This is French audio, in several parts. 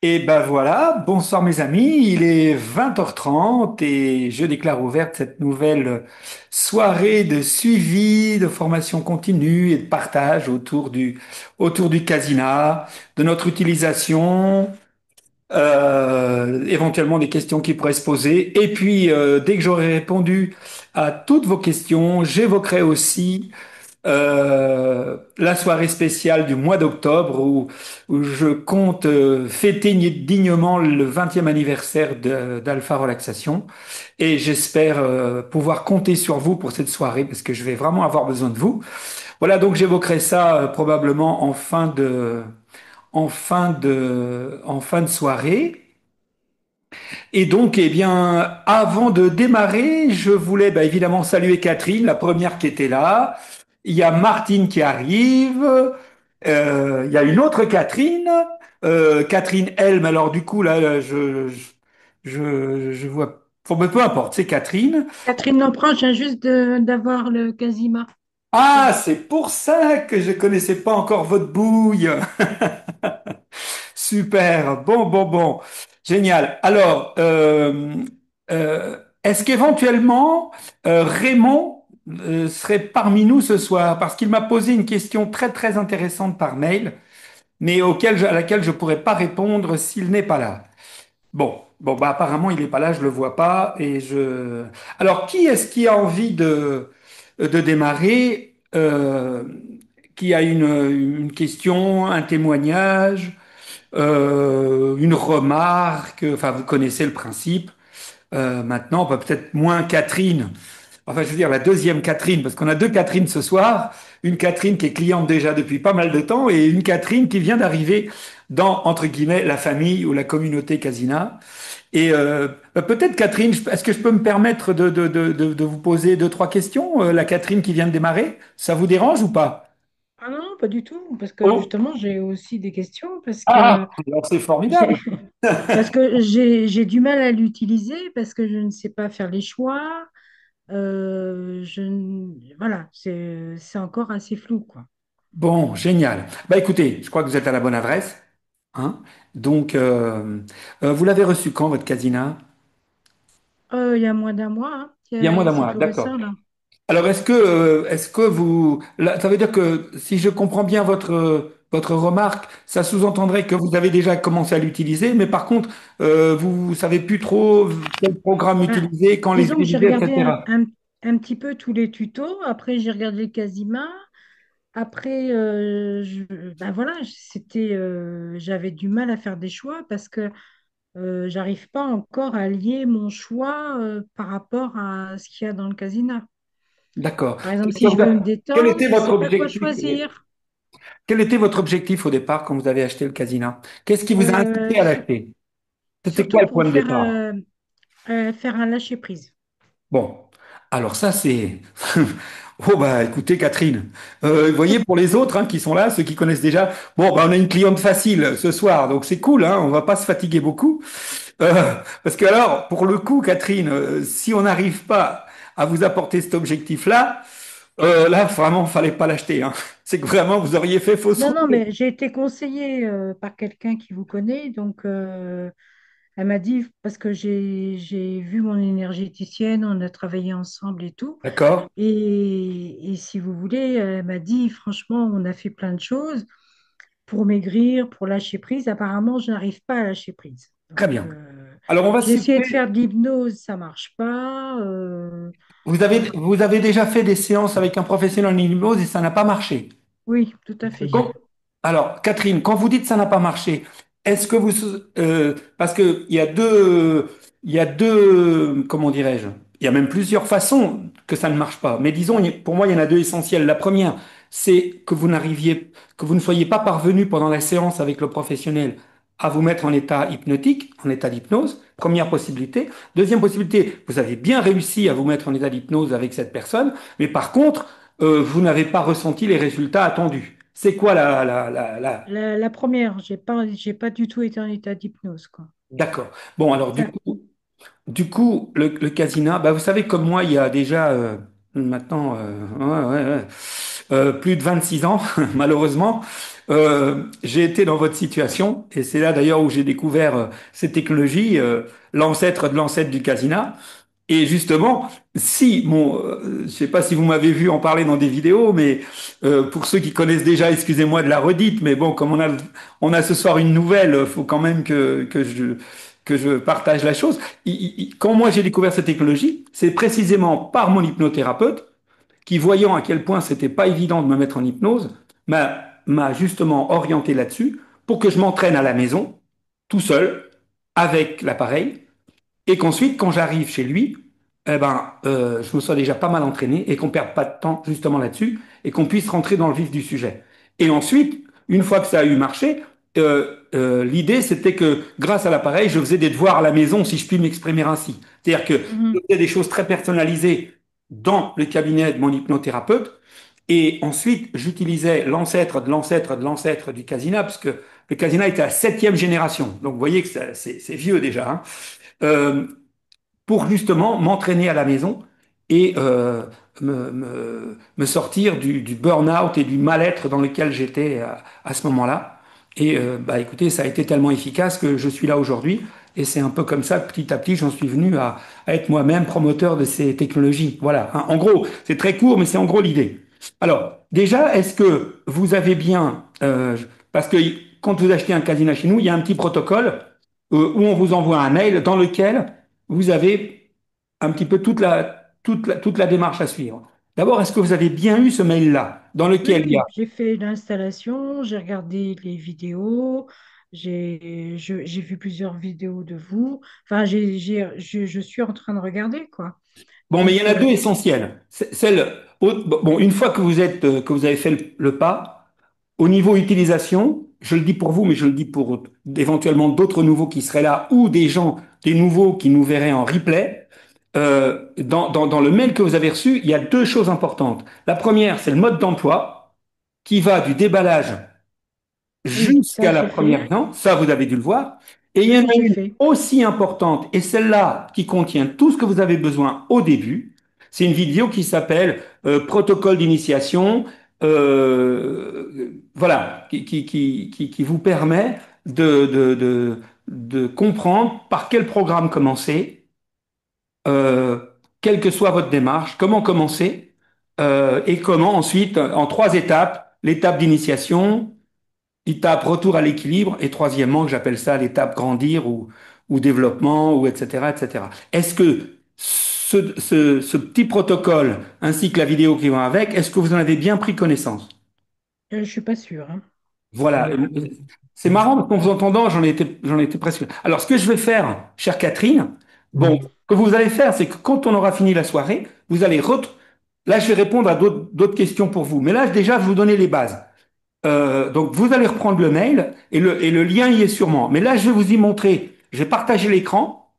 Et ben voilà, bonsoir mes amis, il est 20h30 et je déclare ouverte cette nouvelle soirée de suivi, de formation continue et de partage autour du Casina, de notre utilisation, éventuellement des questions qui pourraient se poser. Et puis, dès que j'aurai répondu à toutes vos questions, j'évoquerai aussi la soirée spéciale du mois d'octobre où je compte fêter dignement le 20e anniversaire d'Alpha Relaxation. Et j'espère pouvoir compter sur vous pour cette soirée parce que je vais vraiment avoir besoin de vous. Voilà, donc j'évoquerai ça probablement en fin de soirée. Et donc, eh bien, avant de démarrer, je voulais évidemment saluer Catherine, la première qui était là. Il y a Martine qui arrive. Il y a une autre Catherine, Catherine Helm. Alors du coup, là, je vois. Bon, mais peu importe, c'est Catherine. Catherine Lampron, je viens juste d'avoir le Casima. Ah, Voilà. c'est pour ça que je connaissais pas encore votre bouille. Super. Bon, bon, bon. Génial. Alors, est-ce qu'éventuellement Raymond serait parmi nous ce soir? Parce qu'il m'a posé une question très, très intéressante par mail, mais à laquelle je pourrais pas répondre s'il n'est pas là. Bon, bon, bah apparemment il n'est pas là, je le vois pas. Alors, qui est-ce qui a envie de démarrer? Qui a une question, un témoignage? Une remarque, enfin vous connaissez le principe. Maintenant, bah, peut-être moins Catherine, enfin je veux dire la deuxième Catherine, parce qu'on a deux Catherine ce soir, une Catherine qui est cliente déjà depuis pas mal de temps et une Catherine qui vient d'arriver dans, entre guillemets, la famille ou la communauté Casina. Et peut-être Catherine, est-ce que je peux me permettre de vous poser deux, trois questions, la Catherine qui vient de démarrer, ça vous dérange ou pas? Ah non, pas du tout, parce que Oh, justement, j'ai aussi des questions, alors c'est j'ai, formidable. j'ai du mal à l'utiliser, parce que je ne sais pas faire les choix. Voilà, c'est encore assez flou, quoi. Bon, génial. Bah écoutez, je crois que vous êtes à la bonne adresse, hein. Donc, vous l'avez reçu quand, votre casina? Il y a moins d'un mois, hein. Il y a moins d'un C'est mois, tout d'accord. récent, là. Alors, est-ce que vous, là, ça veut dire que si je comprends bien votre remarque, ça sous-entendrait que vous avez déjà commencé à l'utiliser, mais par contre, vous savez plus trop quel programme Ben, utiliser, quand les disons que j'ai utiliser, regardé etc. un petit peu tous les tutos. Après, j'ai regardé le Casima. Après, ben voilà, j'avais du mal à faire des choix parce que j'arrive pas encore à lier mon choix par rapport à ce qu'il y a dans le casino. D'accord. Par exemple, si je veux me Quel détendre, était je ne votre sais pas quoi objectif? choisir. Quel était votre objectif au départ quand vous avez acheté le casina? Qu'est-ce qui vous a incité à Sur- l'acheter? C'était quoi surtout le point pour de départ? faire un lâcher-prise. Bon, alors ça c'est... Oh bah écoutez Catherine, vous voyez pour les autres hein, qui sont là, ceux qui connaissent déjà, bon bah on a une cliente facile ce soir, donc c'est cool, hein, on va pas se fatiguer beaucoup. Parce que alors, pour le coup Catherine, si on n'arrive pas à vous apporter cet objectif-là, là vraiment fallait pas l'acheter, hein. C'est que vraiment vous auriez fait fausse Non, route. non, mais j'ai été conseillée par quelqu'un qui vous connaît, donc elle m'a dit, parce que j'ai vu mon énergéticienne, on a travaillé ensemble et tout. D'accord? Et si vous voulez, elle m'a dit, franchement, on a fait plein de choses pour maigrir, pour lâcher prise. Apparemment, je n'arrive pas à lâcher prise. Très Donc, bien. Alors on va j'ai essayé de supposer, faire de l'hypnose, ça marche pas. vous avez, Voilà. vous avez déjà fait des séances avec un professionnel en hypnose et ça n'a pas marché. Oui, tout à fait. Alors, Catherine, quand vous dites ça n'a pas marché, est-ce que parce que il y a deux, comment dirais-je, il y a même plusieurs façons que ça ne marche pas. Mais disons, pour moi, il y en a deux essentielles. La première, c'est que vous ne soyez pas parvenu pendant la séance avec le professionnel à vous mettre en état hypnotique, en état d'hypnose. Première possibilité. Deuxième possibilité, vous avez bien réussi à vous mettre en état d'hypnose avec cette personne, mais par contre, vous n'avez pas ressenti les résultats attendus. C'est quoi la... La première, j'ai pas du tout été en état d'hypnose, quoi. D'accord. Bon, alors du Ça- coup, du coup, le casino, bah, vous savez comme moi, il y a déjà maintenant, ouais, ouais, ouais. plus de 26 ans, malheureusement. J'ai été dans votre situation, et c'est là d'ailleurs où j'ai découvert cette technologie, l'ancêtre de l'ancêtre du Casina. Et justement, si, bon, je sais pas si vous m'avez vu en parler dans des vidéos, mais pour ceux qui connaissent déjà, excusez-moi de la redite, mais bon, comme on a ce soir une nouvelle, faut quand même que je partage la chose. Quand moi j'ai découvert cette technologie, c'est précisément par mon hypnothérapeute qui, voyant à quel point c'était pas évident de me mettre en hypnose, m'a justement orienté là-dessus pour que je m'entraîne à la maison, tout seul, avec l'appareil et qu'ensuite, quand j'arrive chez lui, je me sois déjà pas mal entraîné et qu'on perde pas de temps justement là-dessus et qu'on puisse rentrer dans le vif du sujet. Et ensuite, une fois que ça a eu marché, l'idée c'était que grâce à l'appareil, je faisais des devoirs à la maison, si je puis m'exprimer ainsi. C'est-à-dire que je Mhm. faisais des choses très personnalisées dans le cabinet de mon hypnothérapeute. Et ensuite, j'utilisais l'ancêtre de l'ancêtre de l'ancêtre du Casina, parce que le Casina était à la septième génération. Donc, vous voyez que c'est vieux déjà, hein. Euh, pour justement m'entraîner à la maison et me sortir du burn-out et du mal-être dans lequel j'étais à ce moment-là. Et bah, écoutez, ça a été tellement efficace que je suis là aujourd'hui. Et c'est un peu comme ça que petit à petit, j'en suis venu à être moi-même promoteur de ces technologies. Voilà. Hein. En gros, c'est très court, mais c'est en gros l'idée. Alors, déjà, est-ce que vous avez bien, parce que quand vous achetez un casino chez nous, il y a un petit protocole où on vous envoie un mail dans lequel vous avez un petit peu toute la démarche à suivre. D'abord, est-ce que vous avez bien eu ce mail-là, dans Oui, lequel il y a... oui, j'ai fait l'installation, j'ai regardé les vidéos, j'ai vu plusieurs vidéos de vous. Enfin, je suis en train de regarder, quoi. Bon, mais il y Donc, en a deux essentielles. Bon, une fois que vous êtes, que vous avez fait le pas, au niveau utilisation, je le dis pour vous, mais je le dis pour éventuellement d'autres nouveaux qui seraient là, ou des gens, des nouveaux qui nous verraient en replay. Dans le mail que vous avez reçu, il y a deux choses importantes. La première, c'est le mode d'emploi qui va du déballage oui, ça, jusqu'à la j'ai première fait. viande, ça vous avez dû le voir. Et il y en Oui, a j'ai une fait. aussi importante, et celle-là qui contient tout ce que vous avez besoin au début. C'est une vidéo qui s'appelle Protocole d'initiation, voilà, qui vous permet de comprendre par quel programme commencer, euh, quelle que soit votre démarche, comment commencer, et comment ensuite, en trois étapes, l'étape d'initiation, étape retour à l'équilibre et troisièmement, j'appelle ça l'étape grandir ou développement ou etc. etc. Est-ce que ce petit protocole ainsi que la vidéo qui va avec, est-ce que vous en avez bien pris connaissance? Je suis pas sûre, hein. Voilà. C'est marrant parce qu'en vous entendant, j'en étais presque. Alors, ce que je vais faire, chère Catherine, bon, ce que vous allez faire, c'est que quand on aura fini la soirée, vous allez là, je vais répondre à d'autres questions pour vous. Mais là, déjà, je vais vous donner les bases. Donc vous allez reprendre le mail et le lien y est sûrement. Mais là, je vais vous y montrer. Je vais partager l'écran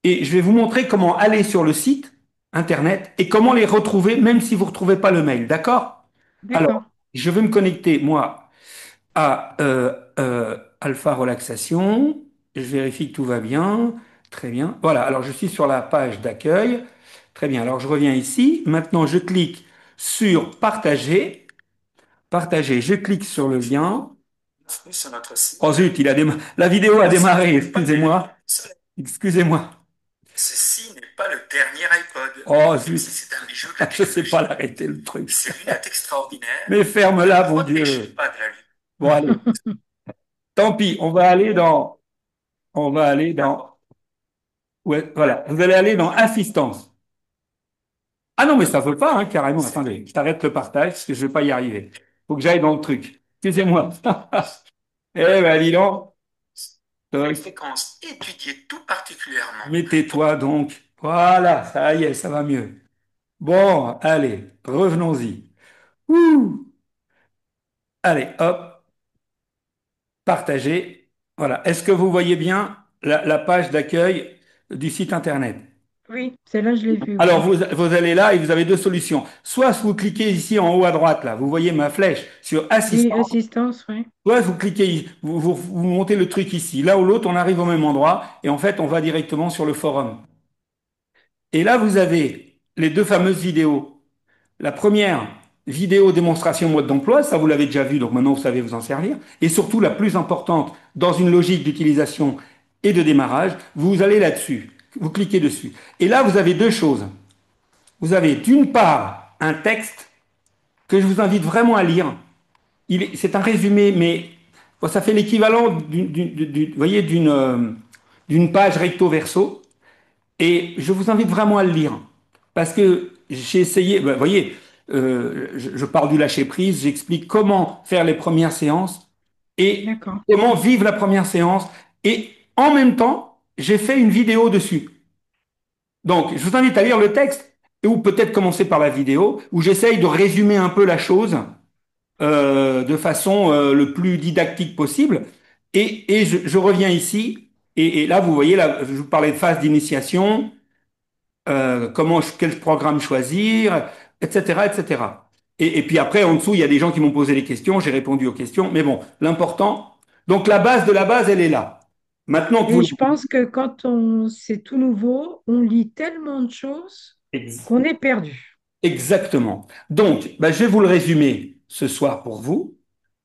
et je vais vous montrer comment aller sur le site internet et comment les retrouver, même si vous ne retrouvez pas le mail. D'accord? Alors, D'accord. je vais me connecter, moi, à Alpha Relaxation. Je vérifie que tout va bien. Très bien. Voilà, alors je suis sur la page d'accueil. Très bien, alors je reviens ici. Maintenant, je clique sur partager. Partager, je clique sur le lien. Oh zut, la vidéo a démarré, excusez-moi. Excusez-moi. Ceci n'est pas le dernier iPod. Oh zut. C'est un bijou de la je sais pas l'arrêter le truc. Ces lunettes extraordinaires. Mais ferme-la, mon Dieu. Pas de la lumière. Bon, allez. Tant pis, on va aller dans, ouais, voilà. Vous allez aller dans assistance. Ah non, mais ça veut pas, hein, carrément. Attendez, je t'arrête le partage parce que je vais pas y arriver. Faut que j'aille dans le truc. Excusez-moi. Eh ben, dis donc. Une fréquence étudiée tout particulièrement. Mettez-toi donc. Voilà, ça y est, ça va mieux. Bon, allez, revenons-y. Ouh. Allez, hop, partagez. Voilà. Est-ce que vous voyez bien la page d'accueil du site Internet? Oui, celle-là, je l'ai vue, Alors, oui. vous allez là et vous avez deux solutions. Soit vous cliquez ici en haut à droite, là, vous voyez ma flèche sur Oui, Assistant. assistance, oui. Soit vous cliquez, vous montez le truc ici. Là ou l'autre, on arrive au même endroit et en fait, on va directement sur le forum. Et là, vous avez les deux fameuses vidéos. La première, vidéo démonstration mode d'emploi, ça vous l'avez déjà vu, donc maintenant vous savez vous en servir. Et surtout, la plus importante, dans une logique d'utilisation et de démarrage, vous allez là-dessus, vous cliquez dessus. Et là, vous avez deux choses. Vous avez d'une part un texte que je vous invite vraiment à lire. C'est un résumé, mais bon, ça fait l'équivalent vous voyez, d'une page recto verso. Et je vous invite vraiment à le lire. Parce que j'ai essayé, vous voyez, je parle du lâcher prise, j'explique comment faire les premières séances et D'accord. comment vivre la première séance. Et en même temps, j'ai fait une vidéo dessus. Donc, je vous invite à lire le texte ou peut-être commencer par la vidéo où j'essaye de résumer un peu la chose de façon le plus didactique possible. Et je reviens ici. Et là, vous voyez, là, je vous parlais de phase d'initiation, quel programme choisir, etc., etc. Et puis après, en dessous, il y a des gens qui m'ont posé des questions, j'ai répondu aux questions, mais bon, l'important, donc la base de la base, elle est là. Maintenant que vous Et je pense que quand c'est tout nouveau, on lit tellement de choses Ex- qu'on est perdu. exactement. Donc, ben, je vais vous le résumer ce soir pour vous,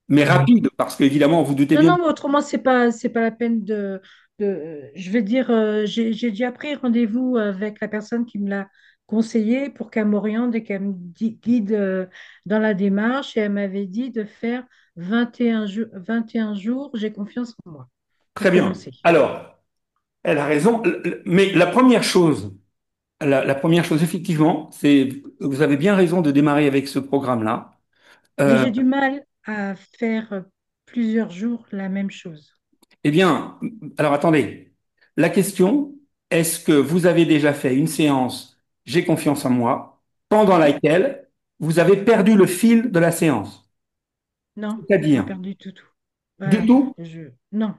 mais rapide, parce qu'évidemment, vous doutez Non, bien. non, mais autrement, c'est pas la peine je vais dire, j'ai déjà pris rendez-vous avec la personne qui me l'a conseillé pour qu'elle m'oriente et qu'elle me guide dans la démarche. Et elle m'avait dit de faire 21 jours, j'ai confiance en moi pour Très bien. commencer. Alors, elle a raison, mais la première chose, effectivement, c'est, vous avez bien raison de démarrer avec ce programme-là. Mais Euh, j'ai du mal à faire plusieurs jours la même chose. Eh bien, alors attendez. La question, est-ce que vous avez déjà fait une séance J'ai confiance en moi, pendant Oui? laquelle vous avez perdu le fil de la séance? Non, pas C'est-à-dire, perdu du tout. du Voilà, tout? non.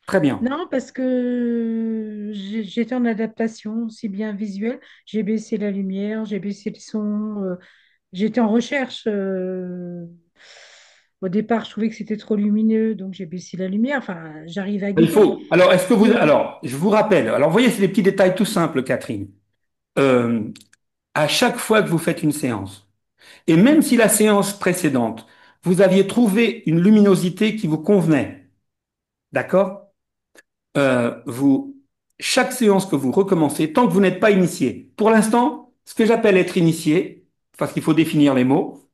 Très bien. Non, parce que j'étais en adaptation, aussi bien visuelle. J'ai baissé la lumière, j'ai baissé le son. J'étais en recherche. Au départ, je trouvais que c'était trop lumineux, donc j'ai baissé la lumière. Enfin, j'arrive à Il guider. faut. Alors, est-ce que vous. Mais Alors, je vous rappelle. Alors, vous voyez, c'est des petits détails tout simples, Catherine. Euh, à chaque fois que vous faites une séance, et même si la séance précédente, vous aviez trouvé une luminosité qui vous convenait, d'accord? Vous, chaque séance que vous recommencez, tant que vous n'êtes pas initié, pour l'instant, ce que j'appelle être initié, parce qu'il faut définir les mots,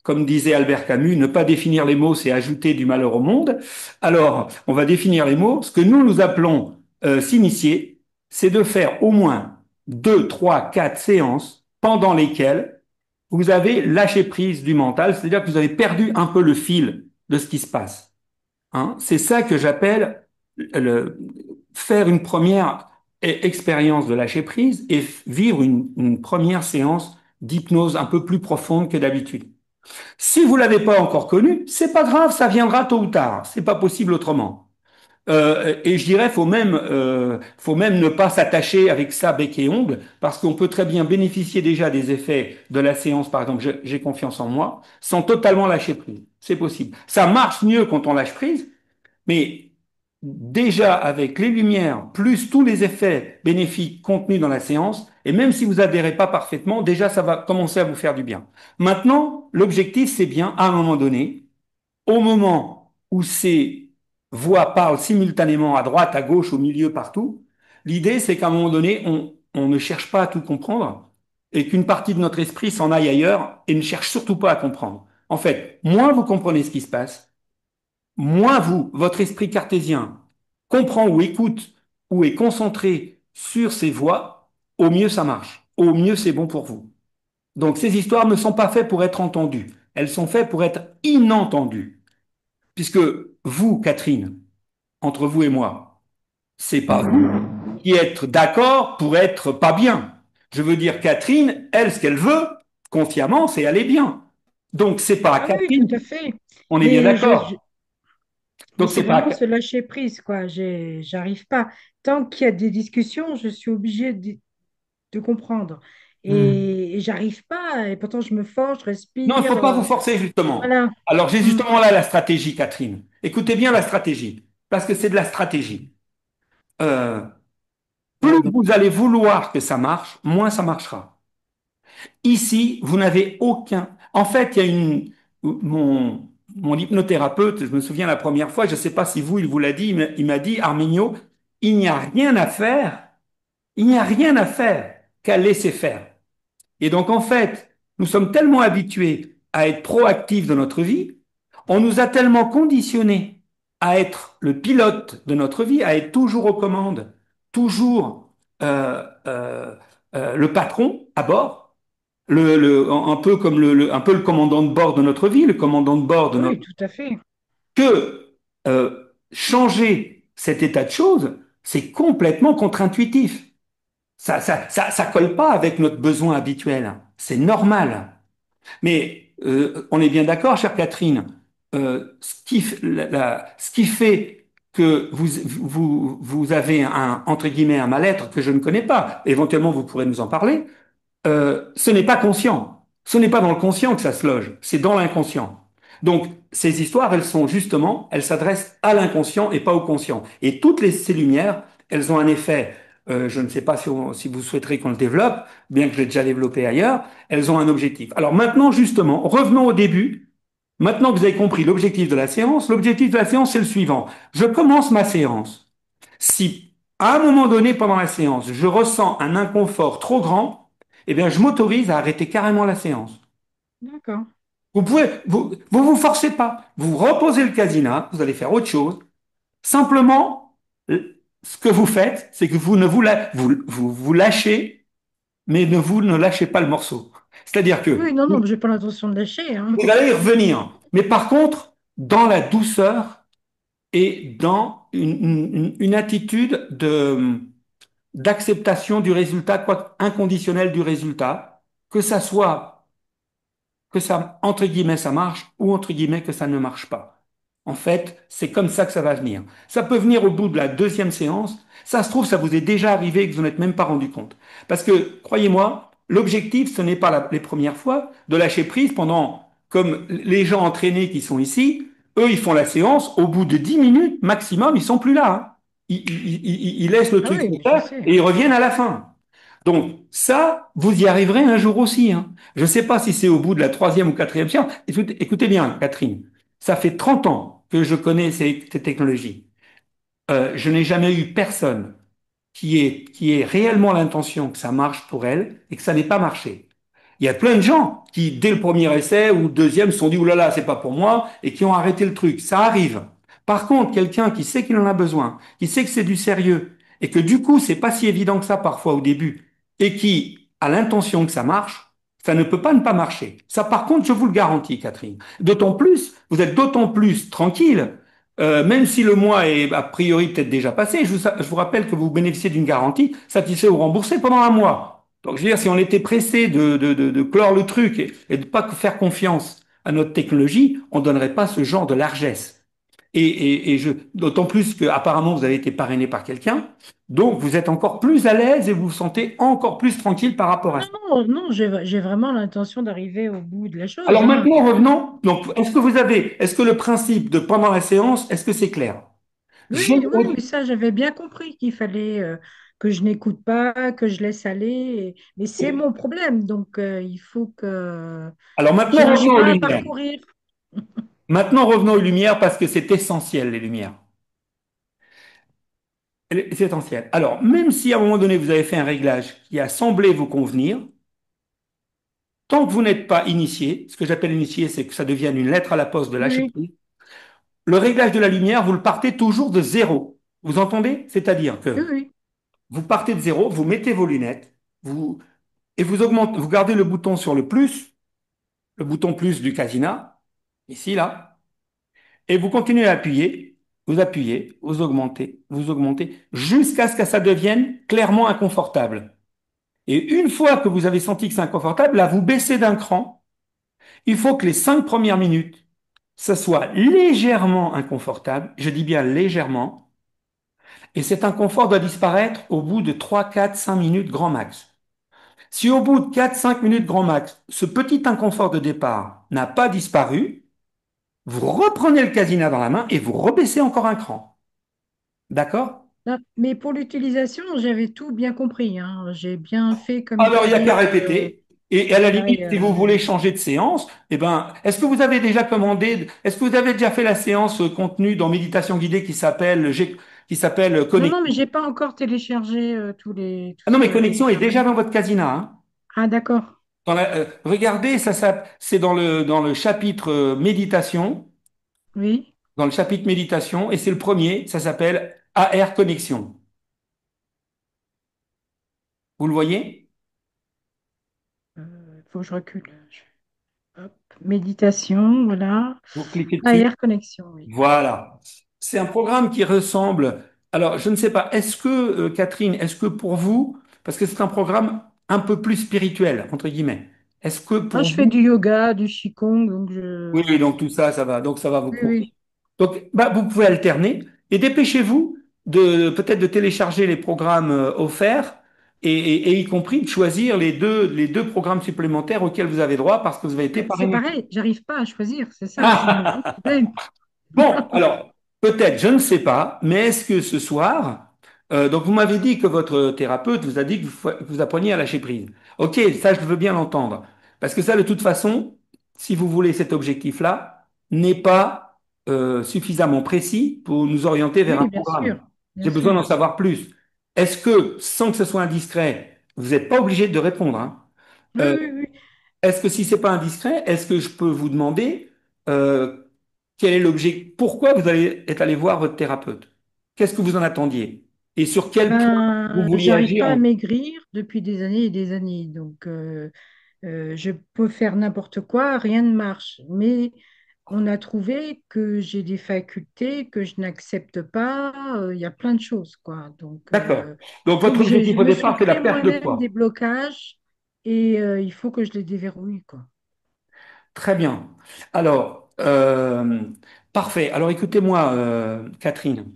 comme disait Albert Camus, ne pas définir les mots, c'est ajouter du malheur au monde. Alors, on va définir les mots. Ce que nous appelons s'initier, c'est de faire au moins 2, 3, 4 séances pendant lesquelles vous avez lâché prise du mental, c'est-à-dire que vous avez perdu un peu le fil de ce qui se passe. Hein. C'est ça que j'appelle faire une première expérience de lâcher prise et vivre une première séance d'hypnose un peu plus profonde que d'habitude. Si vous l'avez pas encore connu, c'est pas grave, ça viendra tôt ou tard. C'est pas possible autrement. Et je dirais, faut même ne pas s'attacher avec ça bec et ongle, parce qu'on peut très bien bénéficier déjà des effets de la séance, par exemple, j'ai confiance en moi, sans totalement lâcher prise. C'est possible. Ça marche mieux quand on lâche prise, mais déjà avec les lumières, plus tous les effets bénéfiques contenus dans la séance, et même si vous adhérez pas parfaitement, déjà ça va commencer à vous faire du bien. Maintenant, l'objectif, c'est bien, à un moment donné, au moment où ces voix parlent simultanément à droite, à gauche, au milieu, partout, l'idée, c'est qu'à un moment donné, on ne cherche pas à tout comprendre et qu'une partie de notre esprit s'en aille ailleurs et ne cherche surtout pas à comprendre. En fait, moins vous comprenez ce qui se passe, moins vous, votre esprit cartésien, comprend ou écoute ou est concentré sur ces voix, au mieux ça marche, au mieux c'est bon pour vous. Donc ces histoires ne sont pas faites pour être entendues, elles sont faites pour être inentendues. Puisque vous, Catherine, entre vous et moi, c'est pas vous qui êtes d'accord pour être pas bien. Je veux dire, Catherine, elle, ce qu'elle veut, consciemment, c'est aller bien. Donc c'est pas à ah oui, tout Catherine, à fait. on est bien Mais d'accord. mais Donc c'est c'est pas vraiment à... se lâcher prise, quoi. J'arrive pas. Tant qu'il y a des discussions, je suis obligée de comprendre. Hmm. Et j'arrive pas. Et pourtant, je me force, je Non, il ne respire. faut pas vous forcer, justement. Voilà. Alors, j'ai Mm. justement là la stratégie, Catherine. Écoutez bien la stratégie, parce que c'est de la stratégie. Euh, plus vous allez vouloir que ça marche, moins ça marchera. Ici, vous n'avez aucun... En fait, il y a mon hypnothérapeute, je me souviens la première fois, je ne sais pas si vous, il vous l'a dit, il m'a dit, Arminio, il n'y a rien à faire, il n'y a rien à faire qu'à laisser faire. Et donc, en fait, nous sommes tellement habitués à être proactifs dans notre vie, on nous a tellement conditionnés à être le pilote de notre vie, à être toujours aux commandes, toujours euh, euh, le patron à bord, un peu comme un peu le commandant de bord de notre vie, le commandant de bord de notre Oui, tout à fait. que changer cet état de choses, c'est complètement contre-intuitif. Ça colle pas avec notre besoin habituel. C'est normal. Mais on est bien d'accord, chère Catherine, ce qui fait que vous avez entre guillemets, un mal-être que je ne connais pas, éventuellement vous pourrez nous en parler, ce n'est pas conscient. Ce n'est pas dans le conscient que ça se loge, c'est dans l'inconscient. Donc, ces histoires, elles sont justement, elles s'adressent à l'inconscient et pas au conscient. Et ces lumières, elles ont un effet, je ne sais pas si vous souhaiterez qu'on le développe, bien que je l'ai déjà développé ailleurs, elles ont un objectif. Alors maintenant, justement, revenons au début. Maintenant que vous avez compris l'objectif de la séance, c'est le suivant. Je commence ma séance. Si, à un moment donné, pendant la séance, je ressens un inconfort trop grand, eh bien, je m'autorise à arrêter carrément la séance. D'accord. Vous forcez pas. Vous reposez le casinat, vous allez faire autre chose. Simplement, ce que vous faites, c'est que vous ne vous lâchez, mais vous ne lâchez pas le morceau. C'est-à-dire que Oui, non, non, j'ai pas l'intention de lâcher, hein. vous allez y revenir. Mais par contre, dans la douceur et dans une attitude d'acceptation du résultat, quoi, inconditionnel du résultat, que ça soit que ça, entre guillemets, ça marche ou entre guillemets que ça ne marche pas. En fait, c'est comme ça que ça va venir. Ça peut venir au bout de la deuxième séance. Ça se trouve, ça vous est déjà arrivé et que vous n'êtes même pas rendu compte. Parce que, croyez-moi, l'objectif, ce n'est pas les premières fois de lâcher prise pendant, comme les gens entraînés qui sont ici, eux, ils font la séance, au bout de 10 minutes maximum, ils sont plus là, hein. Ils laissent le Ah truc oui, se mais je faire sais. et ils reviennent à la fin. Donc ça, vous y arriverez un jour aussi, hein. Je ne sais pas si c'est au bout de la troisième ou quatrième séance. Écoutez bien, Catherine, ça fait 30 ans que je connais ces technologies. Je n'ai jamais eu personne qui ait réellement l'intention que ça marche pour elle et que ça n'ait pas marché. Il y a plein de gens qui, dès le premier essai ou le deuxième, se sont dit, oulala, c'est pas pour moi, et qui ont arrêté le truc. Ça arrive. Par contre, quelqu'un qui sait qu'il en a besoin, qui sait que c'est du sérieux, et que du coup, c'est pas si évident que ça parfois au début, et qui a l'intention que ça marche, ça ne peut pas ne pas marcher. Ça, par contre, je vous le garantis, Catherine. D'autant plus, vous êtes d'autant plus tranquille, même si le mois est a priori peut-être déjà passé. Je vous rappelle que vous bénéficiez d'une garantie satisfait ou remboursée pendant un mois. Donc, je veux dire, si on était pressé de clore le truc et de pas faire confiance à notre technologie, on donnerait pas ce genre de largesse. D'autant plus que apparemment vous avez été parrainé par quelqu'un, donc vous êtes encore plus à l'aise et vous vous sentez encore plus tranquille par rapport à Non, ça. non, non, j'ai vraiment l'intention d'arriver au bout de la chose, Alors hein. maintenant, revenons. Donc, est-ce que le principe de pendant la séance, est-ce que c'est clair? Oui, oui, mais ça, j'avais bien compris qu'il fallait que je n'écoute pas, que je laisse aller. Mais c'est mon problème, donc il faut que Alors maintenant, j'arrive revenons aux pas à lumières. parcourir. Maintenant, revenons aux lumières parce que c'est essentiel, les lumières. C'est essentiel. Alors, même si à un moment donné, vous avez fait un réglage qui a semblé vous convenir, tant que vous n'êtes pas initié, ce que j'appelle initié, c'est que ça devienne une lettre à la poste de lâcher Oui, prise, le réglage de la lumière, vous le partez toujours de zéro. Vous entendez? C'est-à-dire oui, que oui. vous partez de zéro, vous mettez vos lunettes, et vous augmentez, vous gardez le bouton sur le bouton plus du casinat, ici, là, et vous continuez à appuyer, vous augmentez, jusqu'à ce que ça devienne clairement inconfortable. Et une fois que vous avez senti que c'est inconfortable, là, vous baissez d'un cran. Il faut que les 5 premières minutes, ça soit légèrement inconfortable. Je dis bien légèrement. Et cet inconfort doit disparaître au bout de 3, 4, 5 minutes grand max. Si au bout de 4, 5 minutes grand max, ce petit inconfort de départ n'a pas disparu, vous reprenez le casinat dans la main et vous rebaissez encore un cran. D'accord? Ah, mais pour l'utilisation, j'avais tout bien compris, hein. J'ai bien fait comme il Alors, il n'y a qu'à fallait. répéter. Et à la Là, limite, si vous voulez changer de séance, eh ben, est-ce que vous avez déjà commandé, est-ce que vous avez déjà fait la séance contenue dans Méditation guidée qui s'appelle non, non, Connexion? mais j'ai pas encore téléchargé tout Ah non, ce mais que Connexion est tu m'as déjà dit. dans votre casina, hein. Ah, d'accord. Regardez, c'est dans le chapitre méditation, Oui. et c'est le premier, ça s'appelle AR Connexion. Vous le voyez? Faut que je recule. Hop. Méditation, voilà. Vous cliquez dessus. AR connexion, oui. Voilà. C'est un programme qui ressemble. Alors, je ne sais pas, est-ce que, Catherine, est-ce que pour vous, parce que c'est un programme un peu plus spirituel, entre guillemets, est-ce que Ah, pour je fais vous, du yoga, du qigong, donc oui, oui, donc tout ça, ça va, donc ça va vous oui, convenir. oui. Donc, bah, vous pouvez alterner et dépêchez-vous de peut-être de télécharger les programmes offerts et y compris de choisir les deux programmes supplémentaires auxquels vous avez droit parce que vous avez été Mais c'est parrainé. pareil, j'arrive pas à choisir, c'est ça, c'est mon gros problème. Bon, alors, peut-être, je ne sais pas, mais est-ce que ce soir, donc vous m'avez dit que votre thérapeute vous a dit que vous appreniez à lâcher prise. Ok, ça je veux bien l'entendre. Parce que ça, de toute façon, si vous voulez cet objectif-là, n'est pas suffisamment précis pour nous orienter vers un Oui, bien programme. sûr, bien J'ai besoin sûr. d'en savoir plus. Est-ce que, sans que ce soit indiscret, vous n'êtes pas obligé de répondre, hein, Oui, euh, oui, oui. est-ce que si c'est pas indiscret, est-ce que je peux vous demander euh, quel est l'objet, pourquoi vous êtes allé voir votre thérapeute? Qu'est-ce que vous en attendiez? Et sur quel point vous Ben, vouliez j'arrive agir pas à maigrir depuis des années et des années, donc je peux faire n'importe quoi, rien ne marche. Mais on a trouvé que j'ai des facultés que je n'accepte pas. Il y a plein de choses, quoi. D'accord. Donc Donc votre objectif je au me suis départ, c'est la créé perte de moi-même des poids. blocages et il faut que je les déverrouille, quoi. Très bien. Alors, parfait. Alors écoutez-moi, Catherine.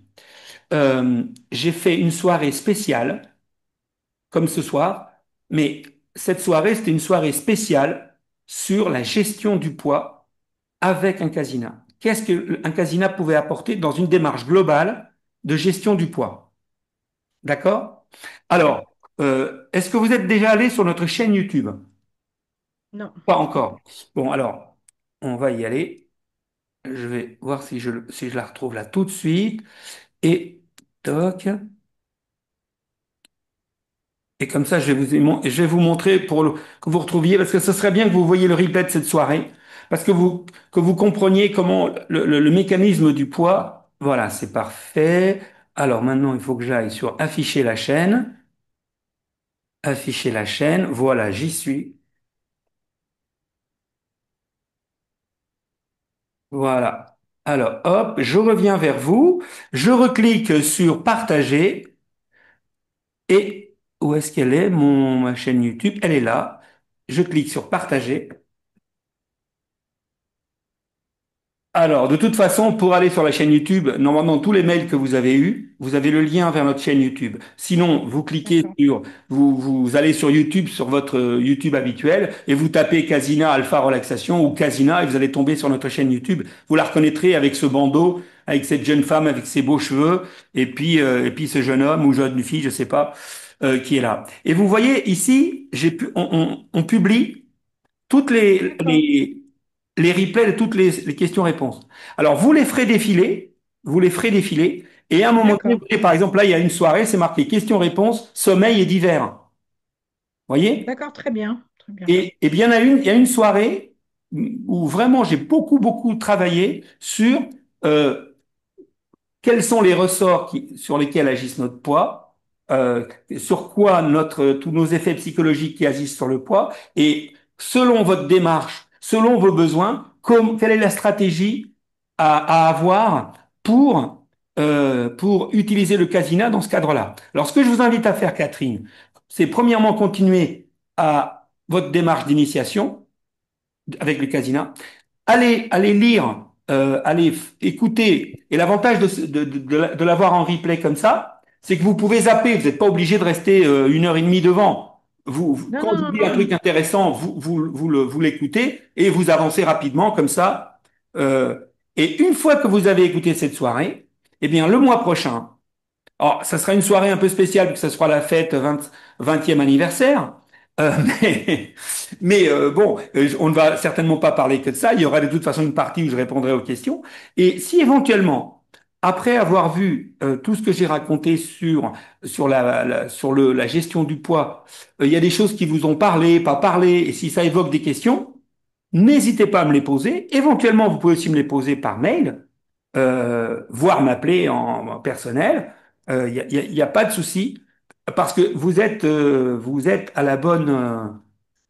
J'ai fait une soirée spéciale, comme ce soir, mais cette soirée, c'était une soirée spéciale sur la gestion du poids avec un casina. Qu'est-ce qu'un casina pouvait apporter dans une démarche globale de gestion du poids? D'accord? Oui. Alors, est-ce que vous êtes déjà allé sur notre chaîne YouTube? Non. Pas encore. Bon, alors, on va y aller. Je vais voir si je la retrouve là tout de suite. Et toc. Et comme ça, je vais vous montrer que vous retrouviez, parce que ce serait bien que vous voyiez le replay de cette soirée, parce que vous compreniez comment le mécanisme du poids. Voilà, c'est parfait. Alors maintenant, il faut que j'aille sur afficher la chaîne. Afficher la chaîne. Voilà, j'y suis. Voilà. Alors, hop, je reviens vers vous. Je reclique sur partager. Et où est-ce qu'elle est, ma chaîne YouTube? Elle est là. Je clique sur partager. Alors, de toute façon, pour aller sur la chaîne YouTube, normalement, tous les mails que vous avez eus, vous avez le lien vers notre chaîne YouTube. Sinon, vous cliquez D'accord. vous allez sur YouTube, sur votre YouTube habituel, et vous tapez Casina Alpha Relaxation ou Casina, et vous allez tomber sur notre chaîne YouTube. Vous la reconnaîtrez avec ce bandeau, avec cette jeune femme avec ses beaux cheveux, et puis ce jeune homme ou jeune fille, je sais pas, qui est là. Et vous voyez ici, on publie toutes D'accord. les replays de toutes les questions-réponses. Alors, vous les ferez défiler, et à un moment donné, D'accord. vous voyez, par exemple, là, il y a une soirée, c'est marqué questions-réponses, sommeil et divers. Voyez? D'accord, très bien. Très bien. Et bien, il y a une soirée où vraiment j'ai beaucoup, beaucoup travaillé sur euh, quels sont les ressorts sur lesquels agissent notre poids, sur quoi tous nos effets psychologiques qui agissent sur le poids, et selon votre démarche, selon vos besoins, quelle est la stratégie à avoir pour utiliser le casina dans ce cadre-là. Alors, ce que je vous invite à faire, Catherine, c'est premièrement continuer à votre démarche d'initiation avec le casina. Allez lire, allez écouter. Et l'avantage de l'avoir en replay comme ça, c'est que vous pouvez zapper. Vous n'êtes pas obligé de rester 1 heure et demie devant. Non, Quand non, je non, dis un non. truc intéressant, vous l'écoutez et vous avancez rapidement comme ça. Euh, et une fois que vous avez écouté cette soirée, eh bien, le mois prochain, alors, ça sera une soirée un peu spéciale, puisque ce sera la fête 20e anniversaire. Euh, mais bon, on ne va certainement pas parler que de ça. Il y aura de toute façon une partie où je répondrai aux questions. Et si éventuellement, après avoir vu tout ce que j'ai raconté sur la gestion du poids, il y a des choses qui vous ont parlé, pas parlé, et si ça évoque des questions, n'hésitez pas à me les poser. Éventuellement, vous pouvez aussi me les poser par mail, voire m'appeler en personnel. Il y a pas de souci, parce que vous êtes à la bonne,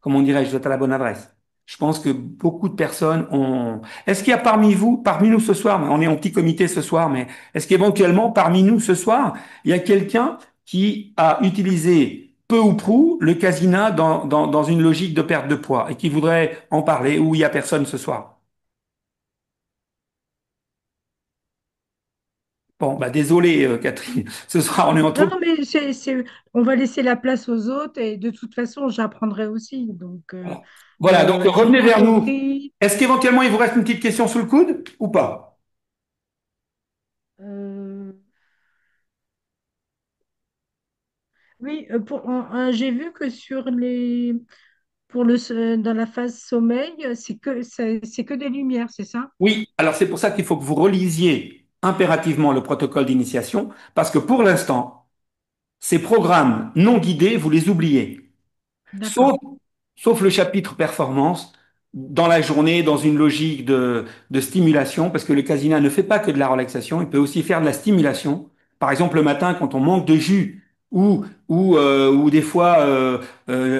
comment dirais-je, vous êtes à la bonne adresse. Je pense que beaucoup de personnes ont. Est-ce qu'il y a parmi vous, parmi nous ce soir, on est en petit comité ce soir, mais est-ce qu'éventuellement parmi nous ce soir, il y a quelqu'un qui a utilisé peu ou prou le casina dans une logique de perte de poids et qui voudrait en parler, ou il y a personne ce soir? Bon, bah désolé, Catherine. Ce soir, on est Non, entre. mais on va laisser la place aux autres et de toute façon, j'apprendrai aussi. Donc, Voilà, donc j'ai revenez bien vers nous. compris. Est-ce qu'éventuellement il vous reste une petite question sous le coude ou pas? Euh, oui, j'ai vu que dans la phase sommeil, c'est que des lumières, c'est ça? Oui, alors c'est pour ça qu'il faut que vous relisiez impérativement le protocole d'initiation, parce que pour l'instant, ces programmes non guidés, vous les oubliez. D'accord, Sauf, sauf le chapitre performance, dans la journée, dans une logique de stimulation, parce que le casina ne fait pas que de la relaxation, il peut aussi faire de la stimulation. Par exemple, le matin, quand on manque de jus, ou des fois,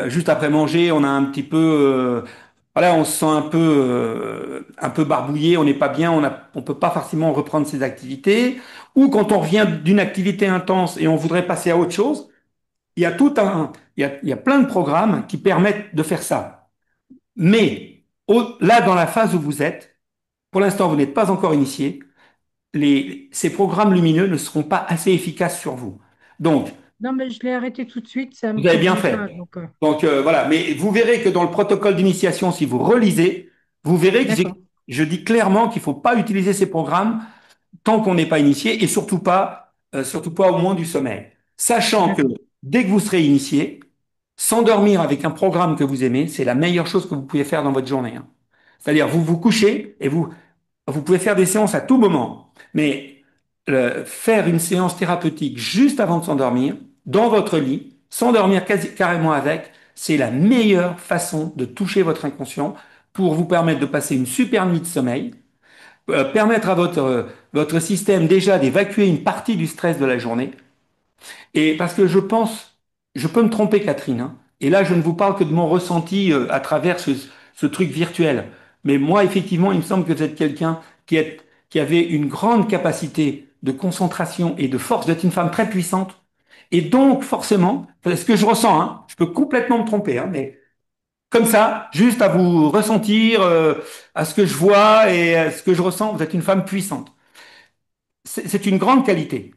juste après manger, on a un petit peu, voilà, on se sent un peu barbouillé, on n'est pas bien, on peut pas forcément reprendre ses activités, ou quand on revient d'une activité intense et on voudrait passer à autre chose, il y a plein de programmes qui permettent de faire ça. Mais là, dans la phase où vous êtes, pour l'instant, vous n'êtes pas encore initié, ces programmes lumineux ne seront pas assez efficaces sur vous. Donc, non, mais je l'ai arrêté tout de suite, ça me vous avez bien convient fait. pas. Donc, Donc, voilà. Mais vous verrez que dans le protocole d'initiation, si vous relisez, vous verrez que d'accord, je dis clairement qu'il ne faut pas utiliser ces programmes tant qu'on n'est pas initié et surtout pas au moment du sommeil. Sachant que d'accord. dès que vous serez initié, s'endormir avec un programme que vous aimez, c'est la meilleure chose que vous pouvez faire dans votre journée, hein. C'est-à-dire, vous vous couchez et vous pouvez faire des séances à tout moment, mais faire une séance thérapeutique juste avant de s'endormir, dans votre lit, s'endormir carrément avec, c'est la meilleure façon de toucher votre inconscient pour vous permettre de passer une super nuit de sommeil, permettre à votre système déjà d'évacuer une partie du stress de la journée. Et parce que je pense, je peux me tromper, Catherine, hein, et là je ne vous parle que de mon ressenti à travers ce truc virtuel. Mais moi, effectivement, il me semble que vous êtes quelqu'un qui avait une grande capacité de concentration et de force, d'être une femme très puissante. Et donc, forcément, c'est ce que je ressens, hein, je peux complètement me tromper, hein, mais comme ça, juste à vous ressentir, à ce que je vois et à ce que je ressens, vous êtes une femme puissante. C'est une grande qualité.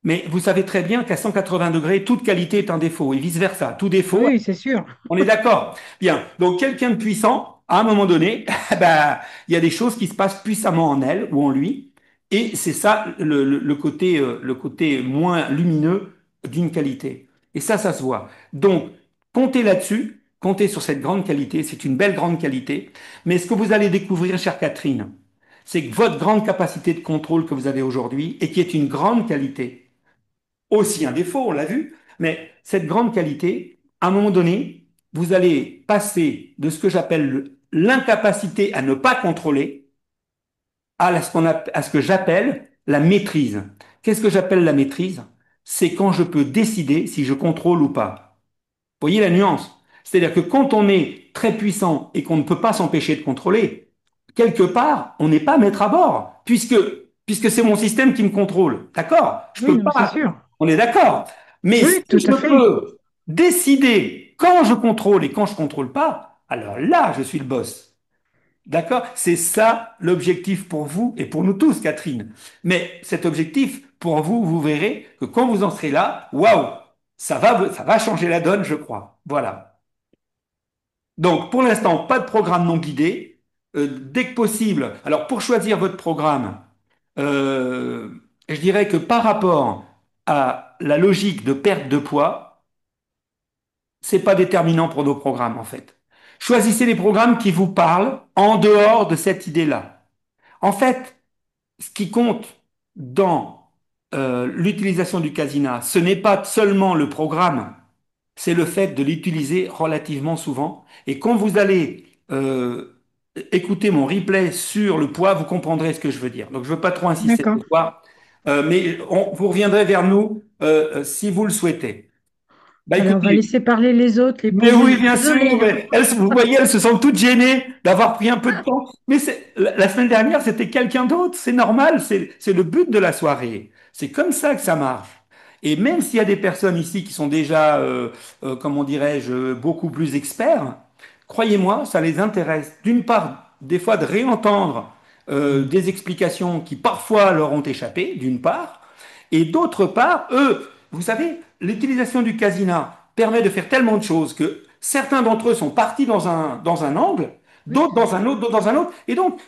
Mais vous savez très bien qu'à 180 degrés, toute qualité est un défaut et vice-versa. Tout défaut, Oui, c'est sûr. on est d'accord. Bien. Donc, quelqu'un de puissant, à un moment donné, bah, il y a des choses qui se passent puissamment en elle ou en lui. Et c'est ça le côté moins lumineux d'une qualité. Et ça se voit. Donc, comptez là-dessus, comptez sur cette grande qualité. C'est une belle grande qualité. Mais ce que vous allez découvrir, chère Catherine, c'est que votre grande capacité de contrôle que vous avez aujourd'hui et qui est une grande qualité, aussi un défaut, on l'a vu, mais cette grande qualité, à un moment donné, vous allez passer de ce que j'appelle l'incapacité à ne pas contrôler à ce que j'appelle la maîtrise. Qu'est-ce que j'appelle la maîtrise? C'est quand je peux décider si je contrôle ou pas. Vous voyez la nuance? C'est-à-dire que quand on est très puissant et qu'on ne peut pas s'empêcher de contrôler, quelque part, on n'est pas maître à bord, puisque c'est mon système qui me contrôle. D'accord? Je Oui, peux non, c'est pas. sûr. On est d'accord. Mais si Oui, tout je à fait. peux décider quand je contrôle et quand je contrôle pas, alors là, je suis le boss. D'accord? C'est ça l'objectif pour vous et pour nous tous, Catherine. Mais cet objectif, pour vous, vous verrez que quand vous en serez là, waouh, ça va changer la donne, je crois. Voilà. Donc, pour l'instant, pas de programme non guidé. Dès que possible, alors pour choisir votre programme, euh, je dirais que par rapport à la logique de perte de poids, c'est pas déterminant pour nos programmes, en fait. Choisissez les programmes qui vous parlent en dehors de cette idée-là. En fait, ce qui compte dans l'utilisation du casina, ce n'est pas seulement le programme, c'est le fait de l'utiliser relativement souvent. Et quand vous allez écouter mon replay sur le poids, vous comprendrez ce que je veux dire. Donc, je ne veux pas trop insister ce D'accord. soir, mais vous reviendrez vers nous si vous le souhaitez. Bah Allez, on va écoutez, laisser parler les autres, les mais pauvres. Je oui, suis bien sûr, désolée, hein. mais vous voyez, elles se sentent toutes gênées d'avoir pris un peu de temps. Mais la semaine dernière, c'était quelqu'un d'autre, c'est normal, c'est le but de la soirée. C'est comme ça que ça marche. Et même s'il y a des personnes ici qui sont déjà, comment dirais-je, beaucoup plus experts, croyez-moi, ça les intéresse. D'une part, des fois, de réentendre Mm. des explications qui parfois leur ont échappé, d'une part, et d'autre part, eux, vous savez, l'utilisation du casina permet de faire tellement de choses que certains d'entre eux sont partis dans un angle, Oui, d'autres c'est dans un ça. autre, d'autres dans un autre. Et donc, de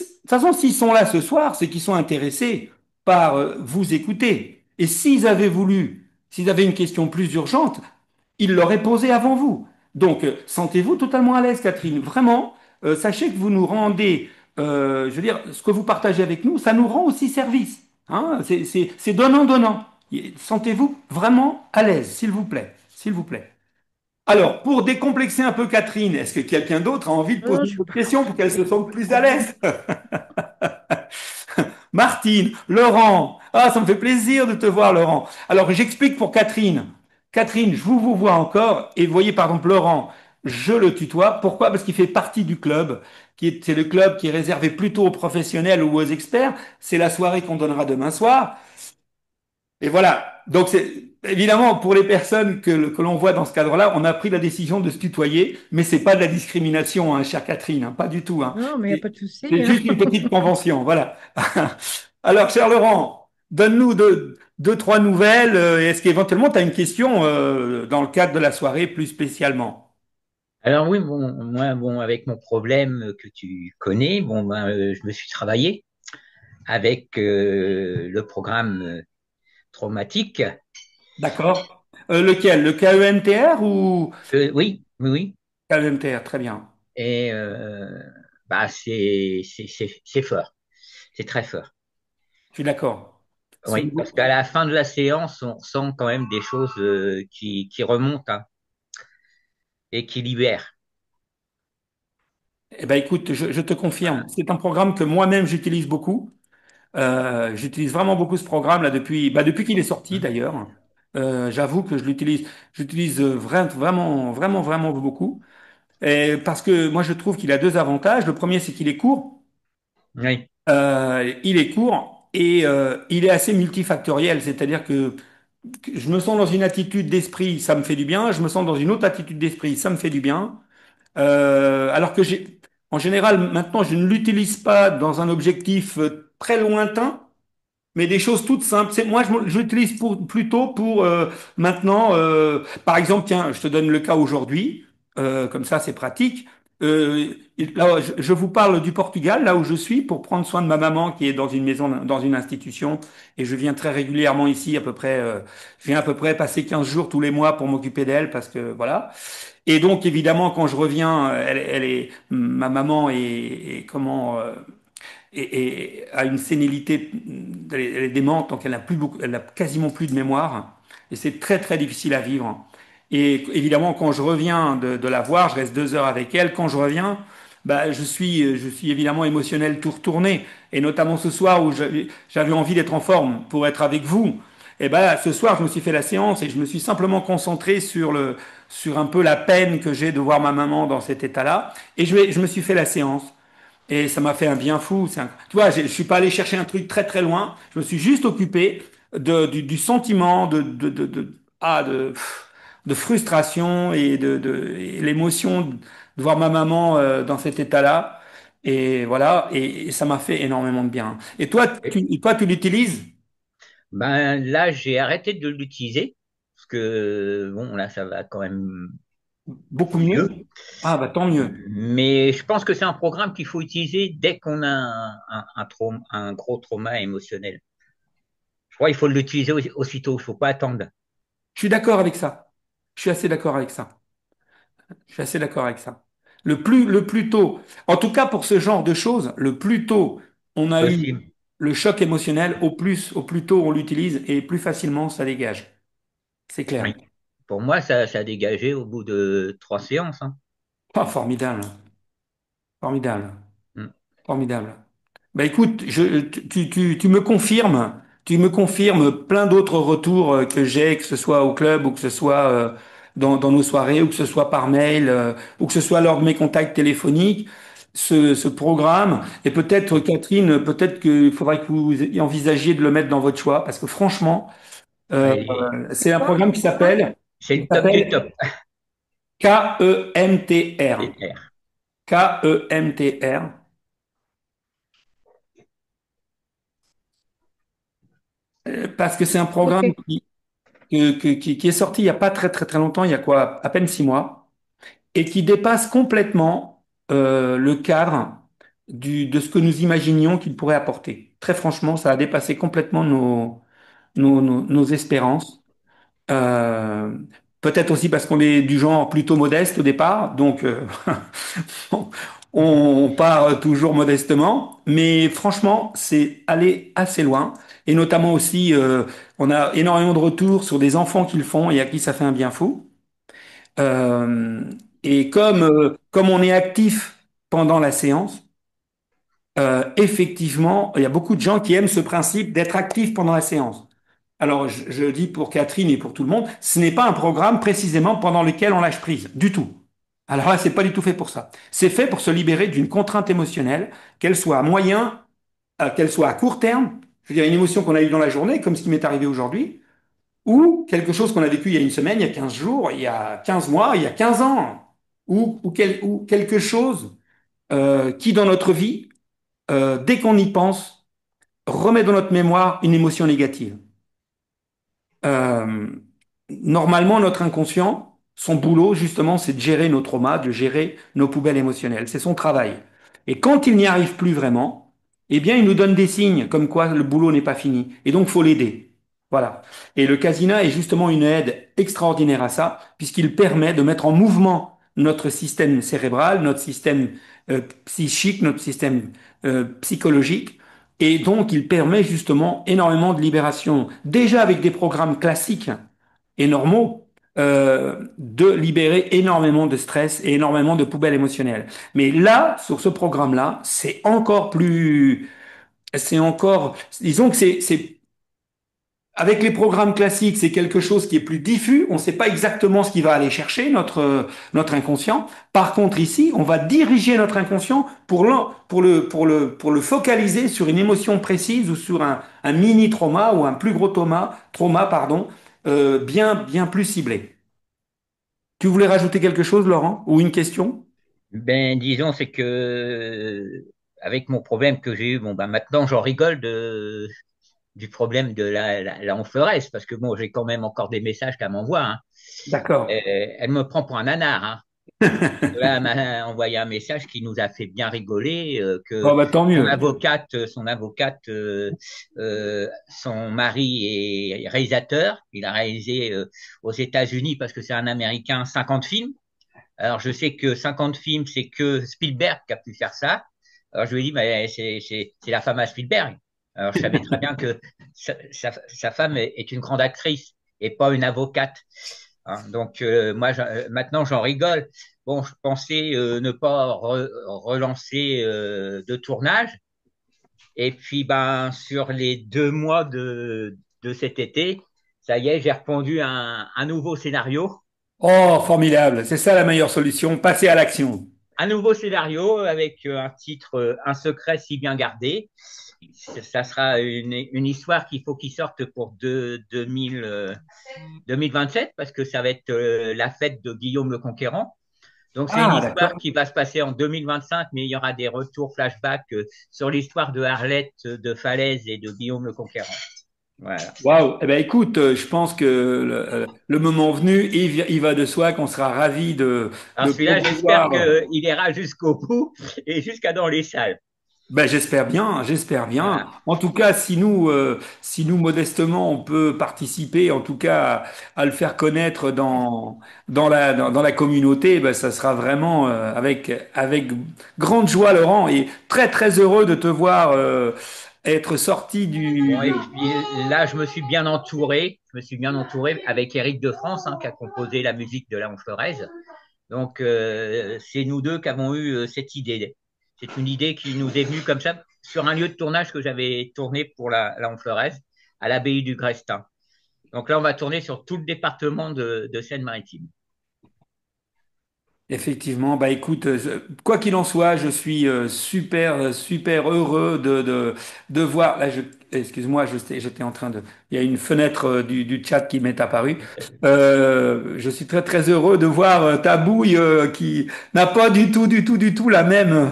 toute façon, s'ils sont là ce soir, c'est qu'ils sont intéressés par vous écouter. Et s'ils avaient voulu, s'ils avaient une question plus urgente, ils l'auraient posée avant vous. Donc, sentez-vous totalement à l'aise, Catherine. Vraiment, sachez que vous nous rendez, je veux dire, ce que vous partagez avec nous, ça nous rend aussi service. Hein, c'est donnant-donnant. Sentez-vous vraiment à l'aise, s'il vous plaît. S'il vous plaît. Alors, pour décomplexer un peu Catherine, est-ce que quelqu'un d'autre a envie de Non, poser non, une autre question pour qu'elle se sente plus à l'aise? Martine, Laurent. Ah, ça me fait plaisir de te voir, Laurent. Alors, j'explique pour Catherine. Catherine, je vous vois encore. Et vous voyez, par exemple, Laurent, je le tutoie. Pourquoi? Parce qu'il fait partie du club, c'est le club qui est réservé plutôt aux professionnels ou aux experts. C'est la soirée qu'on donnera demain soir. Et voilà. Donc, c'est évidemment pour les personnes que l'on voit dans ce cadre-là, on a pris la décision de se tutoyer, mais c'est pas de la discrimination, hein, chère Catherine, hein, pas du tout. Hein. non, mais il n'y a C'est pas de souci, c'est hein. juste une petite convention, voilà. Alors, cher Laurent, donne-nous deux, trois nouvelles. Est-ce qu'éventuellement tu as une question dans le cadre de la soirée plus spécialement? Alors oui, bon, moi, bon, avec mon problème que tu connais, bon, ben, je me suis travaillé avec le programme traumatique. D'accord. Lequel? Le KEMTR ou Oui, oui, oui. KEMTR? Très bien. Et bah, c'est fort, c'est très fort. Je suis d'accord. Ce Oui, parce qu'à la fin de la séance, on ressent quand même des choses qui remontent hein, et qui libèrent. Eh ben, écoute, je te confirme, c'est un programme que moi-même j'utilise beaucoup. J'utilise vraiment beaucoup ce programme là depuis qu'il est sorti d'ailleurs. J'avoue que j'utilise vraiment beaucoup. Et parce que moi je trouve qu'il a deux avantages. Le premier, c'est qu'il est court. Oui, Il est court et il est assez multifactoriel, c'est-à-dire que je me sens dans une attitude d'esprit, ça me fait du bien. Je me sens dans une autre attitude d'esprit, ça me fait du bien. Alors que en général, maintenant, je ne l'utilise pas dans un objectif très lointain, mais des choses toutes simples. Moi, je l'utilise plutôt pour maintenant, par exemple, tiens, je te donne le cas aujourd'hui, comme ça, c'est pratique. Là, je vous parle du Portugal, là où je suis, pour prendre soin de ma maman qui est dans une maison, dans une institution, et je viens très régulièrement ici, à peu près, je viens à peu près passer 15 jours tous les mois pour m'occuper d'elle, parce que voilà. Et donc, évidemment, quand je reviens, ma maman est comment, et a une sénilité, elle est démente, donc elle n'a plus beaucoup, elle n'a quasiment plus de mémoire, et c'est très très difficile à vivre. Et évidemment, quand je reviens de la voir, je reste 2 heures avec elle. Quand je reviens, bah, je suis évidemment émotionnel tout retourné, et notamment ce soir où j'avais envie d'être en forme pour être avec vous. Et ben ce soir, je me suis fait la séance et je me suis simplement concentré sur un peu la peine que j'ai de voir ma maman dans cet état-là. Et je me suis fait la séance. Et ça m'a fait un bien fou. Tu vois, je suis pas allé chercher un truc très très loin. Je me suis juste occupé du sentiment de frustration et l'émotion de voir ma maman dans cet état-là. Et voilà, et ça m'a fait énormément de bien. Et toi, tu l'utilises ben là, j'ai arrêté de l'utiliser parce que bon, là, ça va quand même beaucoup mieux. mieux? Ah, bah tant mieux. Mais je pense que c'est un programme qu'il faut utiliser dès qu'on a un gros trauma émotionnel. Je crois qu'il faut l'utiliser aussitôt, il ne faut pas attendre. Je suis d'accord avec ça. Je suis assez d'accord avec ça. Je suis assez d'accord avec ça. Le plus tôt, en tout cas pour ce genre de choses, le plus tôt on a eu Possible. le choc émotionnel, au plus tôt on l'utilise et plus facilement ça dégage. C'est clair. Oui. Pour moi, ça a dégagé au bout de 3 séances, hein. Ah, formidable, formidable. Mm. Formidable. Bah écoute, tu me confirmes plein d'autres retours que j'ai, que ce soit au club ou que ce soit dans nos soirées ou que ce soit par mail ou que ce soit lors de mes contacts téléphoniques, ce programme. Et peut-être, Catherine, peut-être qu'il faudrait que vous envisagiez de le mettre dans votre choix parce que franchement, euh, Et c'est un Quoi? programme Quoi? c'est qui le top du s'appelle top. KEMTR. C'est clair. KEMTR. Parce que c'est un Ok. programme qui est sorti il n'y a pas très longtemps, il y a quoi, à peine 6 mois, et qui dépasse complètement le cadre de ce que nous imaginions qu'il pourrait apporter. Très franchement, ça a dépassé complètement nos espérances. Euh, Peut-être aussi parce qu'on est du genre plutôt modeste au départ, donc on part toujours modestement, mais franchement, c'est aller assez loin. Et notamment aussi, on a énormément de retours sur des enfants qui le font et à qui ça fait un bien fou. Euh, et comme on est actif pendant la séance, effectivement, il y a beaucoup de gens qui aiment ce principe d'être actif pendant la séance. Alors, je dis pour Catherine et pour tout le monde, ce n'est pas un programme précisément pendant lequel on lâche prise, du tout. Alors là, c'est pas du tout fait pour ça. C'est fait pour se libérer d'une contrainte émotionnelle, qu'elle soit à moyen, qu'elle soit à court terme, je veux dire une émotion qu'on a eue dans la journée, comme ce qui m'est arrivé aujourd'hui, ou quelque chose qu'on a vécu il y a une semaine, il y a 15 jours, il y a 15 mois, il y a 15 ans, ou quelque chose qui, dans notre vie, dès qu'on y pense, remet dans notre mémoire une émotion négative. Euh, Normalement, notre inconscient, son boulot, justement, c'est de gérer nos traumas, de gérer nos poubelles émotionnelles. C'est son travail. Et quand il n'y arrive plus vraiment, eh bien, il nous donne des signes comme quoi le boulot n'est pas fini. Et donc, faut l'aider. Voilà. Et le casina est justement une aide extraordinaire à ça, puisqu'il permet de mettre en mouvement notre système cérébral, notre système psychique, notre système psychologique, et donc, il permet justement énormément de libération, déjà avec des programmes classiques et normaux, de libérer énormément de stress et énormément de poubelles émotionnelles. Mais là, sur ce programme-là, c'est encore, disons que avec les programmes classiques, c'est quelque chose qui est plus diffus. On ne sait pas exactement ce qui va aller chercher notre inconscient. Par contre, ici, on va diriger notre inconscient pour le focaliser sur une émotion précise ou sur un mini trauma ou un plus gros trauma, pardon, bien plus ciblé. Tu voulais rajouter quelque chose, Laurent, ou une question? Ben, disons, c'est que avec mon problème que j'ai eu, bon, ben maintenant j'en rigole du problème de la Flores, parce que bon, j'ai quand même encore des messages qu'elle m'envoie, hein. D'accord. Elle me prend pour un nanar, hein. Là, elle m'a envoyé un message qui nous a fait bien rigoler, Bon, que bah, tant mieux. son mari est réalisateur. Il a réalisé aux États-Unis, parce que c'est un Américain, 50 films. Alors, je sais que 50 films, c'est que Spielberg qui a pu faire ça. Alors, je lui ai dit, mais c'est la femme à Spielberg. Alors, je savais très bien que sa femme est une grande actrice et pas une avocate, hein. Donc, moi, maintenant, j'en rigole. Bon, je pensais ne pas relancer de tournage. Et puis, ben, sur les 2 mois de cet été, ça y est, j'ai répondu à un nouveau scénario. Oh, formidable. C'est ça la meilleure solution. Passer à l'action. Un nouveau scénario avec un titre Un secret si bien gardé. Ça sera une histoire qu'il faut qu'il sorte pour 2027, parce que ça va être la fête de Guillaume le Conquérant. Donc c'est une Ah, histoire d'accord. qui va se passer en 2025, mais il y aura des retours flashbacks sur l'histoire de Arlette, de Falaise et de Guillaume le Conquérant. Voilà. Waouh! Eh ben, écoute, je pense que le moment venu, il va de soi qu'on sera ravis Alors de celui-là, j'espère promouvoir. qu'il ira jusqu'au bout et jusqu'à dans les salles. Ben, j'espère bien, j'espère bien. Voilà. En tout cas, si nous modestement on peut participer, en tout cas à le faire connaître dans la communauté, ben, ça sera vraiment avec grande joie, Laurent, et très très heureux de te voir être sorti Bon, et puis là, je me suis bien entouré. Je me suis bien entouré avec Éric de France, hein, qui a composé la musique de Léon Florez. Donc, c'est nous deux qui avons eu cette idée. C'est une idée qui nous est venue comme ça sur un lieu de tournage que j'avais tourné pour la Honfleur, à l'abbaye du Grestin. Donc là, on va tourner sur tout le département de Seine-Maritime. Effectivement, bah écoute, quoi qu'il en soit, je suis super heureux de voir. Là, excuse-moi, j'étais en train de. Il y a une fenêtre du chat qui m'est apparue. Je suis très très heureux de voir ta bouille qui n'a pas du tout la même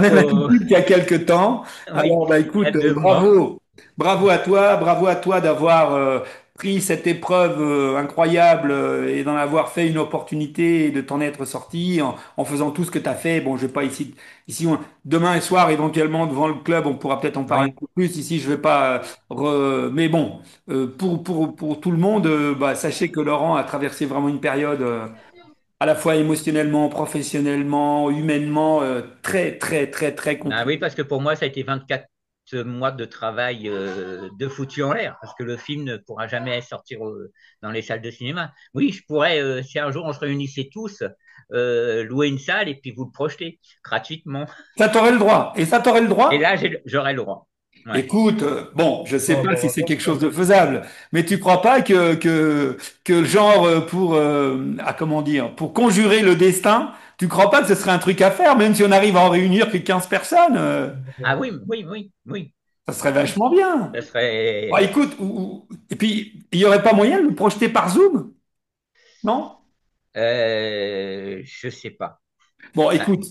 Oh, attitude qu'il y a quelque temps. oui, Alors, bah il y a écoute, 2 mois. bravo à toi d'avoir pris cette épreuve incroyable et d'en avoir fait une opportunité et de t'en être sorti en faisant tout ce que tu as fait. Bon, je vais pas demain et soir, éventuellement, devant le club, on pourra peut-être en parler Oui. un peu plus. Ici, je vais pas, mais bon, pour tout le monde, bah, sachez que Laurent a traversé vraiment une période, à la fois émotionnellement, professionnellement, humainement, très Ah compliquée. oui, parce que pour moi, ça a été 24 mois de travail de foutu en l'air, parce que le film ne pourra jamais sortir dans les salles de cinéma. Oui, je pourrais, si un jour on se réunissait tous, louer une salle et puis vous le projeter gratuitement. Ça t'aurait le droit. Et ça t'aurait le Et droit? là, j'aurais le droit. Ouais. Écoute, bon, je sais Bon, pas bon, si on va c'est pas se quelque chose de plaindre. faisable, mais tu crois pas que le genre comment dire, pour conjurer le destin, tu crois pas que ce serait un truc à faire, même si on arrive à en réunir que 15 personnes, Ah oui, oui, oui, oui. ça serait vachement bien. Ça Bon, serait. écoute, et puis, il y aurait pas moyen de le projeter par Zoom, non? Je sais pas. Bon, Ah, écoute,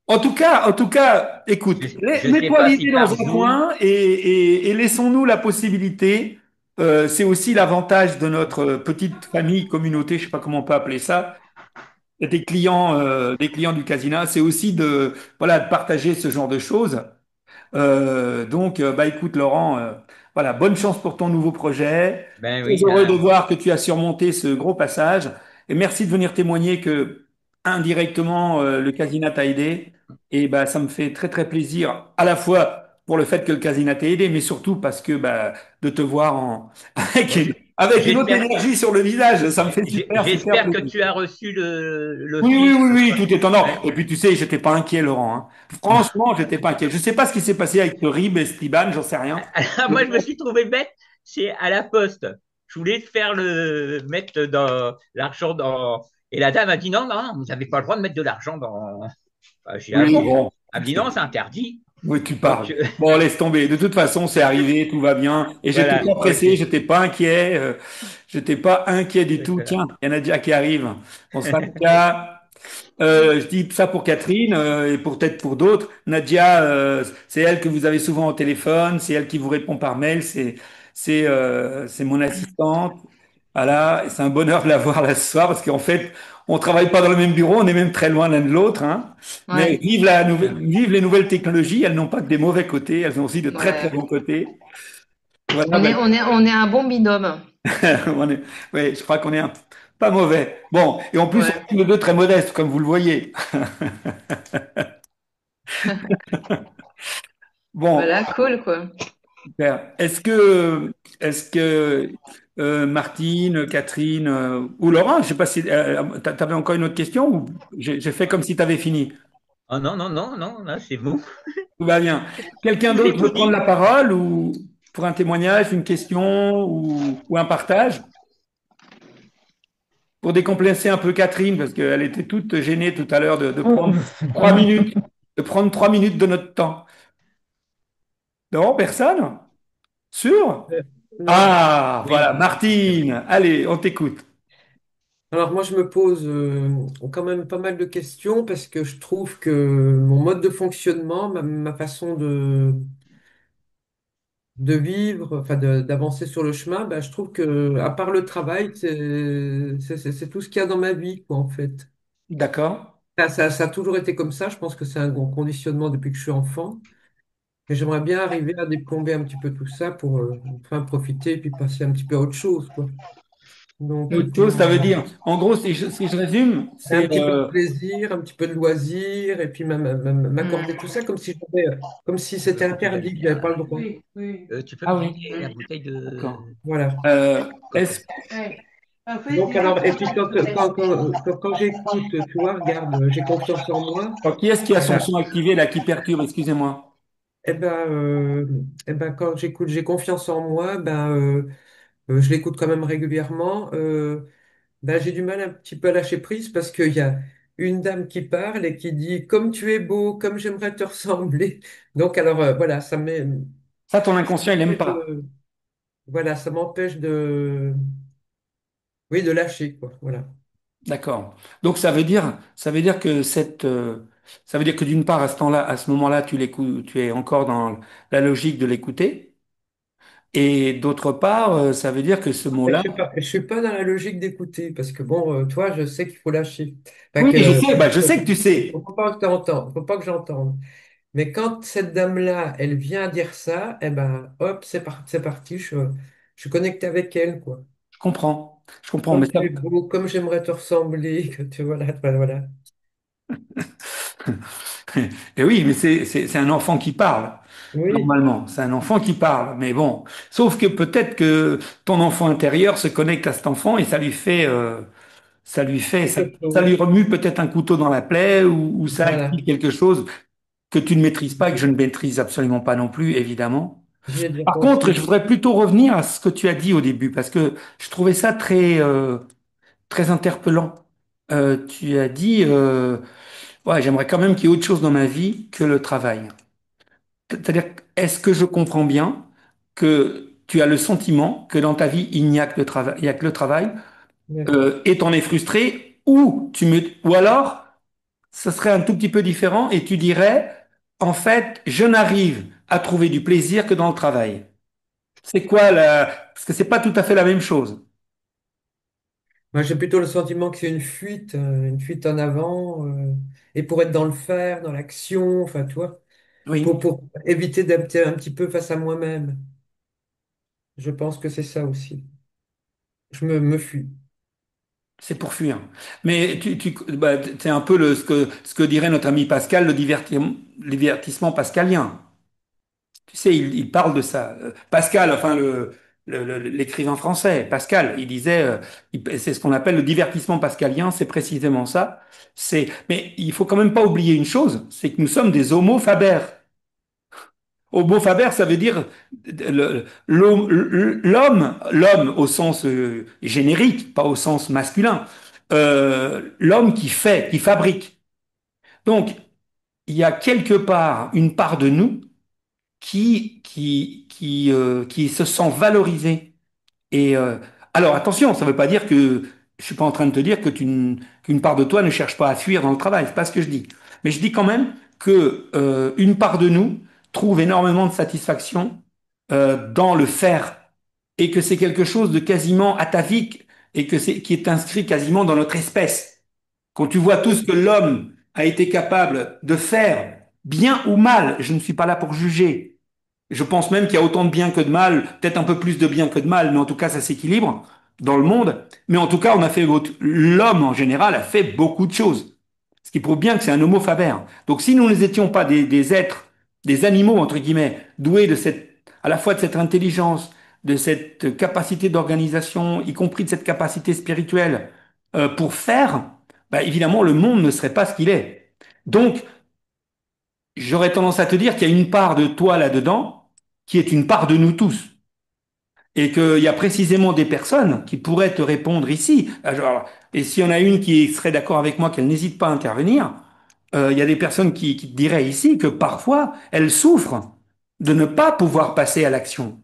en tout cas, écoute, je sais mets-toi pas si l'idée dans par un Zoom. coin et laissons-nous la possibilité. C'est aussi l'avantage de notre petite famille, communauté, je sais pas comment on peut appeler ça, des clients du Casina. C'est aussi de, voilà, de partager ce genre de choses. Bah écoute Laurent, voilà, bonne chance pour ton nouveau projet. Ben Très oui, heureux de là. voir que tu as surmonté ce gros passage et merci de venir témoigner que indirectement le Casina t'a aidé. Et bah ça me fait très très plaisir à la fois pour le fait que le Casina t'ait aidé, mais surtout parce que bah de te voir Bon, avec une autre j'espère, énergie sur le visage, ça me fait super j'espère que plaisir. tu as reçu le Oui, oui, film. oui, Je oui, crois. tout est en ordre. Ouais. Et puis tu sais, j'étais pas inquiet, Laurent, hein. Franchement, j'étais pas inquiet. Je sais pas ce qui s'est passé avec ce Rib et Esteban, j'en sais rien. Moi, je me suis trouvé bête. C'est à la poste. Je voulais faire mettre dans l'argent dans. Et la dame a dit non, non, vous n'avez pas le droit de mettre de l'argent dans. Enfin, j'ai dit, ah Oui, bon? bon, Elle me dit non, c'est interdit. oui, tu parles. Donc, Bon, laisse tomber. De toute façon, c'est arrivé, tout va bien. Et j'étais voilà, pas ok. pressé, j'étais pas inquiet du tout. Tiens, il y en a déjà qui arrivent. On sera déjà. Je dis ça pour Catherine et pour peut-être pour d'autres. Nadia, c'est elle que vous avez souvent au téléphone, c'est elle qui vous répond par mail, c'est mon assistante. Voilà, et c'est un bonheur de la voir là ce soir parce qu'en fait, on travaille pas dans le même bureau, on est même très loin l'un de l'autre, hein. Mais Ouais, vive les nouvelles technologies, elles n'ont pas que des mauvais côtés, elles ont aussi de très très ouais. bons côtés. Voilà, ben, On est un bon binôme. oui, je crois qu'on est pas mauvais. Bon, et en plus, on Ouais. est tous les deux très modestes, comme vous le voyez. Bon, Voilà, cool, quoi. super. Est-ce que Martine, Catherine ou Laurent, je sais pas si t'avais encore une autre question ou j'ai fait comme si tu avais fini. Oh non, non, non, non, là, c'est vous. Tout va bien. Je Quelqu'un vous ai d'autre tout veut prendre dit. la parole ou pour un témoignage, une question ou un partage? Pour décomplexer un peu Catherine, parce qu'elle était toute gênée tout à l'heure de prendre trois minutes, de prendre 3 minutes de notre temps. Non, personne? Sûr? Non. Ah, voilà, Oui. Martine, allez, on t'écoute. Alors moi, je me pose quand même pas mal de questions parce que je trouve que mon mode de fonctionnement, ma façon de vivre, enfin d'avancer sur le chemin, ben, je trouve que à part le travail, c'est tout ce qu'il y a dans ma vie, quoi, en fait. D'accord. Ça a toujours été comme ça. Je pense que c'est un conditionnement depuis que je suis enfant. Et j'aimerais bien arriver à déplomber un petit peu tout ça pour enfin profiter et puis passer un petit peu à autre chose, quoi. Donc, Autre chose, ça veut dire, en gros, si je résume, un c'est petit peu de plaisir, un petit peu de loisir, et puis m'accorder tout ça comme si c'était interdit, que j'avais pas le droit. Tu peux me ah oui, passer la bouteille d'accord. de Voilà. Est-ce Donc, alors, et puis quand j'écoute, tu vois, regarde, j'ai confiance en moi, qui est-ce qui a eh son ben, son activé là qui perturbe? Excusez-moi. eh ben, euh, quand j'écoute, j'ai confiance en moi, je l'écoute quand même régulièrement. J'ai du mal un petit peu à lâcher prise parce qu'il y a une dame qui parle et qui dit, comme tu es beau, comme j'aimerais te ressembler. Donc, alors, voilà, Ça, ton ça inconscient, il aime m'empêche pas. voilà, ça m'empêche oui, de lâcher, quoi. Voilà. D'accord. Donc ça veut dire que ça veut dire que d'une part à ce temps-là, à ce moment-là, tu l'écoutes, tu es encore dans la logique de l'écouter, et d'autre part, ça veut dire que ce mot-là. Je suis pas dans la logique d'écouter parce que bon, toi, je sais qu'il faut lâcher. Enfin, Oui, je que, sais, bah, je sais que tu sais. faut pas que t'entendes, faut pas que j'entende. Mais quand cette dame-là, elle vient dire ça, eh ben, hop, c'est parti, je suis connecté avec elle, quoi. Je comprends. Je comprends, mais Comme ça. tu es beau, comme j'aimerais te ressembler, que tu voilà, voilà, voilà. Et oui, mais c'est un enfant qui parle. Oui, Normalement, c'est un enfant qui parle. Mais bon, sauf que peut-être que ton enfant intérieur se connecte à cet enfant et ça, quelque ça lui chose. remue peut-être un couteau dans la plaie ou ça active Voilà, quelque chose que tu ne maîtrises pas et que je ne maîtrise absolument pas non plus, évidemment. j'y ai déjà Par contre, je pensé. voudrais plutôt revenir à ce que tu as dit au début parce que je trouvais ça très interpellant. Tu as dit, ouais, j'aimerais quand même qu'il y ait autre chose dans ma vie que le travail. C'est-à-dire, est-ce que je comprends bien que tu as le sentiment que dans ta vie, il n'y a que le travail, il y a que le travail, Ouais. et t'en es frustré, ou alors, ce serait un tout petit peu différent et tu dirais, en fait, je n'arrive à trouver du plaisir que dans le travail. C'est quoi parce que c'est pas tout à fait la même chose. Moi, j'ai plutôt le sentiment que c'est une fuite en avant, et pour être dans le faire, dans l'action, enfin, tu vois, Oui, pour éviter d'être un petit peu face à moi-même. Je pense que c'est ça aussi. Me fuis. c'est pour fuir. Mais bah, c'est un peu ce que dirait notre ami Pascal, le divertissement pascalien. Tu sais, il parle de ça. Pascal, enfin l'écrivain français, Pascal, il disait, c'est ce qu'on appelle le divertissement pascalien, c'est précisément ça. Mais il faut quand même pas oublier une chose, c'est que nous sommes des homo faber. Homo faber, ça veut dire l'homme au sens générique, pas au sens masculin. L'homme qui fait, qui fabrique. Donc, il y a quelque part une part de nous qui se sent valorisé. Et alors attention, ça ne veut pas dire que je suis pas en train de te dire que qu'une part de toi ne cherche pas à fuir dans le travail, c'est pas ce que je dis. Mais je dis quand même que une part de nous trouve énormément de satisfaction dans le faire et que c'est quelque chose de quasiment atavique et que c'est qui est inscrit quasiment dans notre espèce. Quand tu vois tout ce que l'homme a été capable de faire, bien ou mal, je ne suis pas là pour juger, je pense même qu'il y a autant de bien que de mal, peut-être un peu plus de bien que de mal, mais en tout cas, ça s'équilibre dans le monde. Mais en tout cas, l'homme en général a fait beaucoup de choses. Ce qui prouve bien que c'est un homo faber. Donc, si nous n'étions pas des êtres, des animaux, entre guillemets, doués à la fois de cette intelligence, de cette capacité d'organisation, y compris de cette capacité spirituelle, pour faire, bah, évidemment, le monde ne serait pas ce qu'il est. Donc, j'aurais tendance à te dire qu'il y a une part de toi là-dedans qui est une part de nous tous. Et qu'il y a précisément des personnes qui pourraient te répondre ici. Et s'il y en a une qui serait d'accord avec moi, qu'elle n'hésite pas à intervenir, il y a des personnes qui te diraient ici que parfois elles souffrent de ne pas pouvoir passer à l'action,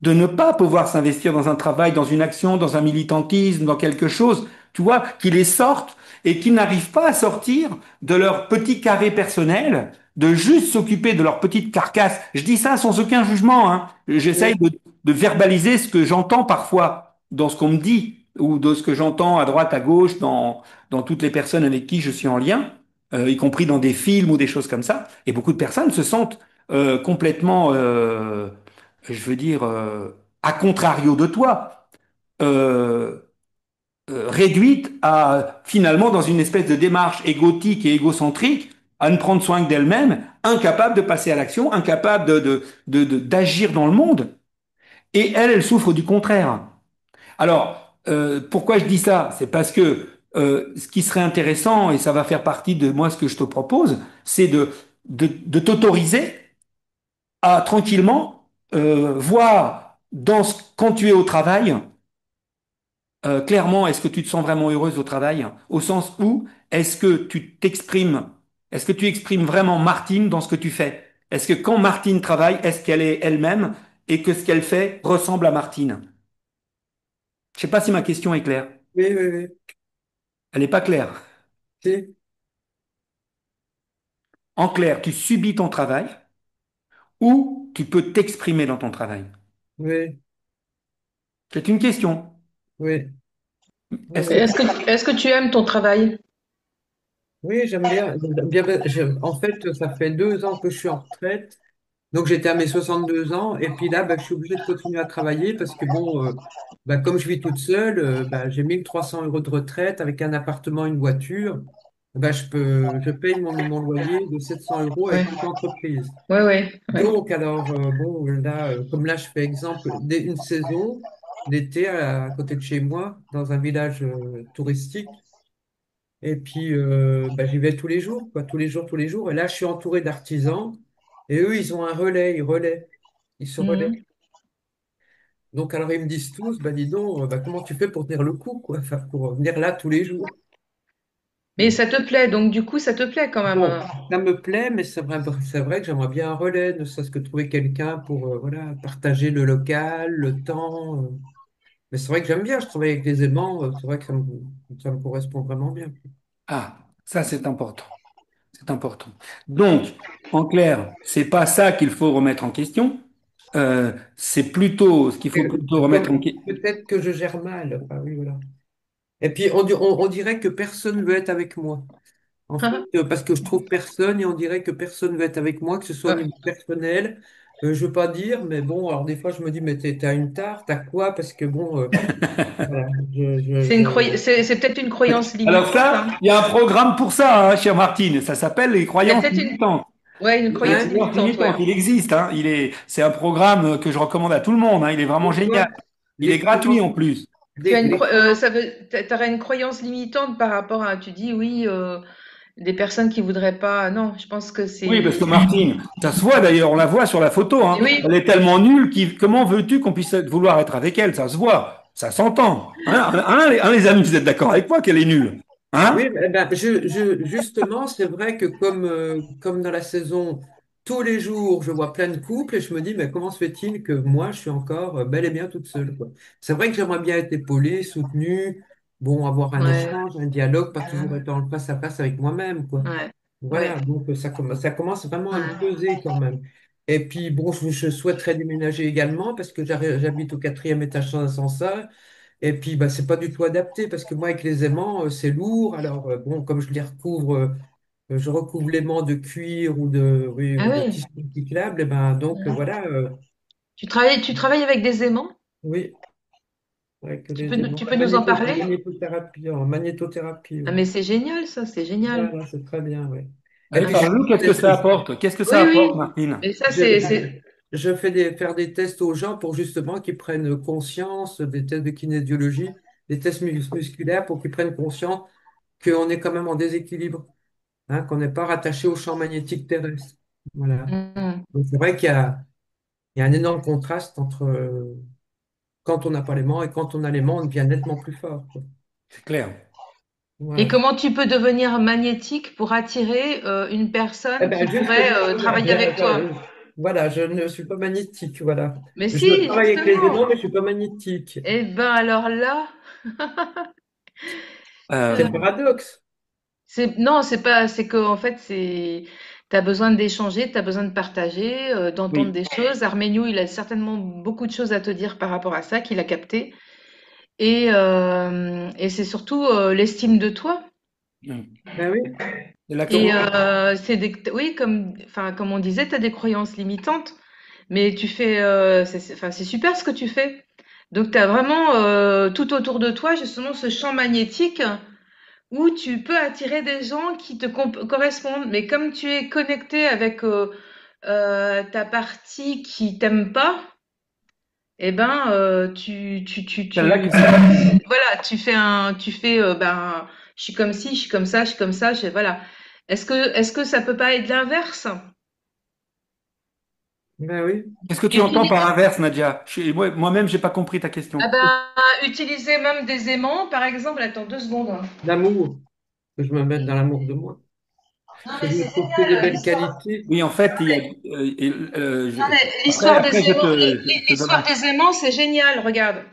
de ne pas pouvoir s'investir dans un travail, dans une action, dans un militantisme, dans quelque chose, tu vois, qui les sortent et qui n'arrivent pas à sortir de leur petit carré personnel, de juste s'occuper de leur petite carcasse. Je dis ça sans aucun jugement, hein. J'essaye Oui. de verbaliser ce que j'entends parfois dans ce qu'on me dit ou de ce que j'entends à droite, à gauche, dans toutes les personnes avec qui je suis en lien, y compris dans des films ou des choses comme ça. Et beaucoup de personnes se sentent complètement, je veux dire, à contrario de toi, euh, réduite à finalement dans une espèce de démarche égotique et égocentrique, à ne prendre soin que d'elle-même, incapable de passer à l'action, incapable d'agir dans le monde. Et elle, elle souffre du contraire. Alors, pourquoi je dis ça? C'est parce que ce qui serait intéressant, et ça va faire partie de moi ce que je te propose, c'est de t'autoriser à tranquillement voir quand tu es au travail, clairement, est-ce que tu te sens vraiment heureuse au travail? Au sens où est-ce que tu exprimes vraiment Martine dans ce que tu fais? Est-ce que quand Martine travaille, est-ce qu'elle est elle-même et que ce qu'elle fait ressemble à Martine? Je sais pas si ma question est claire. Oui, oui, oui. Elle n'est pas claire. Si, En clair, tu subis ton travail ou tu peux t'exprimer dans ton travail. oui, C'est une question. oui, oui, Est-ce Et que oui. est-ce que tu aimes ton travail? Oui, j'aime bien. En fait, ça fait 2 ans que je suis en retraite. Donc, j'étais à mes 62 ans. Et puis là, je suis obligé de continuer à travailler parce que, bon, comme je vis toute seule, j'ai 1 300 € de retraite avec un appartement, une voiture. Je paye mon loyer de 700 € Oui, avec l'entreprise. oui, oui, oui. Donc, alors, bon, là, comme là, je fais exemple, dès une saison, l'été, à côté de chez moi, dans un village touristique. Et puis, j'y vais tous les jours, quoi, tous les jours, tous les jours. Et là, je suis entouré d'artisans. Et eux, ils ont un relais, ils se relaient. Mhm. Donc, alors, ils me disent tous, dis donc, comment tu fais pour tenir le coup, quoi, enfin, pour venir là tous les jours. Mais ça te plaît, donc du coup, ça te plaît quand même. Bon, ça me plaît, mais c'est vrai que j'aimerais bien un relais, ne serait-ce que trouver quelqu'un pour, voilà, partager le local, le temps. Mais c'est vrai que j'aime bien, je travaille avec les aimants, c'est vrai que ça me correspond vraiment bien. ah, ça c'est important. C'est important. Donc, en clair, c'est pas ça qu'il faut remettre en question. C'est plutôt ce qu'il faut plutôt remettre en question. Peut-être que je gère mal. Ah oui, voilà. Et puis, on dirait que personne veut être avec moi. En fait, parce que je trouve personne et on dirait que personne veut être avec moi, que ce soit au niveau personnel. Je veux pas dire, mais bon, alors des fois, je me dis, mais t'as une tare, t'as quoi? Parce que bon, voilà, C'est peut-être une croyance Alors limitante, ça, hein. il y a un programme pour ça, hein, chère Martine. Ça s'appelle les Il y a croyances peut-être limitantes. une Les croyance Hein? croyances limitante, ouais. limitantes, il existe, hein. C'est un programme que je recommande à tout le monde, hein. Il est vraiment génial. Pourquoi? Il est Les gratuit croyances, en plus. Tu as les croyances. t'aurais une croyance limitante par rapport à, tu dis oui, des personnes qui voudraient pas. Non, je pense que Oui, parce que c'est. Martine, ça se voit d'ailleurs, on la voit sur la photo, hein. Elle Oui, est tellement nulle, comment veux-tu qu'on puisse vouloir être avec elle? Ça se voit, ça s'entend. Les amis, vous êtes d'accord avec moi qu'elle est nulle? Oui, Hein? justement, c'est vrai que comme dans la saison, tous les jours, je vois plein de couples et je me dis, mais comment se fait-il que moi, je suis encore bel et bien toute seule, quoi. C'est vrai que j'aimerais bien être épaulée, soutenue, bon, avoir un ouais, échange, un dialogue, pas toujours être en face à face avec moi-même, quoi. ouais, ouais, Voilà, donc ça commence vraiment à me ouais. peser quand même. Et puis, bon, je souhaiterais déménager également parce que j'habite au 4e étage sans ascenseur. Et puis, c'est pas du tout adapté parce que moi, avec les aimants, c'est lourd. Alors, bon, comme je les recouvre, je recouvre l'aimant de cuir ou oui, Ah ou de oui. tissu cyclable. Et ben, donc, voilà, Tu travailles avec des aimants? oui, avec Tu les peux, aimants, tu peux nous en parler? en magnétothérapie, Ah, oui. mais c'est génial, ça, c'est génial. Voilà, c'est très bien, oui. Et Alors, puis, je fais parle-nous, des qu'est-ce que tests, ça apporte? Qu'est-ce que ça Oui, apporte, oui. Martine? Et ça, je, je fais faire des tests aux gens pour justement qu'ils prennent conscience, des tests de kinésiologie, des tests musculaires pour qu'ils prennent conscience qu'on est quand même en déséquilibre, hein, qu'on n'est pas rattaché au champ magnétique terrestre. Voilà. Mhm. Donc c'est vrai il y a un énorme contraste entre quand on n'a pas l'aimant et quand on a l'aimant, on devient nettement plus fort, quoi. C'est clair. Et Voilà. comment tu peux devenir magnétique pour attirer une Eh personne qui ben pourrait justement, travailler avec toi? voilà, je ne suis pas magnétique, voilà. Mais Je si, travaille avec les justement. aimants, mais je suis pas magnétique. Eh ben alors là, C'est le Euh, paradoxe. non, c'est pas, c'est que en fait, t'as besoin d'échanger, t'as besoin de partager, d'entendre oui. des choses. Arméniou, il a certainement beaucoup de choses à te dire par rapport à ça, qu'il a capté. Et c'est surtout l'estime de toi. Ben oui. Et la Et curiosité. oui, enfin, comme on disait, tu as des croyances limitantes, mais tu fais, enfin, c'est super ce que tu fais. Donc, tu as vraiment tout autour de toi, justement, ce champ magnétique où tu peux attirer des gens qui te correspondent. Mais comme tu es connecté avec ta partie qui t'aime pas, eh ben, Celle-là qui s'appelle. voilà, tu fais, ben, je suis comme ci, je suis comme ça, je suis comme ça, voilà. Est-ce que ça peut pas être l'inverse? Ben oui. Qu'est-ce que tu entends Utiliser, par inverse, Nadia? Moi-même, j'ai pas compris ta ah question. ben, utiliser même des aimants, par exemple. Attends 2 secondes, hein. L'amour, que je me mette dans l'amour de moi. Non, Parce que mais je me c'est trouve que des génial, belles qualités. Oui, en fait, il y a. non, mais Après, l'histoire après, des aimants, je te donne l'histoire un. des aimants, c'est génial, regarde.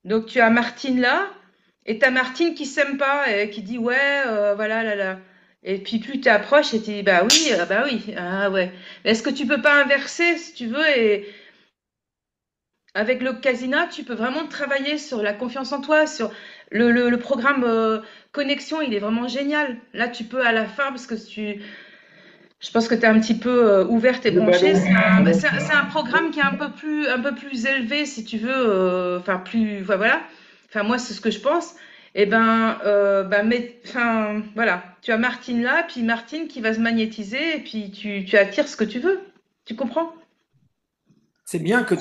Donc tu as Martine là, et t'as Martine qui s'aime pas, et qui dit ouais, voilà, là, là. Et puis plus tu approches, et tu dis bah oui, ah ouais. Mais est-ce que tu peux pas inverser, si tu veux, et avec le Casina, tu peux vraiment travailler sur la confiance en toi, sur le programme connexion, il est vraiment génial. Là, tu peux à la fin, parce que je pense que tu es un petit peu ouverte et Le branchée. ballon. Ballon. C'est un programme qui est un peu plus élevé, si tu veux. Enfin, plus, voilà. Enfin, moi, c'est ce que je pense. Et ben, enfin, voilà. Tu as Martine là, puis Martine qui va se magnétiser, et puis tu attires ce que tu veux. Tu comprends? C'est bien que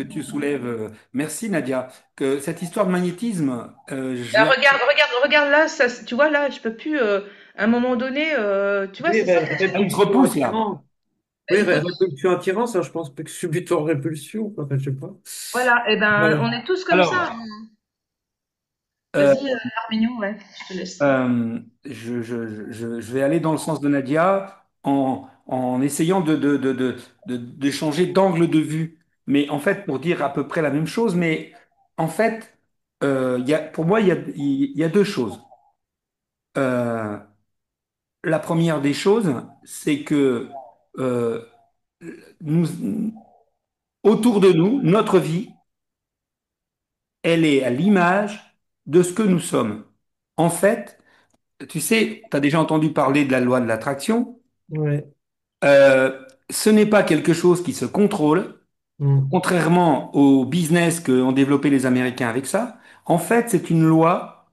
tu soulèves. Merci, Nadia. Que cette histoire de magnétisme, je Là, la. regarde là, ça, tu vois là, je peux plus. À un moment donné, tu vois, Oui, c'est ça. Elle te répulsion repousse, là. attirant. Oui, Il faut répulsion attirant, ça, je pense que subitement répulsion, quoi. Enfin, je sais pas. voilà. Et ben, Voilà. on est tous comme ça. Alors, euh, Vas-y, Armignon, ouais, je te laisse. je vais aller dans le sens de Nadia en essayant de changer d'angle de vue. Mais en fait, pour dire à peu près la même chose, mais en fait, pour moi, il y a deux choses. Euh, la première des choses, c'est que euh, nous, autour de nous, notre vie, elle est à l'image de ce que nous sommes. En fait, tu sais, tu as déjà entendu parler de la loi de l'attraction. Ouais. Ce n'est pas quelque chose qui se contrôle, Mm. contrairement au business qu'ont développé les Américains avec ça. En fait, c'est une loi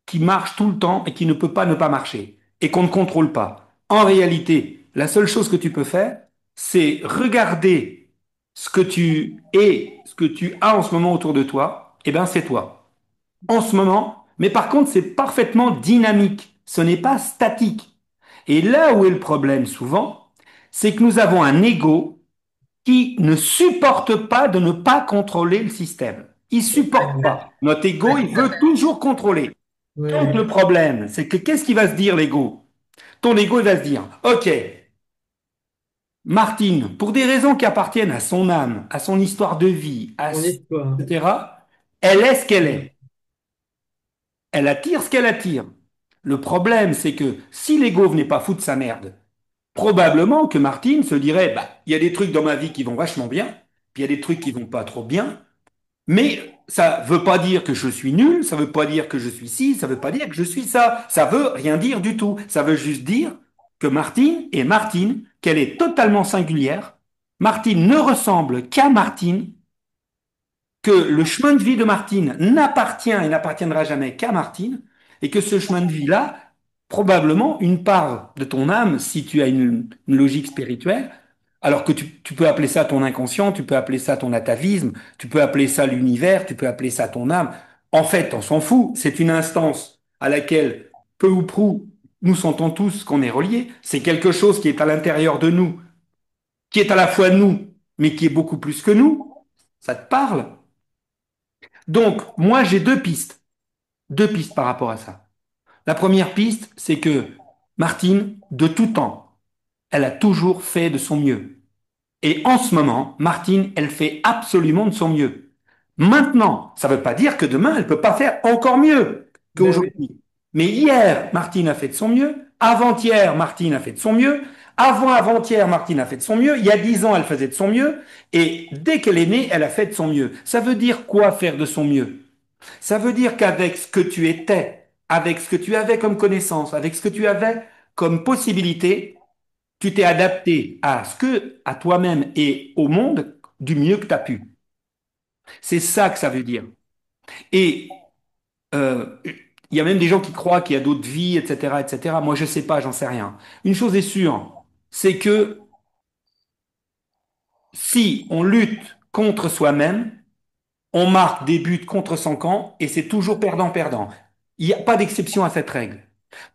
qui marche tout le temps et qui ne peut pas ne pas marcher et qu'on ne contrôle pas. En réalité, la seule chose que tu peux faire, c'est regarder ce que tu es, ce que tu as en ce moment autour de toi. Eh bien, c'est toi. En ce moment, mais par contre, c'est parfaitement dynamique. Ce n'est pas statique. Et là où est le problème souvent, c'est que nous avons un ego qui ne supporte pas de ne pas contrôler le système. Il supporte pas. Notre ego, il veut toujours contrôler. Ouais, Donc le ouais. problème, c'est que qu'est-ce qu'il va se dire l'ego? Ton ego, il va se dire, OK, Martine, pour des raisons qui appartiennent à son âme, à son histoire de vie, Mon histoire. etc., elle est ce qu'elle est. Elle attire ce qu'elle attire. Le problème, c'est que si l'ego venait pas foutre sa merde, probablement que Martine se dirait, bah, il y a des trucs dans ma vie qui vont vachement bien, puis il y a des trucs qui vont pas trop bien, mais ça veut pas dire que je suis nul, ça veut pas dire que je suis ci, ça veut pas dire que je suis ça, ça veut rien dire du tout. Ça veut juste dire que Martine est Martine, qu'elle est totalement singulière. Martine ne ressemble qu'à Martine, que le chemin de vie de Martine n'appartient et n'appartiendra jamais qu'à Martine, et que ce chemin de vie-là, probablement une part de ton âme, si tu as une logique spirituelle, alors que tu peux appeler ça ton inconscient, tu peux appeler ça ton atavisme, tu peux appeler ça l'univers, tu peux appeler ça ton âme. En fait, on s'en fout. C'est une instance à laquelle, peu ou prou, nous sentons tous qu'on est reliés. C'est quelque chose qui est à l'intérieur de nous, qui est à la fois nous, mais qui est beaucoup plus que nous. Ça te parle? Donc, moi, j'ai deux pistes par rapport à ça. La première piste, c'est que Martine, de tout temps, elle a toujours fait de son mieux. Et en ce moment, Martine, elle fait absolument de son mieux. Maintenant, ça ne veut pas dire que demain, elle ne peut pas faire encore mieux Ben oui. qu'aujourd'hui. Mais hier, Martine a fait de son mieux. Avant-hier, Martine a fait de son mieux. Avant-avant-hier, Martine a fait de son mieux. Il y a 10 ans, elle faisait de son mieux. Et dès qu'elle est née, elle a fait de son mieux. Ça veut dire quoi faire de son mieux? Ça veut dire qu'avec ce que tu étais, avec ce que tu avais comme connaissance, avec ce que tu avais comme possibilité, tu t'es adapté à à toi-même et au monde du mieux que tu as pu. C'est ça que ça veut dire. Et il y a même des gens qui croient qu'il y a d'autres vies, etc., etc. Moi, je sais pas, j'en sais rien. Une chose est sûre, c'est que si on lutte contre soi-même, on marque des buts contre son camp et c'est toujours perdant-perdant. Il n'y a pas d'exception à cette règle.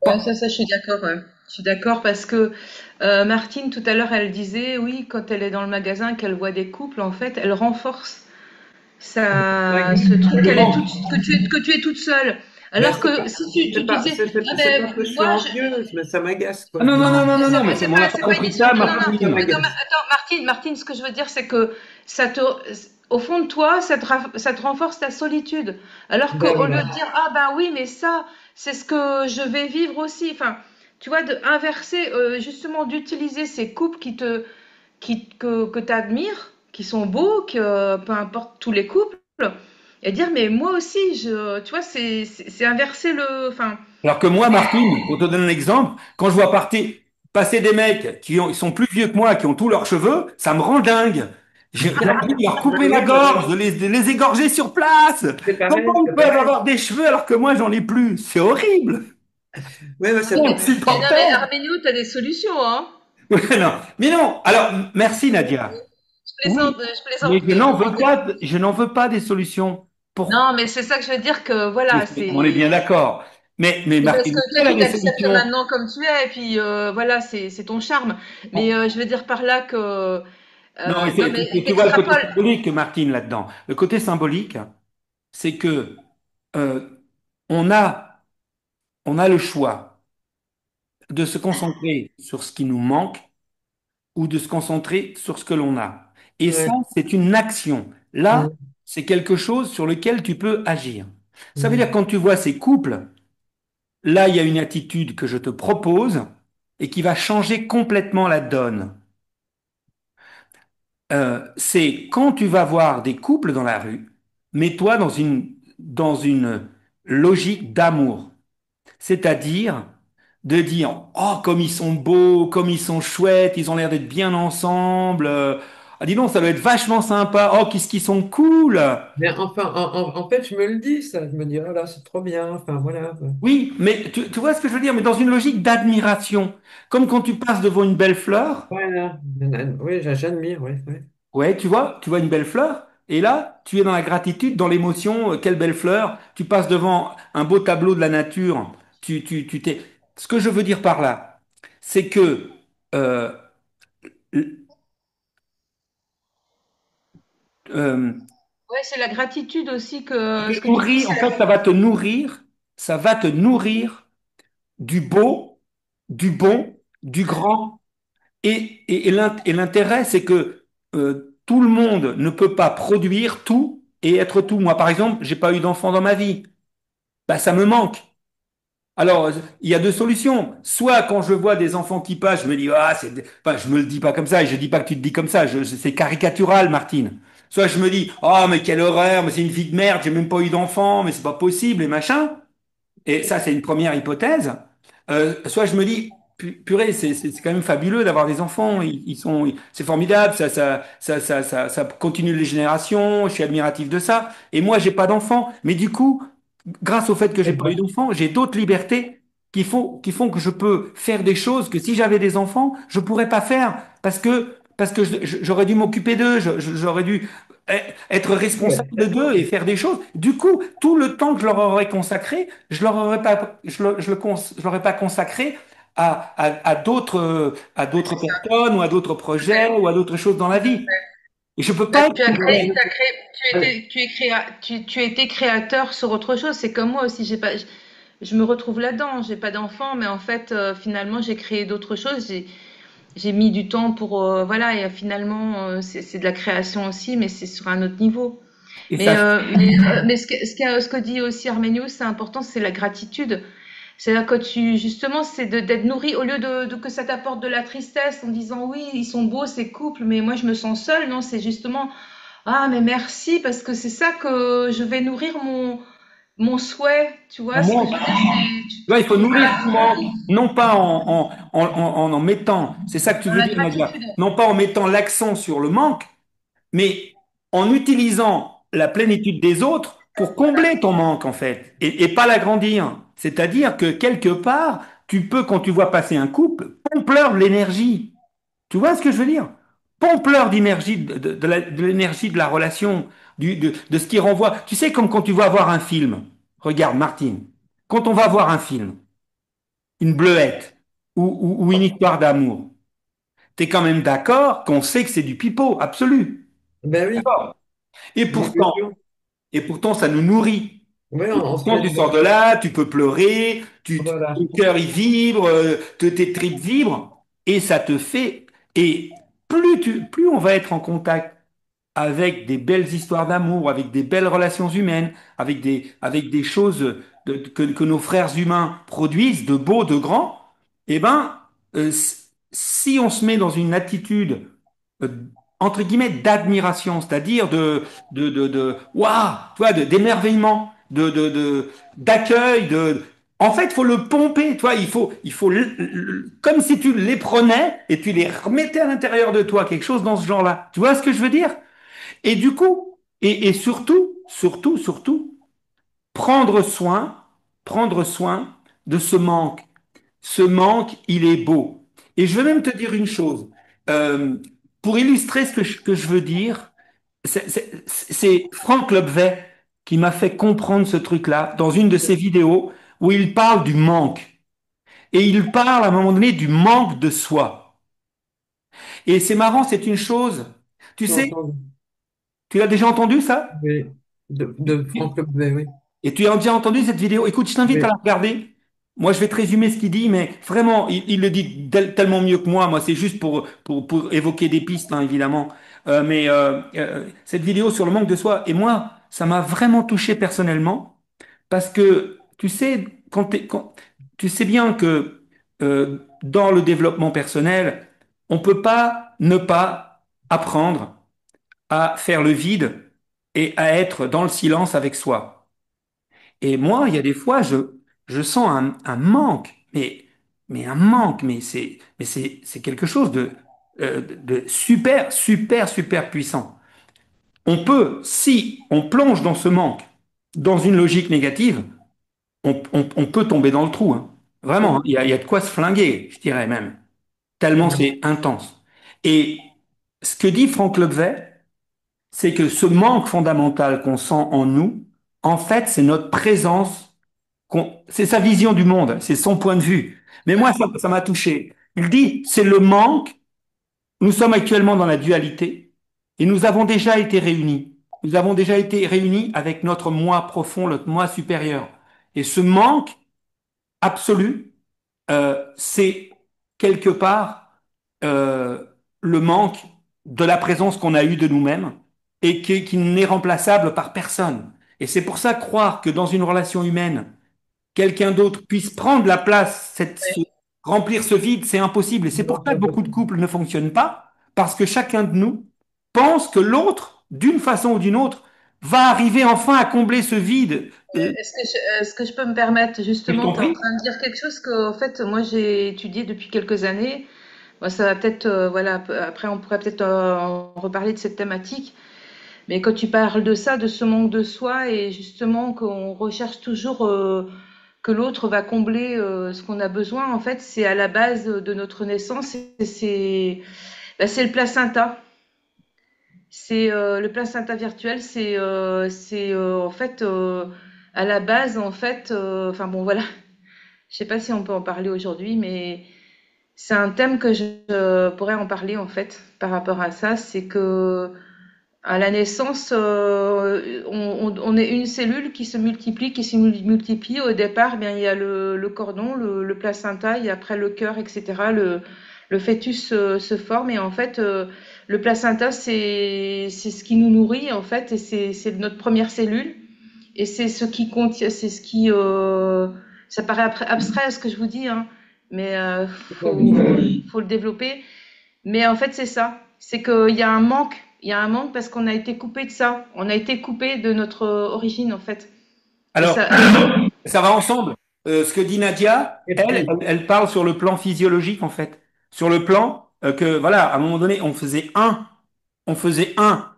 Ouais, Pas- ça, je suis d'accord. Ouais. Je suis d'accord parce que Martine, tout à l'heure, elle disait, oui, quand elle est dans le magasin, qu'elle voit des couples, en fait, elle renforce ce truc qu'elle est toute, que tu es toute seule. Ben, Alors que si tu disais, ah c'est ben, pas que je suis moi, envieuse, mais ça m'agace, Ah quoi. non, non, non, non, non, non, mais on n'a pas c'est pas une compris histoire. ça, Non, non, Ça Martine. attends, m'agace. Martine, ce que je veux dire, c'est que ça te, au fond de toi, ça te renforce ta solitude. Alors Ben qu'au lieu voilà. de dire, ah ben oui, mais ça, c'est ce que je vais vivre aussi. Enfin, tu vois, de inverser, justement, d'utiliser ces couples que tu admires, qui sont beaux, que peu importe tous les couples, et dire, mais moi aussi, tu vois, c'est inverser enfin, Alors que moi, Martine, pour te donner un exemple, quand je vois passer des mecs ils sont plus vieux que moi, qui ont tous leurs cheveux, ça me rend dingue. J'ai envie de leur couper la Oui, ben gorge, voilà. de les égorger sur place. C'est pareil, Comment ils c'est peuvent pareil. avoir des cheveux alors que moi, j'en ai plus? C'est horrible. Oui, ouais, ah, c'est mais, non, mais Insupportable. Arménio, t'as des solutions, hein. Ouais, non. Mais non. Alors, merci Nadia. Oui, Je mais plaisante, je plaisante. je n'en veux pas des solutions. Pour, Non, mais c'est ça que je veux dire que voilà, on est bien c'est d'accord. Mais parce Martine, que si toi elle a tu des t'acceptes solutions. maintenant comme tu es, et puis voilà, c'est ton charme. Mais je veux dire par là que Non, mais non, mais tu vois le côté t'extrapoles. symbolique, Martine, là-dedans. Le côté symbolique, c'est que euh, on a, on a le choix de se concentrer sur ce qui nous manque ou de se concentrer sur ce que l'on a. Et ça, ouais. c'est une action. Là, Mm, c'est quelque chose sur lequel tu peux agir. Ça veut dire mm, quand tu vois ces couples, là, il y a une attitude que je te propose et qui va changer complètement la donne. C'est quand tu vas voir des couples dans la rue, mets-toi dans une logique d'amour. C'est-à-dire de dire, oh, comme ils sont beaux, comme ils sont chouettes, ils ont l'air d'être bien ensemble. Ah, dis donc, ça doit être vachement sympa. Oh, qu'est-ce qu'ils sont cool. mais enfin, en fait, je me le dis, ça. Je me dis, oh là, c'est trop bien. Enfin, voilà. Oui, mais tu vois ce que je veux dire, mais dans une logique d'admiration. Comme quand tu passes devant une belle fleur. Voilà. Oui, j'admire, oui. Oui. Ouais, tu vois une belle fleur, et là, tu es dans la gratitude, dans l'émotion, quelle belle fleur, tu passes devant un beau tableau de la nature, tu t'es... Ce que je veux dire par là, c'est que euh, euh, Ouais, c'est la gratitude aussi que ce que tu dis, nourrir, en fait, ça va te nourrir du beau, du bon, du grand, et l'intérêt, c'est que tout le monde ne peut pas produire tout et être tout. Moi, par exemple, j'ai pas eu d'enfant dans ma vie. Bah, ça me manque. Alors, il y a deux solutions. Soit quand je vois des enfants qui passent, je me dis, ah, enfin, je me le dis pas comme ça, et je dis pas que tu te dis comme ça, c'est caricatural, Martine. Soit je me dis, oh, mais quelle horreur, mais c'est une vie de merde, j'ai même pas eu d'enfant, mais c'est pas possible, et machin. Et ça, c'est une première hypothèse. Soit je me dis, purée, c'est quand même fabuleux d'avoir des enfants. C'est formidable. Ça continue les générations. Je suis admiratif de ça. Et moi, j'ai pas d'enfants. Mais du coup, grâce au fait que j'ai Eh pas eu ben, d'enfants, j'ai d'autres libertés qui font que je peux faire des choses que si j'avais des enfants, je pourrais pas faire parce que j'aurais dû m'occuper d'eux. J'aurais dû être responsable d'eux et faire des choses. Du coup, tout le temps que je leur aurais consacré, je l'aurais pas consacré à Ouais, d'autres c'est ça. personnes ou à d'autres Tout à projets fait, ou à d'autres choses dans la tout à vie. fait. Et je peux Bah, pas être plus- tu as été créateur sur autre chose. C'est comme moi aussi. Je me retrouve là-dedans. J'ai pas d'enfant, mais en fait, finalement, j'ai créé d'autres choses. J'ai mis du temps pour, voilà, et finalement, c'est de la création aussi, mais c'est sur un autre niveau. et ça, Mais ce que dit aussi Arménius, c'est important, c'est la gratitude. C'est-à-dire que justement, c'est d'être nourri au lieu que ça t'apporte de la tristesse en disant oui, ils sont beaux ces couples, mais moi je me sens seule. Non, c'est justement ah, mais merci parce que c'est ça que je vais nourrir mon souhait, tu On vois, ce que je manque. veux dire, c'est, Tu vois, il faut dans nourrir la, son manque, non pas en mettant, c'est ça que tu dans veux la dire, Nadia, gratitude. non pas en mettant l'accent sur le manque, mais en utilisant la plénitude des autres pour combler ton manque, en fait, et pas l'agrandir. C'est-à-dire que quelque part, tu peux, quand tu vois passer un couple, pompe-leur de l'énergie. Tu vois ce que je veux dire? Pompe-leur d'énergie, de l'énergie de la relation, de ce qui renvoie. Tu sais, comme quand tu vas voir un film. Regarde, Martine, quand on va voir un film, une bleuette ou une histoire d'amour, t'es quand même d'accord qu'on sait que c'est du pipeau, absolu. Ben oui, D'accord. Et pourtant, l'illusion. et pourtant, ça nous nourrit. Oui, Et on se pourtant, met tu sors dedans. de là, tu peux pleurer, ton Voilà. cœur il vibre, tes tripes vibrent, et ça te fait. Et plus on va être en contact avec des belles histoires d'amour, avec des belles relations humaines, avec des choses que nos frères humains produisent, de beaux, de grands, eh ben, si on se met dans une attitude, euh, entre guillemets, d'admiration, c'est-à-dire waouh, tu vois, d'émerveillement, d'accueil, en fait, il faut le pomper, tu vois, comme si tu les prenais et tu les remettais à l'intérieur de toi, quelque chose dans ce genre-là. Tu vois ce que je veux dire? Et du coup, et surtout, prendre soin de ce manque. Ce manque, il est beau. Et je veux même te dire une chose. Euh, pour illustrer que je veux dire, c'est Franck Lobvet qui m'a fait comprendre ce truc-là dans une de ses vidéos où il parle du manque. Et il parle à un moment donné du manque de soi. Et c'est marrant, c'est une chose. Tu sais, J'entends. tu l'as déjà entendu ça? Oui. De Franck Lobvet, oui. Et tu as déjà entendu cette vidéo? Écoute, je t'invite à la Oui. regarder. Moi, je vais te résumer ce qu'il dit, mais vraiment, il le dit tellement mieux que moi. Moi, c'est juste pour évoquer des pistes, hein, évidemment. Cette vidéo sur le manque de soi, et moi, ça m'a vraiment touché personnellement, parce que, tu sais, tu sais bien que dans le développement personnel, on peut pas ne pas apprendre à faire le vide et à être dans le silence avec soi. Et moi, il y a des fois, je sens un manque, mais un manque, c'est quelque chose de super puissant. On peut, si on plonge dans ce manque, dans une logique négative, on peut tomber dans le trou, hein. Vraiment, hein. Mhm. Il y a de quoi se flinguer, je dirais même, tellement Mhm. c'est intense. Et ce que dit Franck Lobvet, c'est que ce manque fondamental qu'on sent en nous, en fait, c'est notre présence c'est sa vision du monde, c'est son point de vue. Mais moi, ça m'a touché. Il dit, c'est le manque. Nous sommes actuellement dans la dualité et nous avons déjà été réunis. Nous avons déjà été réunis avec notre moi profond, notre moi supérieur. Et ce manque absolu, c'est quelque part le manque de la présence qu'on a eue de nous-mêmes et qui n'est remplaçable par personne. Et c'est pour ça croire que dans une relation humaine, quelqu'un d'autre puisse prendre la place, remplir ce vide, c'est impossible. Et c'est pour Non, ça c'est que beaucoup de impossible. couples ne fonctionnent pas, parce que chacun de nous pense que l'autre, d'une façon ou d'une autre, va arriver enfin à combler ce vide. Est-ce que je peux me permettre, Je justement, t'en tu es en prie. train de dire quelque chose que, en fait, moi, j'ai étudié depuis quelques années. Moi, ça va peut-être, voilà, après, on pourrait peut-être en reparler de cette thématique. Mais quand tu parles de ça, de ce manque de soi, et justement qu'on recherche toujours que l'autre va combler ce qu'on a besoin, en fait, c'est à la base de notre naissance, et c'est le placenta. C'est le placenta virtuel, en fait à la base, en fait, enfin bon, voilà. Je sais pas si on peut en parler aujourd'hui, mais c'est un thème que je pourrais en parler en fait par rapport à ça. C'est que à la naissance, on est une cellule qui se multiplie, qui se multiplie. Au départ, bien, il y a le cordon, le placenta, et après le cœur, etc. Le fœtus se forme, et en fait, le placenta, c'est ce qui nous nourrit en fait, et c'est notre première cellule, et c'est ce qui contient, c'est ce qui, ça paraît abstrait ce que je vous dis, hein, mais Non, mais faut le développer. Mais en fait, c'est ça. C'est qu'il y a un manque. Il y a un manque parce qu'on a été coupé de ça. On a été coupé de notre origine, en fait. Et Alors, ça, ça va ensemble. Ce que dit Nadia, elle parle sur le plan physiologique, en fait. Sur le plan que, voilà, à un moment donné, on faisait un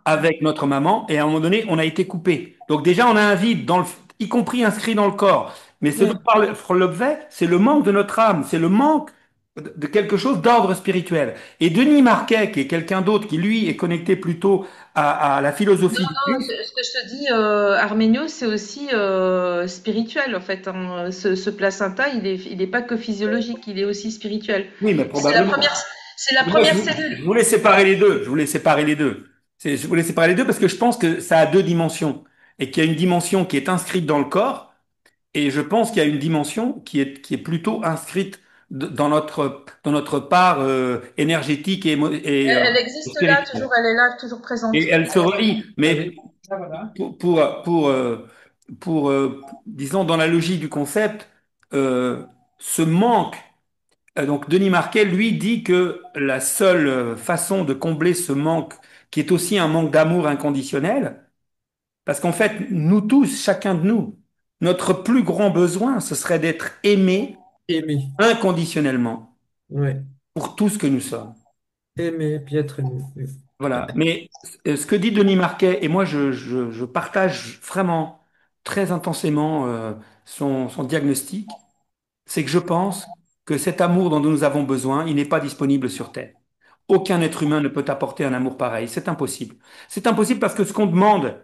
avec notre maman, et à un moment donné, on a été coupé. Donc déjà, on a un vide, y compris inscrit dans le corps. Mais ce dont ouais. parle Frolobvet, c'est le manque de notre âme, c'est le manque de quelque chose d'ordre spirituel. Et Denis Marquet, qui est quelqu'un d'autre, qui lui est connecté plutôt à la Non, philosophie du non, Christ. ce que je te dis, Arménio, c'est aussi spirituel en fait, hein. Ce placenta, il est pas que physiologique, il est aussi spirituel. Oui, mais C'est la probablement. première, c'est la Moi, première cellule. je voulais séparer les deux. Je voulais séparer les deux. Je voulais séparer les deux parce que je pense que ça a deux dimensions et qu'il y a une dimension qui est inscrite dans le corps et je pense qu'il y a une dimension qui est plutôt inscrite dans notre part énergétique Elle et existe là, toujours, spirituelle. elle est là, toujours Et présente. elle se relie. Mais Avec, ah, voilà. disons, dans la logique du concept, ce manque. Donc Denis Marquet, lui, dit que la seule façon de combler ce manque, qui est aussi un manque d'amour inconditionnel, parce qu'en fait, nous tous, chacun de nous, notre plus grand besoin, ce serait d'être aimé Aimer. inconditionnellement Ouais. pour tout ce que nous sommes. Aimer, puis être aimé. Oui. Voilà. Mais ce que dit Denis Marquet, et moi je partage vraiment très intensément son diagnostic, c'est que je pense que cet amour dont nous avons besoin, il n'est pas disponible sur Terre. Aucun être humain ne peut apporter un amour pareil. C'est impossible. C'est impossible parce que ce qu'on demande,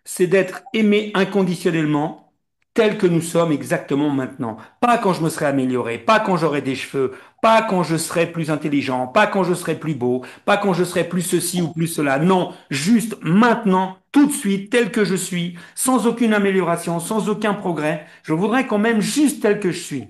c'est d'être aimé inconditionnellement, tel que nous sommes exactement maintenant. Pas quand je me serai amélioré, pas quand j'aurai des cheveux, pas quand je serai plus intelligent, pas quand je serai plus beau, pas quand je serai plus ceci ou plus cela. Non, juste maintenant, tout de suite, tel que je suis, sans aucune amélioration, sans aucun progrès. Je voudrais qu'on m'aime juste tel que je suis.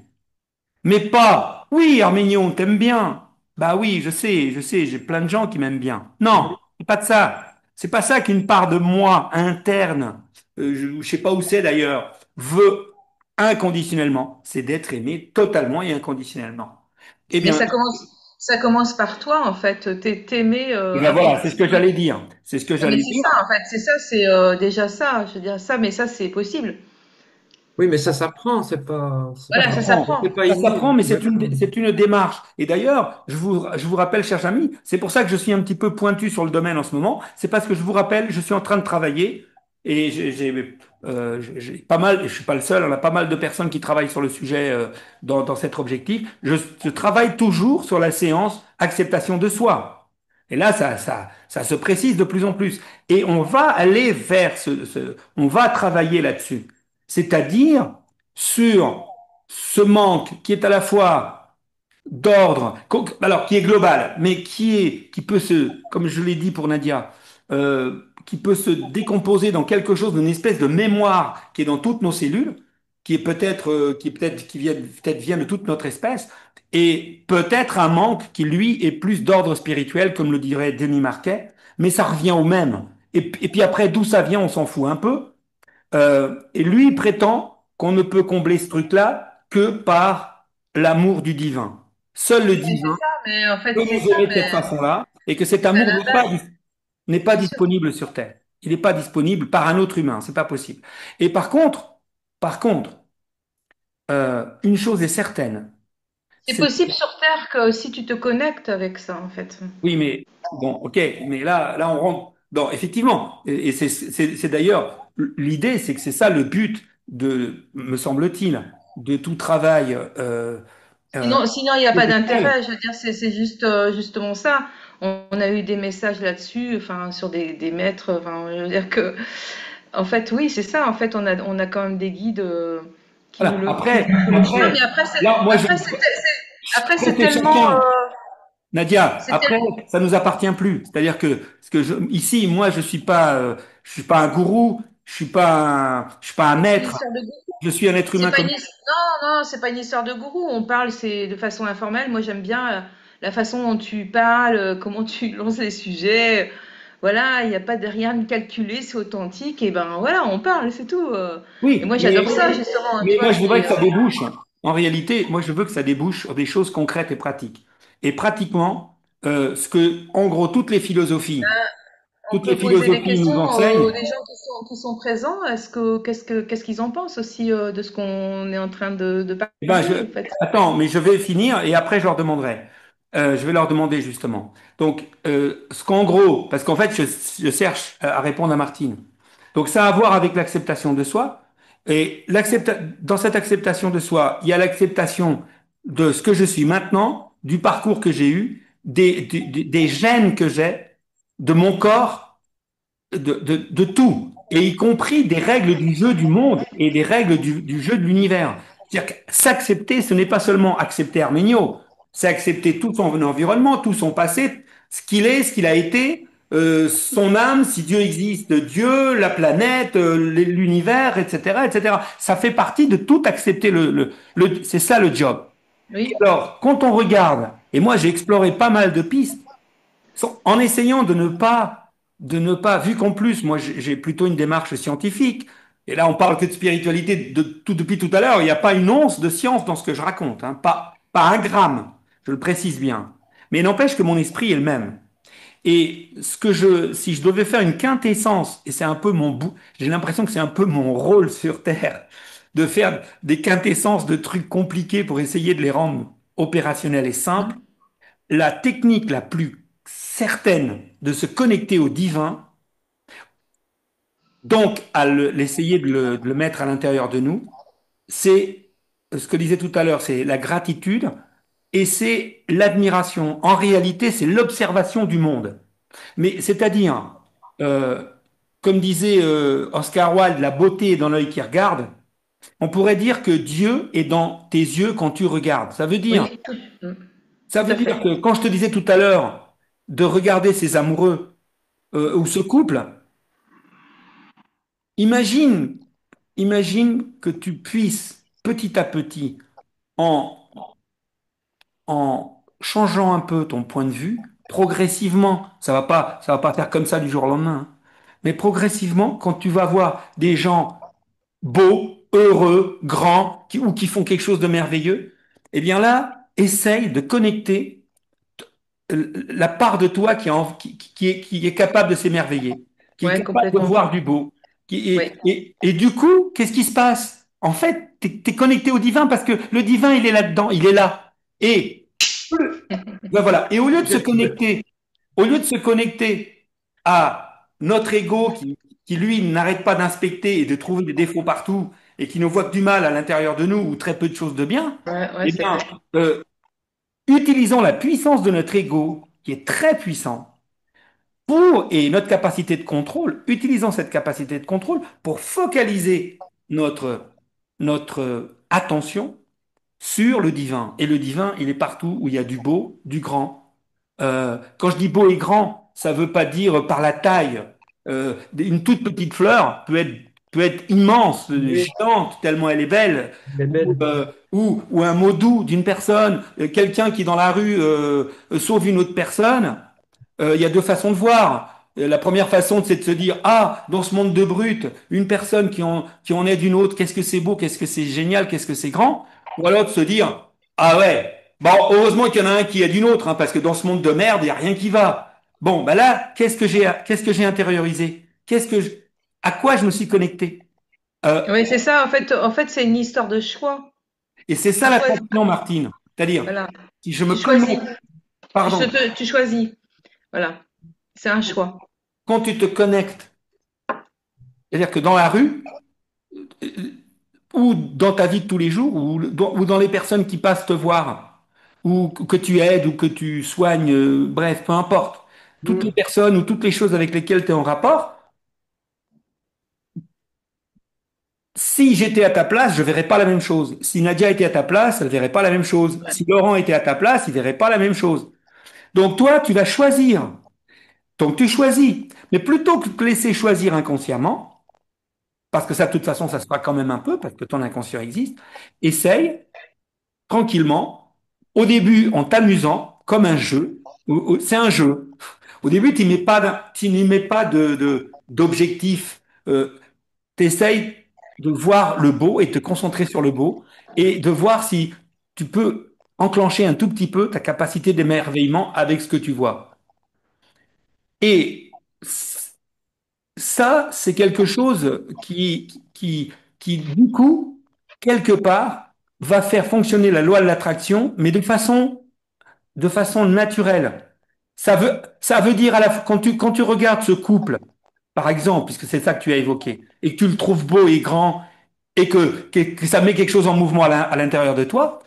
Mais pas, oui, Arménion, on t'aime bien. Bah oui, je sais, j'ai plein de gens qui m'aiment bien. Non, c'est pas de ça. C'est pas ça qu'une part de moi interne, je sais pas où c'est d'ailleurs, veut inconditionnellement. C'est d'être aimé totalement et inconditionnellement. Eh Mais bien, ça commence par toi en fait, t'aimer eh bien voilà, c'est ce que inconditionnellement. j'allais dire. C'est ce que Mais j'allais c'est dire. ça en fait, c'est ça, c'est déjà ça. Je veux dire ça, mais ça c'est possible. Oui, mais ça s'apprend, Ça Voilà, ça s'apprend. c'est s'apprend. pas Ça inné. s'apprend, mais c'est D'accord. une démarche. Et d'ailleurs, je vous rappelle, chers amis, c'est pour ça que je suis un petit peu pointu sur le domaine en ce moment. C'est parce que je vous rappelle, je suis en train de travailler et j'ai pas mal, et je suis pas le seul, on a pas mal de personnes qui travaillent sur le sujet dans cet objectif. Je travaille toujours sur la séance acceptation de soi. Et là, ça se précise de plus en plus. Et on va aller vers on va travailler là-dessus. C'est-à-dire sur ce manque qui est à la fois d'ordre, alors qui est global, mais qui peut comme je l'ai dit pour Nadia, qui peut se décomposer dans quelque chose, d'une espèce de mémoire qui est dans toutes nos cellules, qui vient de toute notre espèce, et peut-être un manque qui lui est plus d'ordre spirituel, comme le dirait Denis Marquet, mais ça revient au même. Et puis après, d'où ça vient, on s'en fout un peu. Et lui il prétend qu'on ne peut combler ce truc-là que par l'amour du divin. Seul le Mais c'est divin ça, mais en fait peut c'est nous ça, aimer de mais cette façon-là et que cet c'est à amour la base, n'est pas bien sûr. disponible sur Terre. Il n'est pas disponible par un autre humain, c'est pas possible. Et par contre, une chose est certaine, C'est c'est possible sur Terre que si tu te connectes avec ça en fait. oui, mais bon, ok, mais là, on rentre dans effectivement, et c'est d'ailleurs l'idée, c'est que c'est ça le but me semble-t-il, de tout travail euh, Sinon, il n'y a pas spirituel. d'intérêt. Je veux dire, c'est juste justement ça. On a eu des messages là-dessus, enfin, sur des maîtres. Enfin, je veux dire que, en fait, oui, c'est ça. En fait, on a quand même des guides Voilà. qui nous montrent le chemin. Après, Mais là, moi, après, après, c'est c'est tellement, chacun. Nadia, c'est après, tel- ça nous appartient plus. C'est-à-dire que, ici, moi, je suis pas un gourou, je suis pas un c'est pas une maître, histoire de gourou. je suis un être C'est humain pas comme. non, c'est pas une histoire de gourou. On parle, c'est de façon informelle. Moi, j'aime bien la façon dont tu parles, comment tu lances les sujets. Voilà, il n'y a pas de rien de calculé, c'est authentique. Et ben voilà, on parle, c'est tout. Et Oui, moi, j'adore ça, justement. Hein, tu mais vois, moi, je voudrais c'est que ça débouche. En réalité, moi, je veux que ça débouche sur des choses concrètes et pratiques. Et pratiquement, en gros, toutes les philosophies. On toutes les peut poser des philosophies questions nous enseignent. aux des gens qui sont présents. Qu'est-ce qu'ils en pensent aussi de ce qu'on est en train de Eh ben, parler, en fait. attends, mais je vais finir et après je leur demanderai. Je vais leur demander justement. Donc, ce qu'en gros, parce qu'en fait, je cherche à répondre à Martine. Donc, ça a à voir avec l'acceptation de soi. Et dans cette acceptation de soi, il y a l'acceptation de ce que je suis maintenant, du parcours que j'ai eu, des gènes que j'ai, de mon corps de tout, et y compris des règles du jeu du monde et des règles du jeu de l'univers. C'est-à-dire que s'accepter, ce n'est pas seulement accepter Arménio, c'est accepter tout son environnement, tout son passé, ce qu'il est, ce qu'il a été, son âme, si Dieu existe, Dieu, la planète, l'univers, etc., etc. Ça fait partie de tout accepter c'est ça le job. Et Oui, alors, quand on regarde, et moi j'ai exploré pas mal de pistes, en essayant de ne pas, vu qu'en plus, moi, j'ai plutôt une démarche scientifique, et là, on parle que de spiritualité depuis tout à l'heure, il n'y a pas une once de science dans ce que je raconte, hein, pas un gramme, je le précise bien. Mais n'empêche que mon esprit est le même. Et si je devais faire une quintessence, et c'est un peu j'ai l'impression que c'est un peu mon rôle sur Terre, de faire des quintessences de trucs compliqués pour essayer de les rendre opérationnels et simples, la technique la plus certaine de se connecter au divin, donc à l'essayer de le mettre à l'intérieur de nous, c'est ce que je disais tout à l'heure, c'est la gratitude et c'est l'admiration. En réalité, c'est l'observation du monde. Mais c'est-à-dire, euh, comme disait Oscar Wilde, la beauté est dans l'œil qui regarde. On pourrait dire que Dieu est dans tes yeux quand tu regardes. oui, mm, Ça tout veut à dire fait. que quand je te disais tout à l'heure de regarder ces amoureux ou ce couple, imagine, imagine que tu puisses petit à petit, en, en changeant un peu ton point de vue, progressivement, ça va pas faire comme ça du jour au lendemain, hein, mais progressivement, quand tu vas voir des gens beaux, heureux, grands, ou qui font quelque chose de merveilleux, eh bien là, essaye de connecter la part de toi qui est capable de s'émerveiller, qui est Ouais, capable de complètement. voir du beau. Oui, Et du coup, qu'est-ce qui se passe? En fait, tu es connecté au divin parce que le divin, il est là-dedans, il est là. Et ben voilà. Et au lieu de se connecter à notre ego qui lui, n'arrête pas d'inspecter et de trouver des défauts partout et qui ne voit que du mal à l'intérieur de nous ou très peu de choses de bien, ouais, ouais, eh c'est bien, vrai. euh, utilisons la puissance de notre ego, qui est très puissant, et notre capacité de contrôle, utilisons cette capacité de contrôle pour focaliser notre attention sur le divin. Et le divin, il est partout où il y a du beau, du grand. Quand je dis beau et grand, ça ne veut pas dire par la taille. Une toute petite fleur peut être immense, Oui, géante, tellement elle est belle. elle est belle. Ou un mot doux d'une personne, quelqu'un qui dans la rue sauve une autre personne. Il y a deux façons de voir. La première façon, c'est de se dire, ah, dans ce monde de brutes, une personne qui en aide une autre, qu'est-ce que c'est beau, qu'est-ce que c'est génial, qu'est-ce que c'est grand. Ou alors de se dire, ah ouais, bon, heureusement qu'il y en a un qui aide une autre, hein, parce que dans ce monde de merde, il n'y a rien qui va. Bon, ben là, qu'est-ce que j'ai intériorisé? À quoi je me suis connecté? Euh, Oui, c'est ça. En fait, c'est une histoire de choix. et c'est ça Tu la choisis. transition, Martine. C'est-à-dire, Voilà. si je me Tu choisis. connecte, pardon, Tu choisis. Voilà. C'est un choix. quand tu te connectes, c'est-à-dire que dans la rue, ou dans ta vie de tous les jours, ou dans les personnes qui passent te voir, ou que tu aides, ou que tu soignes, bref, peu importe. Toutes les Mm. personnes ou toutes les choses avec lesquelles tu es en rapport, si j'étais à ta place, je verrais pas la même chose. Si Nadia était à ta place, elle verrait pas la même chose. Ouais. Si Laurent était à ta place, il verrait pas la même chose. Donc toi, tu vas choisir. Donc tu choisis. Mais plutôt que de te laisser choisir inconsciemment, parce que ça, de toute façon, ça se fera quand même un peu, parce que ton inconscient existe, essaye tranquillement, au début en t'amusant, comme un jeu. C'est un jeu. Au début, tu n'y mets pas d'objectif. Tu essayes de voir le beau et te concentrer sur le beau et de voir si tu peux enclencher un tout petit peu ta capacité d'émerveillement avec ce que tu vois. Et Ça, c'est quelque chose qui, du coup, quelque part, va faire fonctionner la loi de l'attraction, mais de façon naturelle. Ça veut dire quand tu regardes ce couple, par exemple, puisque c'est ça que tu as évoqué, et que tu le trouves beau et grand, et que ça met quelque chose en mouvement à l'intérieur de toi,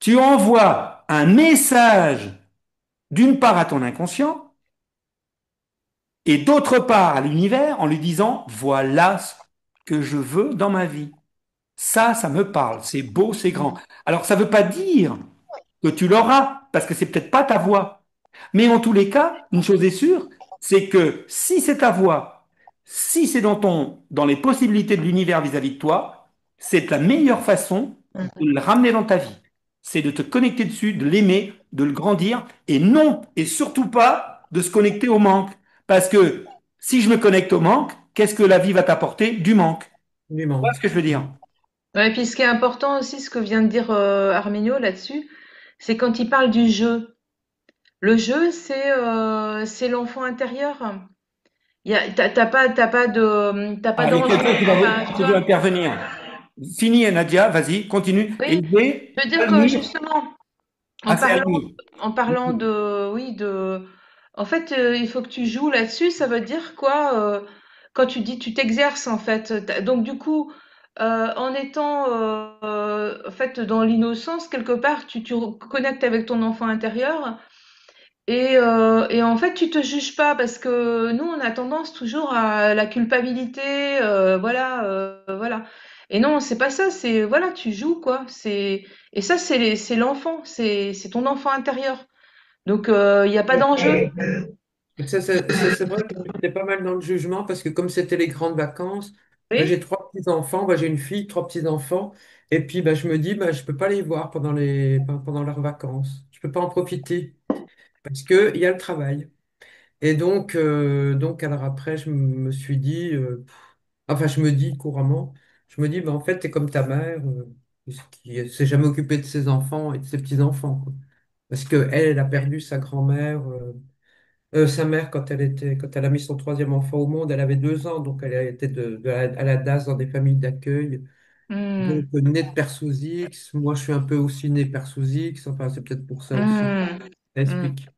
tu envoies un message d'une part à ton inconscient et d'autre part à l'univers en lui disant, voilà ce que je veux dans ma vie. Ça me parle, c'est beau, c'est grand. Alors ça ne veut pas dire que tu l'auras, parce que c'est peut-être pas ta voix. Mais en tous les cas, une chose est sûre, c'est que si c'est ta voix, si c'est dans les possibilités de l'univers vis-à-vis de toi, c'est la meilleure façon de le ramener dans ta vie. C'est de te connecter dessus, de l'aimer, de le grandir, et non, et surtout pas de se connecter au manque. Parce que si je me connecte au manque, qu'est-ce que la vie va t'apporter? Du manque. Tu Du vois manque. ce que je veux dire? Ouais, et puis ce qui est important aussi, ce que vient de dire Arménio là-dessus, c'est quand il parle du jeu. Le jeu, c'est l'enfant intérieur. T'as pas Ah, il y a d'enjeu. quelqu'un Enfin, tu qui veut vois. intervenir. Fini, Nadia, vas-y, continue. Et Oui, je veux dire que Amir, justement, en ah, c'est parlant, Amir. en parlant de, oui, en fait, il faut que tu joues là-dessus. Ça veut dire quoi, quand tu dis tu t'exerces en fait. Donc du coup, en étant, en fait, dans l'innocence quelque part, tu connectes avec ton enfant intérieur. Et en fait, tu te juges pas parce que nous, on a tendance toujours à la culpabilité, voilà, voilà. Et non, c'est pas ça. C'est voilà, tu joues quoi. Et ça, c'est l'enfant, c'est ton enfant intérieur. Donc il y a pas d'enjeu. C'est vrai que j'étais pas mal dans le jugement parce que comme c'était les grandes vacances, bah, j'ai Oui. trois petits-enfants, bah, j'ai une fille, trois petits-enfants, et puis bah, je me dis, bah, je peux pas les voir pendant leurs vacances. Je peux pas en profiter parce qu'il y a le travail. Et donc alors après, je me suis dit, enfin je me dis couramment, je me dis, bah, en fait, t'es comme ta mère, qui s'est jamais occupée de ses enfants et de ses petits-enfants, quoi. Parce que elle a perdu sa grand-mère. Sa mère, quand elle a mis son troisième enfant au monde, elle avait 2 ans, donc elle a été à la DAS dans des familles d'accueil. Donc, Hmm. née de père sous X, moi je suis un peu aussi né père sous X, enfin c'est peut-être pour ça aussi. Hmm. Ça Hmm. explique.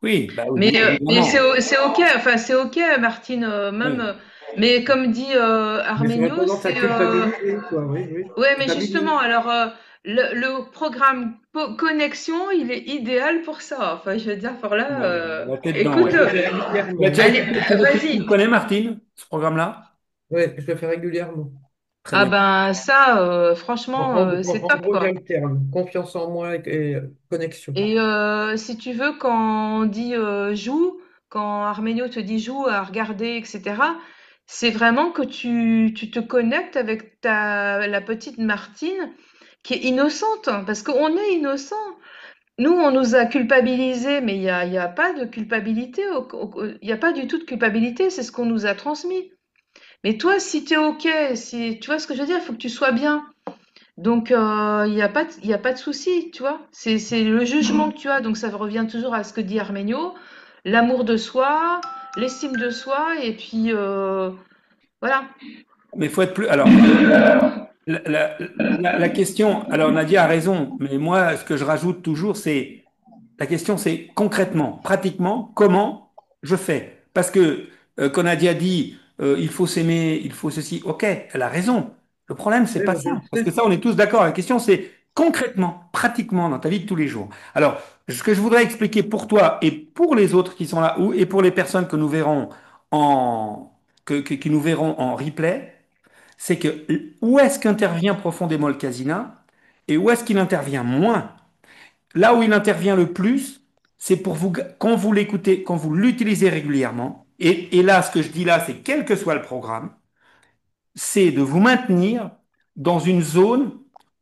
Oui, bah oui, Mais évidemment. c'est ok. Enfin, c'est ok, Martine. Même. Oui. Mais comme dit Mais j'aurais Arménio, tendance à c'est culpabiliser, quoi, oui, oui. ouais, mais justement, Culpabiliser. alors le programme Connexion, il est idéal pour ça. Enfin, je veux dire, pour là, La tête dedans, écoute, ouais. Je le fais Tu l'as régulièrement. déjà allez, écouté, tu le vas-y. connais, Martine, ce programme-là? Oui, je le fais régulièrement. Très Ah bien. ben ça, En, franchement, en- c'est en top gros, il y a quoi. le terme. Confiance en moi et connexion. Et si tu veux, quand on dit joue, quand Arménio te dit joue à regarder, etc., c'est vraiment que tu te connectes avec la petite Martine qui est innocente, hein, parce qu'on est innocent. Nous, on nous a culpabilisés, mais il y a pas de culpabilité, il y a pas du tout de culpabilité, c'est ce qu'on nous a transmis. Mais toi, si t'es OK, si, tu vois ce que je veux dire, il faut que tu sois bien. Donc, il y a pas de souci, tu vois. C'est le jugement que tu as. Donc, ça revient toujours à ce que dit Arménio, l'amour de soi, l'estime de soi, et puis, voilà. Mais il faut être plus. Alors, la, la- la question, alors Nadia a raison, mais moi, ce que je rajoute toujours, la question, c'est concrètement, pratiquement, comment je fais? Parce que quand Nadia dit, il faut s'aimer, il faut ceci, ok, elle a raison. Le problème, c'est Oui, pas moi, ça, je le parce que sais. ça, on est tous d'accord. La question, c'est concrètement, pratiquement, dans ta vie de tous les jours. Alors, ce que je voudrais expliquer pour toi et pour les autres qui sont là, et pour les personnes que nous verrons qui nous verront en replay, c'est que où est-ce qu'intervient profondément le casina et où est-ce qu'il intervient moins? Là où il intervient le plus, c'est pour vous, quand vous l'écoutez, quand vous l'utilisez régulièrement, et là, ce que je dis là, c'est quel que soit le programme, c'est de vous maintenir dans une zone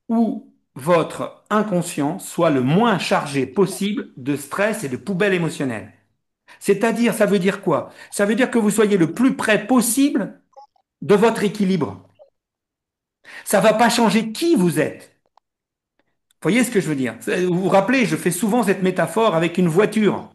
où votre inconscient soit le moins chargé possible de stress et de poubelle émotionnelle. C'est-à-dire, ça veut dire quoi? Ça veut dire que vous soyez le plus près possible de votre équilibre. Ça ne va pas changer qui vous êtes. Vous voyez ce que je veux dire? Vous vous rappelez, je fais souvent cette métaphore avec une voiture.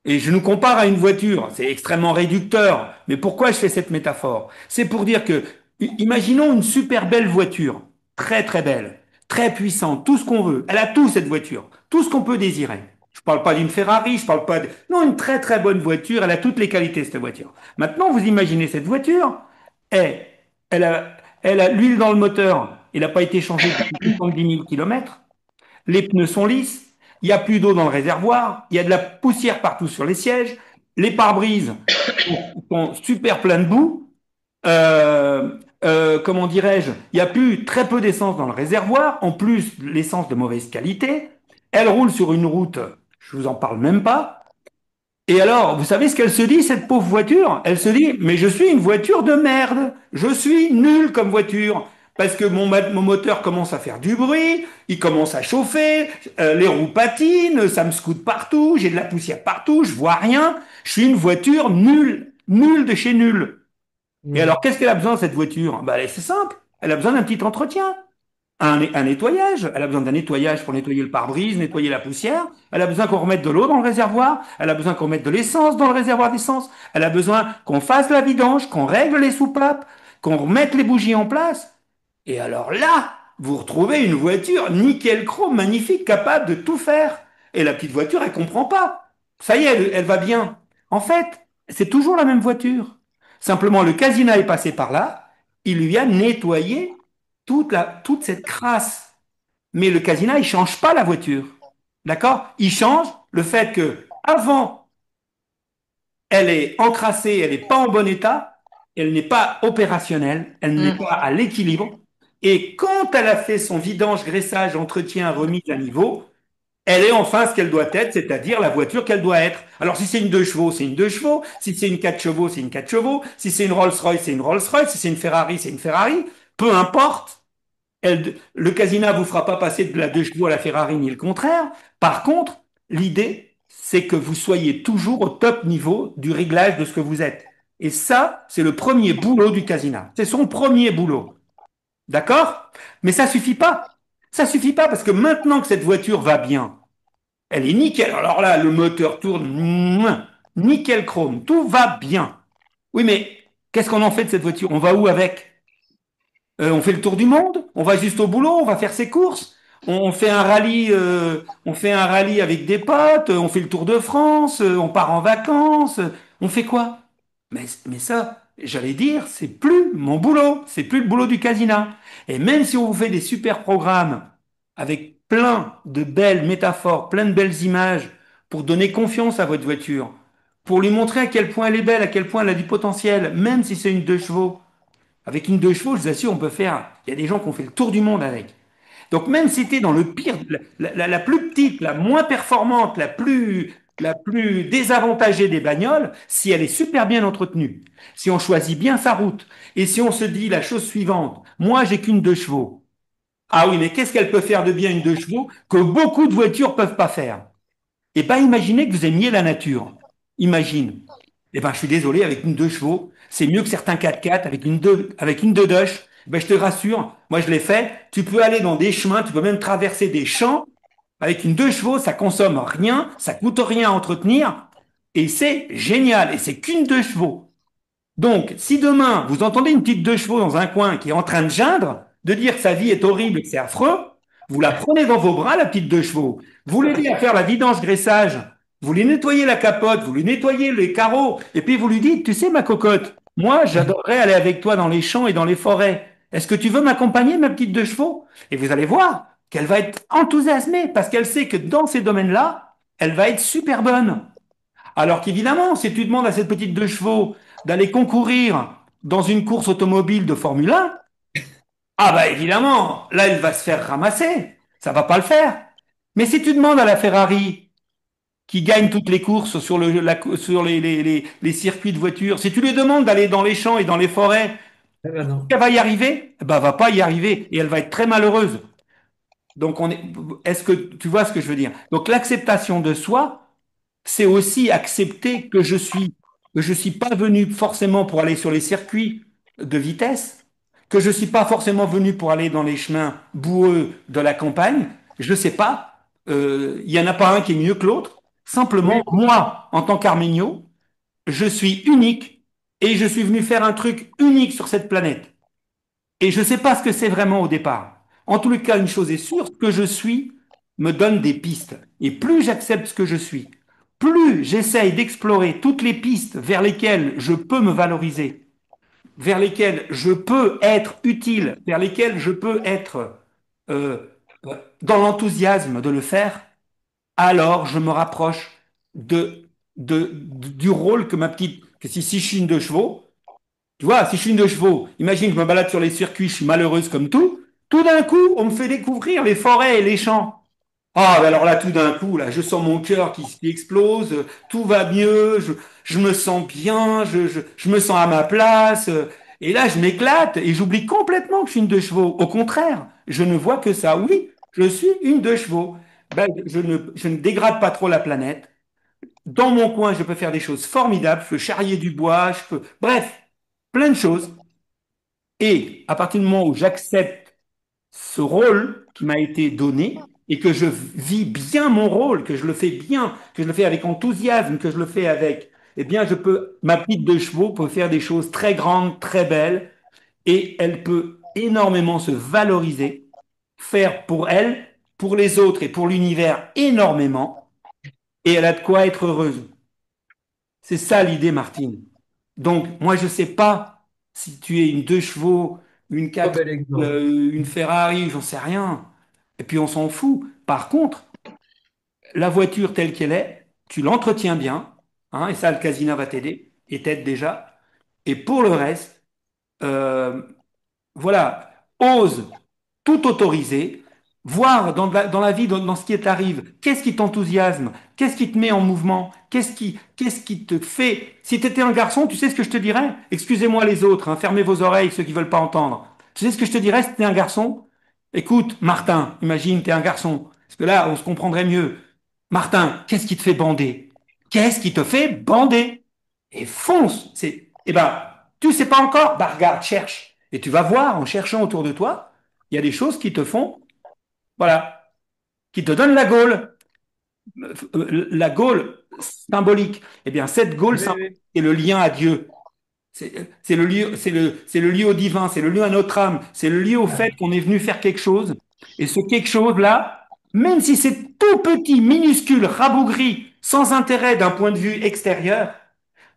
Et je nous compare à une voiture. C'est extrêmement réducteur. Mais pourquoi je fais cette métaphore? C'est pour dire que, imaginons une super belle voiture, très très belle, très puissante, tout ce qu'on veut. Elle a tout cette voiture, tout ce qu'on peut désirer. Je parle pas d'une Ferrari, je parle pas de... Non, une très très bonne voiture, elle a toutes les qualités cette voiture. Maintenant, vous imaginez cette voiture, et elle a, elle a l'huile dans le moteur, il n'a pas été changé depuis 70 000 kilomètres. Les pneus sont lisses, il n'y a plus d'eau dans le réservoir, il y a de la poussière partout sur les sièges, les pare-brises sont super pleins de boue, comment dirais-je, il y a plus très peu d'essence dans le réservoir, en plus l'essence de mauvaise qualité, elle roule sur une route, je vous en parle même pas, et alors, vous savez ce qu'elle se dit, cette pauvre voiture? Elle se dit, mais je suis une voiture de merde. Je suis nulle comme voiture. Parce que mon moteur commence à faire du bruit, il commence à chauffer, les roues patinent, ça me scoute partout, j'ai de la poussière partout, je vois rien. Je suis une voiture nulle, nulle de chez nulle. Et Hmm. alors, qu'est-ce qu'elle a besoin, cette voiture? Bah, c'est simple. Elle a besoin d'un petit entretien. Un nettoyage. Elle a besoin d'un nettoyage pour nettoyer le pare-brise, nettoyer la poussière. Elle a besoin qu'on remette de l'eau dans le réservoir. Elle a besoin qu'on mette de l'essence dans le réservoir d'essence. Elle a besoin qu'on fasse la vidange, qu'on règle les soupapes, qu'on remette les bougies en place. Et alors là, vous retrouvez une voiture nickel chrome, magnifique, capable de tout faire. Et la petite voiture, elle comprend pas. Ça y est, elle va bien. En fait, c'est toujours la même voiture. Simplement, le casina est passé par là. Il lui a nettoyé toute cette crasse. Mais le casina, il change pas la voiture. D'accord? Il change le fait que avant, elle est encrassée, elle n'est pas en bon état, elle n'est pas opérationnelle, elle n'est Mm. pas à l'équilibre. Et quand elle a fait son vidange, graissage, entretien, remise à niveau, elle est enfin ce qu'elle doit être, c'est-à-dire la voiture qu'elle doit être. Alors si c'est une 2 chevaux, c'est une 2 chevaux. Si c'est une 4 chevaux, c'est une 4 chevaux. Si c'est une Rolls-Royce, c'est une Rolls-Royce. Si c'est une Ferrari, c'est une Ferrari. Peu importe. Le casino vous fera pas passer de la 2 chevaux à la Ferrari ni le contraire. Par contre, l'idée, c'est que vous soyez toujours au top niveau du réglage de ce que vous êtes. Et ça, c'est le premier boulot du casino. C'est son premier boulot. D'accord? Mais ça suffit pas. Ça suffit pas parce que maintenant que cette voiture va bien, elle est nickel. Alors là, le moteur tourne, nickel chrome, tout va bien. Oui, mais qu'est-ce qu'on en fait de cette voiture? On va où avec? On fait le tour du monde, on va juste au boulot, on va faire ses courses, on fait un rallye avec des potes, on fait le tour de France, on part en vacances, on fait quoi? Mais ça, j'allais dire, c'est plus mon boulot, c'est plus le boulot du casino. Et même si on vous fait des super programmes avec plein de belles métaphores, plein de belles images pour donner confiance à votre voiture, pour lui montrer à quel point elle est belle, à quel point elle a du potentiel, même si c'est une 2 chevaux, avec une 2 chevaux, je vous assure, on peut faire. Il y a des gens qui ont fait le tour du monde avec. Donc, même si tu es dans le pire, la plus petite, la moins performante, la plus désavantagée des bagnoles, si elle est super bien entretenue, si on choisit bien sa route, et si on se dit la chose suivante, moi, j'ai qu'une 2 chevaux. Ah oui, mais qu'est-ce qu'elle peut faire de bien une 2 chevaux que beaucoup de voitures peuvent pas faire? Eh bien, imaginez que vous aimiez la nature. Imagine. Eh ben, je suis désolé, avec une 2 chevaux, c'est mieux que certains 4x4 avec une 2 Dush. Ben, je te rassure, moi je l'ai fait. Tu peux aller dans des chemins, tu peux même traverser des champs. Avec une 2 chevaux, ça consomme rien, ça coûte rien à entretenir. Et c'est génial. Et c'est qu'une 2 chevaux. Donc, si demain, vous entendez une petite 2 chevaux dans un coin qui est en train de geindre, de dire que sa vie est horrible et que c'est affreux, vous la prenez dans vos bras, la petite 2 chevaux. Vous l'aidez à faire la vidange graissage. Vous lui nettoyez la capote, vous lui nettoyez les carreaux, et puis vous lui dites, tu sais, ma cocotte, moi, j'adorerais aller avec toi dans les champs et dans les forêts. Est-ce que tu veux m'accompagner, ma petite 2 chevaux? Et vous allez voir qu'elle va être enthousiasmée parce qu'elle sait que dans ces domaines-là, elle va être super bonne. Alors qu'évidemment, si tu demandes à cette petite 2 chevaux d'aller concourir dans une course automobile de Formule 1, ah bah évidemment, là, il va se faire ramasser. Ça va pas le faire. Mais si tu demandes à la Ferrari, qui gagne toutes les courses sur, sur les circuits de voitures, si tu lui demandes d'aller dans les champs et dans les forêts, Eh ben non. elle va y arriver? Eh ben, elle va pas y arriver et elle va être très malheureuse. Donc, est-ce que tu vois ce que je veux dire? Donc, l'acceptation de soi, c'est aussi accepter que je suis pas venu forcément pour aller sur les circuits de vitesse, que je suis pas forcément venu pour aller dans les chemins boueux de la campagne. Je sais pas. Il y en a pas un qui est mieux que l'autre. Simplement, Oui, moi, en tant qu'Arménio, je suis unique et je suis venu faire un truc unique sur cette planète. Et je ne sais pas ce que c'est vraiment au départ. En tous les cas, une chose est sûre, ce que je suis me donne des pistes. Et plus j'accepte ce que je suis, plus j'essaye d'explorer toutes les pistes vers lesquelles je peux me valoriser, vers lesquelles je peux être utile, vers lesquelles je peux être euh, dans l'enthousiasme de le faire, alors je me rapproche du rôle que ma petite, que si je suis une de chevaux, tu vois, si je suis une de chevaux, imagine que je me balade sur les circuits, je suis malheureuse comme tout d'un coup, on me fait découvrir les forêts et les champs. Ah, ben alors là, tout d'un coup, là, je sens mon cœur qui explose, tout va mieux, je me sens bien, je me sens à ma place, et là, je m'éclate et j'oublie complètement que je suis une de chevaux. Au contraire, je ne vois que ça. Oui, je suis une de chevaux. Ben, je ne dégrade pas trop la planète. Dans mon coin, je peux faire des choses formidables, je peux charrier du bois, je peux... Bref, plein de choses. Et à partir du moment où j'accepte ce rôle qui m'a été donné et que je vis bien mon rôle, que je le fais bien, que je le fais avec enthousiasme, que je le fais avec, eh bien, ma petite de chevaux peut faire des choses très grandes, très belles et elle peut énormément se valoriser, faire pour elle, pour les autres et pour l'univers énormément et elle a de quoi être heureuse. C'est ça l'idée, Martine. Donc, moi, je ne sais pas si tu es une deux chevaux, une oh, quatre, bel exemple. une Ferrari, j'en sais rien. Et puis, on s'en fout. Par contre, la voiture telle qu'elle est, tu l'entretiens bien, hein, et ça, le Casina va t'aider, et t'aide déjà. Et pour le reste, euh, voilà, ose tout autoriser, voir dans la vie, dans ce qui t'arrive, qu'est-ce qui t'enthousiasme, qu'est-ce qui te met en mouvement, qu'est-ce qui te fait. Si tu étais un garçon, tu sais ce que je te dirais? Excusez-moi les autres, hein, fermez vos oreilles, ceux qui veulent pas entendre. Tu sais ce que je te dirais si tu étais un garçon? Écoute, Martin, imagine, tu es un garçon. Parce que là, on se comprendrait mieux. Martin, qu'est-ce qui te fait bander? Qu'est-ce qui te fait bander? Et fonce! Eh ben, tu sais pas encore? Bah regarde, cherche. Et tu vas voir en cherchant autour de toi, il y a des choses qui te font, voilà, qui te donnent la Gaule. La Gaule symbolique. Eh bien, cette Gaule Oui, symbolique oui. est le lien à Dieu. C'est le lieu, c'est le lieu au divin, c'est le lieu à notre âme, c'est le lieu au fait qu'on est venu faire quelque chose. Et ce quelque chose-là, même si c'est tout petit, minuscule, rabougri, sans intérêt d'un point de vue extérieur,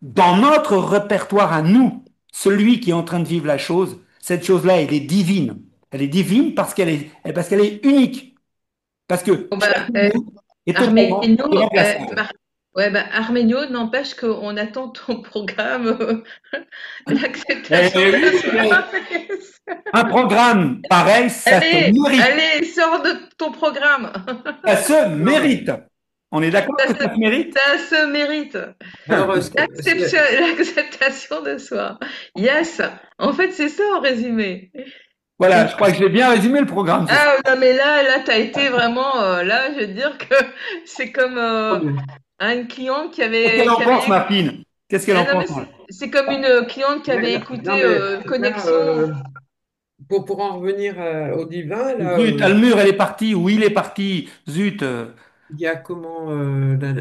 dans notre répertoire à nous, celui qui est en train de vivre la chose, cette chose-là, elle est divine. Elle est divine parce qu'elle est unique. Parce que Bon, chacun bah, de nous est totalement Arménio, irremplaçable. ouais, bah, Arménio, n'empêche qu'on attend ton programme, Eh l'acceptation oui, de soi. un programme pareil, ça se Allez, mérite. allez, sors de ton programme. Ça se Non. mérite. On est d'accord Ça que se, ça se mérite? ça se mérite. Alors, L'acceptation de soi. Yes. En fait, c'est ça en résumé. Voilà, C'est je crois que j'ai bien résumé le programme ce soir. Ah non mais là t'as été vraiment là je veux dire que c'est comme une cliente Qu'est-ce qu'elle en qui pense, avait Martine? Qu'est-ce qu'elle en non mais pense? c'est comme une cliente qui avait non, écouté mais là, Connexion. pour en revenir au divin, là, Zut, Almur, elle est partie, ou il est parti. Zut. il y a comment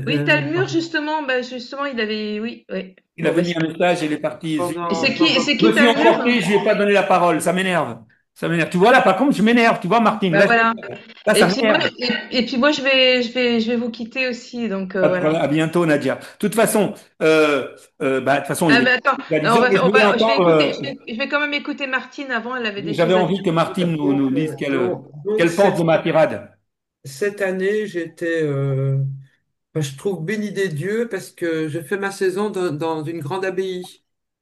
Oui, t'as le mur justement, bah justement il avait oui oui. Il Bon avait bah mis un message et il est parti. Zut. et pendant, c'est Je qui me suis t'as le mur? emporté, je lui ai pas donné la parole. Ça m'énerve. Ça m'énerve. Tu vois là, par contre, je m'énerve. Tu vois, Martine, Bah voilà. là, Et ça puis moi m'énerve. et puis moi je vais vous quitter aussi donc Pas de voilà. problème. À bientôt, Nadia. De toute façon, de toute façon, Ah il est bah attends, alors, 10 heures, mais je voulais je vais encore. écouter je vais quand même écouter Martine avant, elle avait des J'avais choses à envie dire. que Martine nous donc, dise donc qu'elle pense de ma tirade. cette année, j'étais, ben, je trouve béni des dieux parce que je fais ma saison dans une grande abbaye.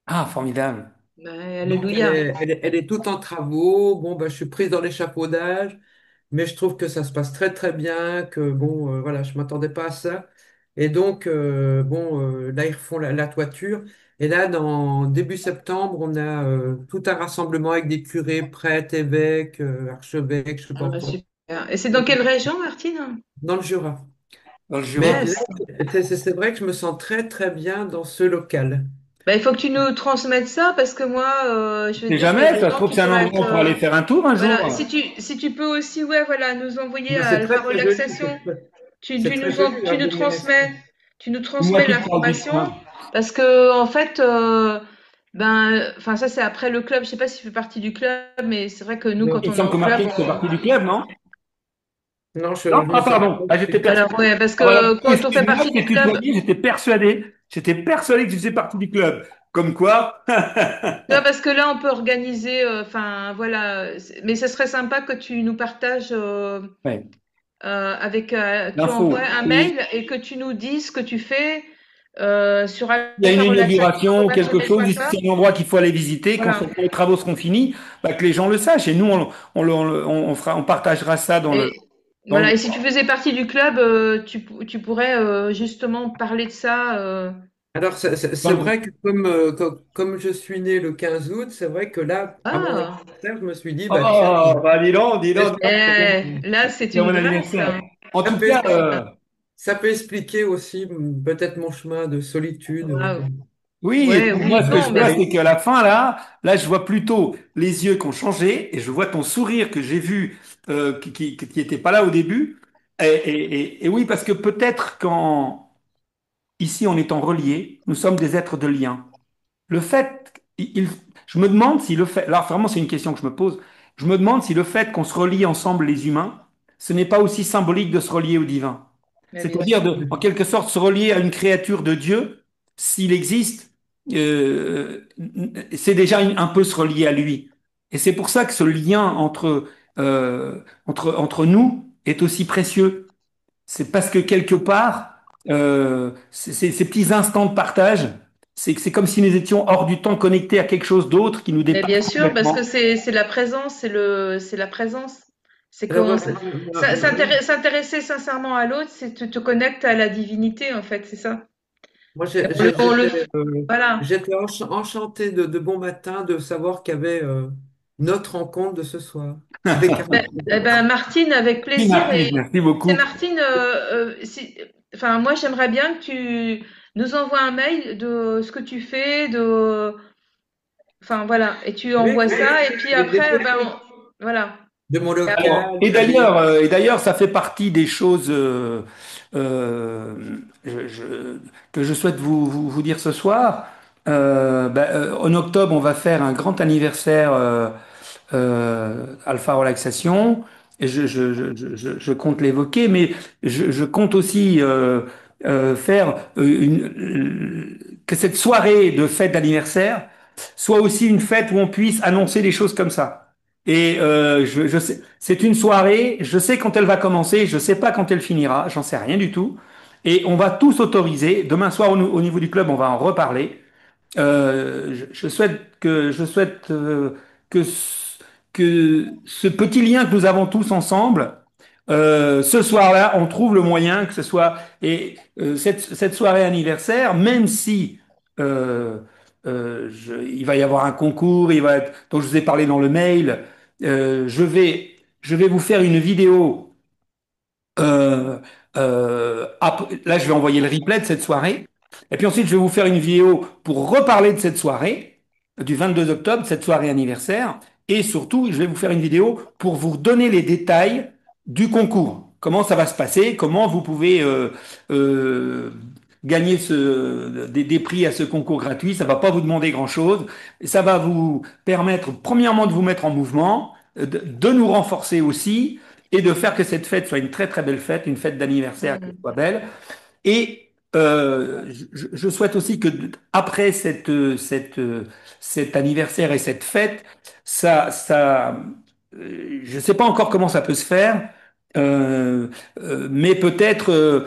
Ah, formidable. Bah, Donc, alléluia. elle est toute en travaux. Bon, ben, je suis prise dans l'échafaudage, mais je trouve que ça se passe très, très bien, que bon, voilà, je m'attendais pas à ça. Et donc, bon, là, ils refont la toiture. Et là, dans début septembre, on a tout un rassemblement avec des curés, prêtres, évêques, archevêques, je sais Ah pas bah, quoi, super. Et c'est dans quelle région, Martine? dans le Jura. Dans le Mais Jura. là, Yes. c'est vrai que je me sens très, très bien dans ce local. Bah, il faut que tu nous transmettes ça parce que moi, je veux C'est dire, il y a jamais, des ça se gens trouve, qui c'est un peuvent endroit où être. on pourrait aller faire un tour un jour. Voilà. Si tu peux aussi, ouais, voilà, nous envoyer Mais c'est le très, parole très joli. d'accession. C'est très joli, tu hein, nous Bouillon transmets, Escape. tu nous C'est moi transmets qui te parle du l'information chemin. parce que en fait, enfin ça c'est après le club. Je sais pas si tu fais partie du club, mais c'est vrai que nous Non, quand Il me on est semble en que club, Martine fait partie du club, non? non, Non? je ne Ah, sais pas. pardon. Ah, j'étais alors persuadé. ouais, parce Ah, voilà. que quand on fait Excuse-moi, partie je t'ai du club, tutoyé, j'étais persuadé. J'étais persuadé que tu faisais partie du club. Comme quoi. tu vois, parce que là on peut organiser, enfin voilà, mais ce serait sympa que tu nous partages. Ouais, Tu l'info. envoies un Et mail et que tu nous dises ce que tu fais sur il y a une Alpha inauguration ou quelque Relationnel chose, point ici com. c'est un endroit qu'il faut aller visiter, Voilà. quand les travaux seront finis, bah, que les gens le sachent. Et nous, on partagera ça Et dans le. voilà. Et si tu faisais partie du club, tu pourrais justement parler de ça. Alors, dans c'est le- vrai que comme je suis né le 15 août, c'est vrai que là, à mon Ah, anniversaire, je me suis dit, bah tiens, Oh, bah dis donc, là c'est c'est mon une grâce, anniversaire. hein. En ça tout peut cas, expliquer, ça peut expliquer aussi peut-être mon chemin de solitude. Waouh. oui, et Ouais, puis oui, moi, ce que je bon, vois, mais c'est qu'à la fin, là, je vois plutôt les yeux qui ont changé et je vois ton sourire que j'ai vu, qui était pas là au début. Et oui, parce que peut-être ici, en étant reliés, nous sommes des êtres de lien. Le fait, je me demande si le fait, alors vraiment c'est une question que je me pose, je me demande si le fait qu'on se relie ensemble les humains, ce n'est pas aussi symbolique de se relier au divin. bien C'est-à-dire sûr. de, en quelque sorte, se relier à une créature de Dieu, s'il existe, c'est déjà un peu se relier à lui. Et c'est pour ça que ce lien entre nous est aussi précieux. C'est parce que quelque part, ces petits instants de partage, c'est comme si nous étions hors du temps connectés à quelque chose d'autre qui nous Mais dépasse bien sûr, parce que complètement. c'est la présence, c'est la présence. C'est Alors, qu'on moi, s'intéresser sincèrement à l'autre, c'est tu te connectes à la divinité en fait, c'est ça. moi, Et on le voilà. j'étais enchanté de bon matin de savoir qu'il y avait notre rencontre de ce soir avec Eh Arnaud. ben, Martine, avec Oui, plaisir. Et Martine, merci c'est beaucoup. Martine, enfin, moi, j'aimerais bien que tu nous envoies un mail de ce que tu fais, enfin, voilà. Et tu Oui, envoies oui, ça, et puis des après, ben, photos voilà. de mon Et après, local, Et d'ailleurs, ça fait partie des choses euh, je- je- que je souhaite vous dire ce soir. En octobre, on va faire un grand anniversaire Alpha Relaxation. Et je compte l'évoquer, mais je compte aussi faire que cette soirée de fête d'anniversaire soit aussi une fête où on puisse annoncer des choses comme ça. Et je sais, c'est une soirée, je sais quand elle va commencer, je sais pas quand elle finira, j'en sais rien du tout. Et on va tous autoriser. Demain soir, au niveau du club, on va en reparler. Je souhaite que, que ce petit lien que nous avons tous ensemble, ce soir-là, on trouve le moyen que ce soit cette soirée anniversaire, même si il va y avoir un concours, dont je vous ai parlé dans le mail, je vais vous faire une vidéo euh, là, je vais envoyer le replay de cette soirée. Et puis ensuite, je vais vous faire une vidéo pour reparler de cette soirée, du 22 octobre, cette soirée anniversaire. Et surtout, je vais vous faire une vidéo pour vous donner les détails du concours. Comment ça va se passer, comment vous pouvez euh, gagner des prix à ce concours gratuit. Ça va pas vous demander grand-chose. Et ça va vous permettre, premièrement, de vous mettre en mouvement, de nous renforcer aussi et de faire que cette fête soit une très très belle fête, une fête d'anniversaire qui mm, soit belle. Et je souhaite aussi que après cet anniversaire et cette fête, je ne sais pas encore comment ça peut se faire, mais peut-être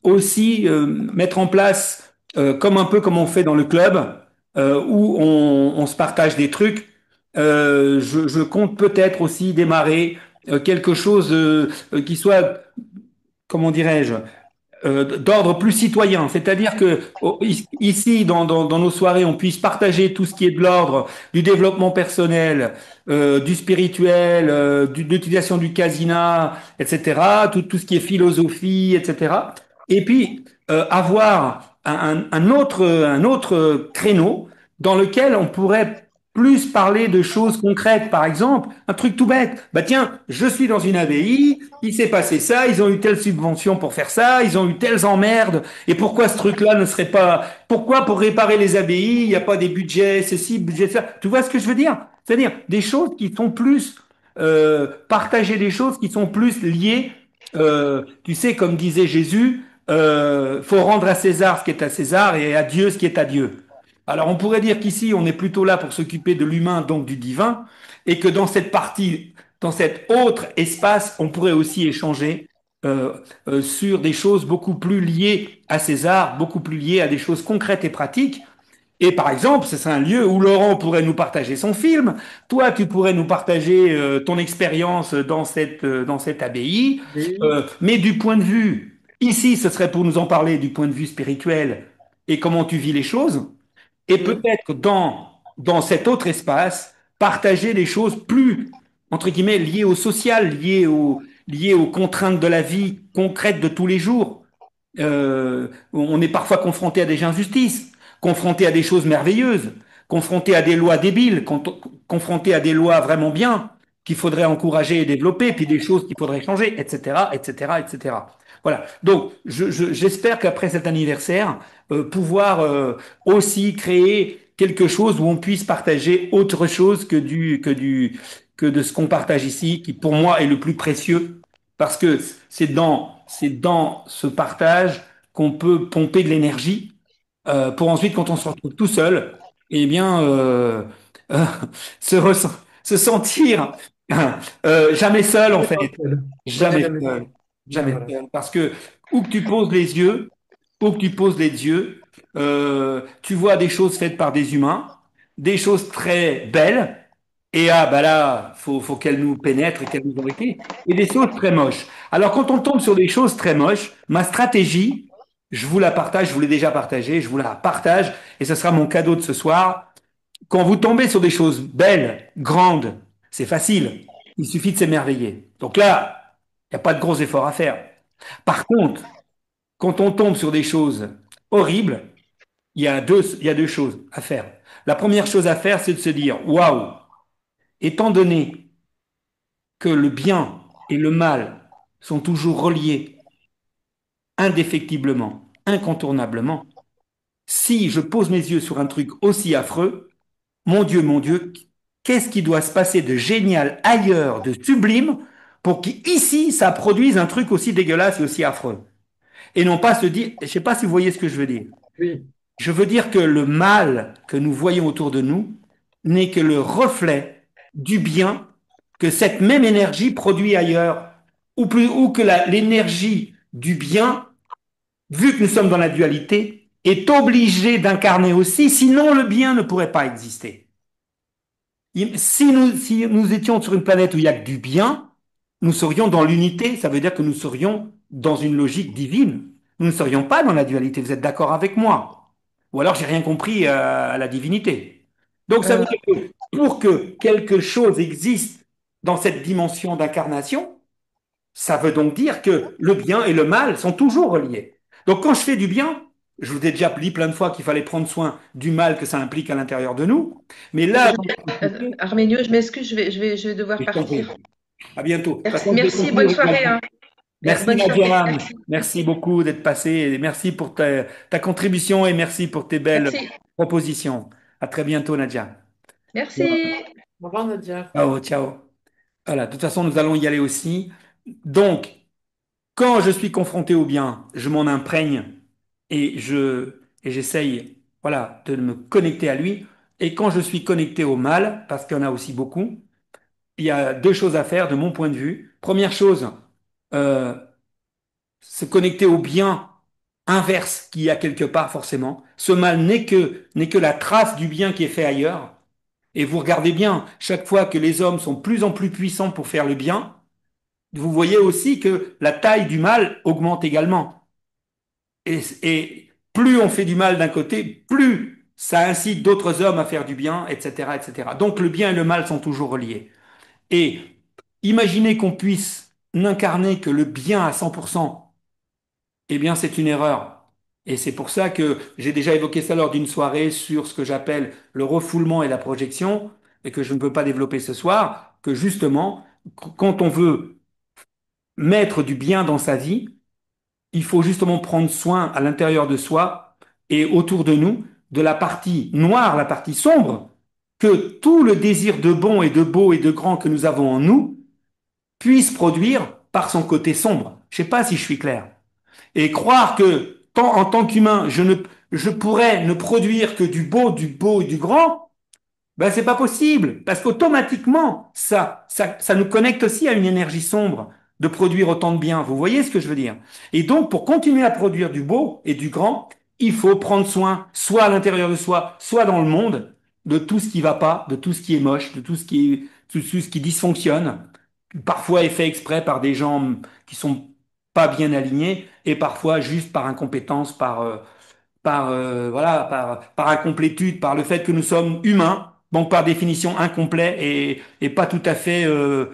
aussi mettre en place, comme un peu comme on fait dans le club, où on se partage des trucs. Je compte peut-être aussi démarrer quelque chose qui soit, comment dirais-je, d'ordre plus citoyen. C'est-à-dire que ici, dans nos soirées, on puisse partager tout ce qui est de l'ordre du développement personnel, du spirituel, de l'utilisation du casina, etc., tout ce qui est philosophie, etc. Et puis, avoir un autre créneau dans lequel on pourrait plus parler de choses concrètes. Par exemple, un truc tout bête. Bah tiens, je suis dans une ABI, il s'est passé ça, ils ont eu telle subvention pour faire ça, ils ont eu telles emmerdes. Et pourquoi ce truc-là ne serait pas... Pourquoi pour réparer les ABI, il n'y a pas des budgets, ceci, budget ça? Tu vois ce que je veux dire? C'est-à-dire des choses qui sont plus... partager des choses qui sont plus liées, tu sais, comme disait Jésus, faut rendre à César ce qui est à César et à Dieu ce qui est à Dieu. Alors on pourrait dire qu'ici on est plutôt là pour s'occuper de l'humain, donc du divin, et que dans cette partie, dans cet autre espace, on pourrait aussi échanger euh, sur des choses beaucoup plus liées à César, beaucoup plus liées à des choses concrètes et pratiques. Et par exemple, ce serait un lieu où Laurent pourrait nous partager son film, toi tu pourrais nous partager ton expérience dans cette abbaye, Oui, mais du point de vue, ici ce serait pour nous en parler du point de vue spirituel et comment tu vis les choses, et mm, peut-être dans cet autre espace, partager des choses plus, entre guillemets, liées au social, liées aux contraintes de la vie concrète de tous les jours. On est parfois confronté à des injustices, confronté à des choses merveilleuses, confronté à des lois débiles, confronté à des lois vraiment bien qu'il faudrait encourager et développer, puis des choses qu'il faudrait changer, etc., etc., etc. Voilà. Donc, j'espère qu'après cet anniversaire, pouvoir aussi créer quelque chose où on puisse partager autre chose que de ce qu'on partage ici, qui pour moi est le plus précieux, parce que c'est dans ce partage qu'on peut pomper de l'énergie pour ensuite, quand on se retrouve tout seul, eh bien, euh, se, ressent- se sentir jamais seul en jamais fait, seul. Ouais, jamais jamais seul, seul. Ouais, jamais voilà. seul, parce que où que tu poses les yeux, où que tu poses les yeux, tu vois des choses faites par des humains, des choses très belles, et ah bah là, faut qu'elles nous pénètrent et qu'elles nous horrifient, et des choses très moches. Alors quand on tombe sur des choses très moches, ma stratégie, je vous la partage, je vous l'ai déjà partagée, je vous la partage, et ce sera mon cadeau de ce soir. Quand vous tombez sur des choses belles, grandes, c'est facile. Il suffit de s'émerveiller. Donc là, il n'y a pas de gros efforts à faire. Par contre, quand on tombe sur des choses horribles, il y a deux choses à faire. La première chose à faire, c'est de se dire, waouh, étant donné que le bien et le mal sont toujours reliés indéfectiblement, incontournablement, si je pose mes yeux sur un truc aussi affreux, mon Dieu, qu'est-ce qui doit se passer de génial ailleurs, de sublime, pour qu'ici, ça produise un truc aussi dégueulasse et aussi affreux? Et non pas se dire, je ne sais pas si vous voyez ce que je veux dire. Oui, Je veux dire que le mal que nous voyons autour de nous n'est que le reflet du bien que cette même énergie produit ailleurs, ou que l'énergie du bien, vu que nous sommes dans la dualité, est obligée d'incarner aussi, sinon le bien ne pourrait pas exister. Si nous étions sur une planète où il y a que du bien, nous serions dans l'unité, ça veut dire que nous serions dans une logique divine. Nous ne serions pas dans la dualité, vous êtes d'accord avec moi? Ou alors j'ai rien compris à la divinité. Donc ça veut euh, dire que pour que quelque chose existe dans cette dimension d'incarnation, ça veut donc dire que le bien et le mal sont toujours reliés. Donc quand je fais du bien, je vous ai déjà dit plein de fois qu'il fallait prendre soin du mal que ça implique à l'intérieur de nous, mais là, dans cette société, Arménio, je m'excuse, je vais devoir je t'en prie. partir. À bientôt. De toute Merci, façon, je vais merci, bonne conclure avec soirée, Nadia. hein. Merci Bonne soirée, Nadia, merci. merci beaucoup d'être passé et merci pour ta contribution et merci pour tes belles Merci, propositions. À très bientôt Nadia. merci. au revoir, Nadia. Ciao, ciao. Voilà, de toute façon, nous allons y aller aussi. Donc, quand je suis confronté au bien, je m'en imprègne et j'essaye, voilà, de me connecter à lui. Et quand je suis connecté au mal, parce qu'il y en a aussi beaucoup, il y a deux choses à faire de mon point de vue. Première chose, euh, se connecter au bien inverse qu'il y a quelque part forcément. Ce mal n'est que la trace du bien qui est fait ailleurs. Et vous regardez bien, chaque fois que les hommes sont de plus en plus puissants pour faire le bien, vous voyez aussi que la taille du mal augmente également. Et plus on fait du mal d'un côté, plus ça incite d'autres hommes à faire du bien, etc., etc. Donc le bien et le mal sont toujours reliés. Et imaginez qu'on puisse n'incarner que le bien à 100%, eh bien c'est une erreur. Et c'est pour ça que j'ai déjà évoqué ça lors d'une soirée sur ce que j'appelle le refoulement et la projection, et que je ne peux pas développer ce soir, que justement, quand on veut mettre du bien dans sa vie, il faut justement prendre soin à l'intérieur de soi et autour de nous de la partie noire, la partie sombre, que tout le désir de bon et de beau et de grand que nous avons en nous puisse produire par son côté sombre. Je ne sais pas si je suis clair. Et croire que en tant qu'humain, je pourrais ne produire que du beau et du grand, ben, c'est pas possible, parce qu'automatiquement, ça nous connecte aussi à une énergie sombre de produire autant de bien. Vous voyez ce que je veux dire? Et donc, pour continuer à produire du beau et du grand, il faut prendre soin, soit à l'intérieur de soi, soit dans le monde, de tout ce qui va pas, de tout ce qui est moche, de tout ce qui dysfonctionne, parfois est fait exprès par des gens qui sont pas bien alignés, et parfois juste par incompétence, voilà, par incomplétude, par le fait que nous sommes humains, donc par définition incomplets et pas tout à fait. Euh,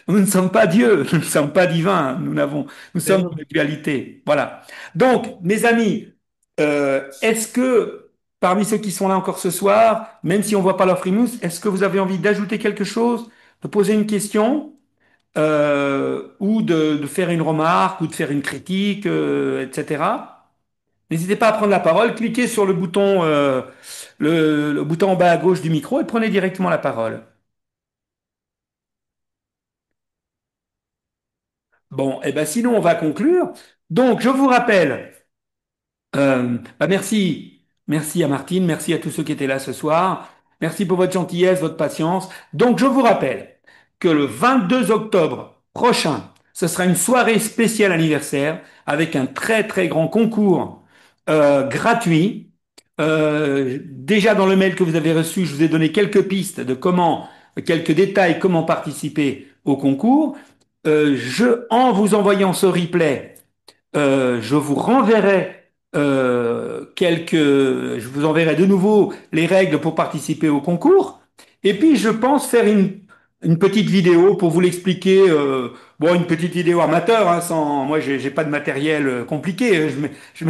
nous ne sommes pas Dieu, nous ne sommes pas divins, nous Mais sommes non. une dualité. Voilà. Donc, mes amis, est-ce que parmi ceux qui sont là encore ce soir, même si on voit pas leur frimousse, est-ce que vous avez envie d'ajouter quelque chose, de poser une question? Ou de faire une remarque ou de faire une critique, etc. N'hésitez pas à prendre la parole, cliquez sur le bouton, le bouton en bas à gauche du micro et prenez directement la parole. Bon, et ben sinon on va conclure. Donc je vous rappelle, merci à Martine, merci à tous ceux qui étaient là ce soir, merci pour votre gentillesse, votre patience. Donc je vous rappelle que le 22 octobre prochain, ce sera une soirée spéciale anniversaire avec un très très grand concours gratuit. Déjà dans le mail que vous avez reçu, je vous ai donné quelques pistes de quelques détails, comment participer au concours. En vous envoyant ce replay, je vous renverrai je vous enverrai de nouveau les règles pour participer au concours. Et puis, je pense faire une petite vidéo pour vous l'expliquer. Bon, une petite vidéo amateur, hein, moi, j'ai pas de matériel compliqué. Je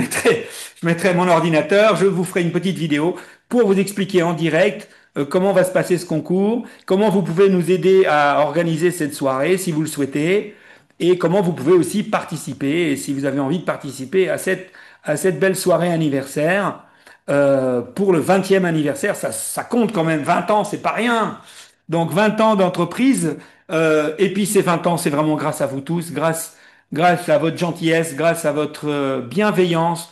mettrai mon ordinateur. Je vous ferai une petite vidéo pour vous expliquer en direct comment va se passer ce concours, comment vous pouvez nous aider à organiser cette soirée si vous le souhaitez et comment vous pouvez aussi participer, et si vous avez envie de participer à cette belle soirée anniversaire, pour le 20e anniversaire, ça compte quand même, 20 ans, c'est pas rien. Donc 20 ans d'entreprise, et puis ces 20 ans, c'est vraiment grâce à vous tous, grâce à votre gentillesse, grâce à votre bienveillance,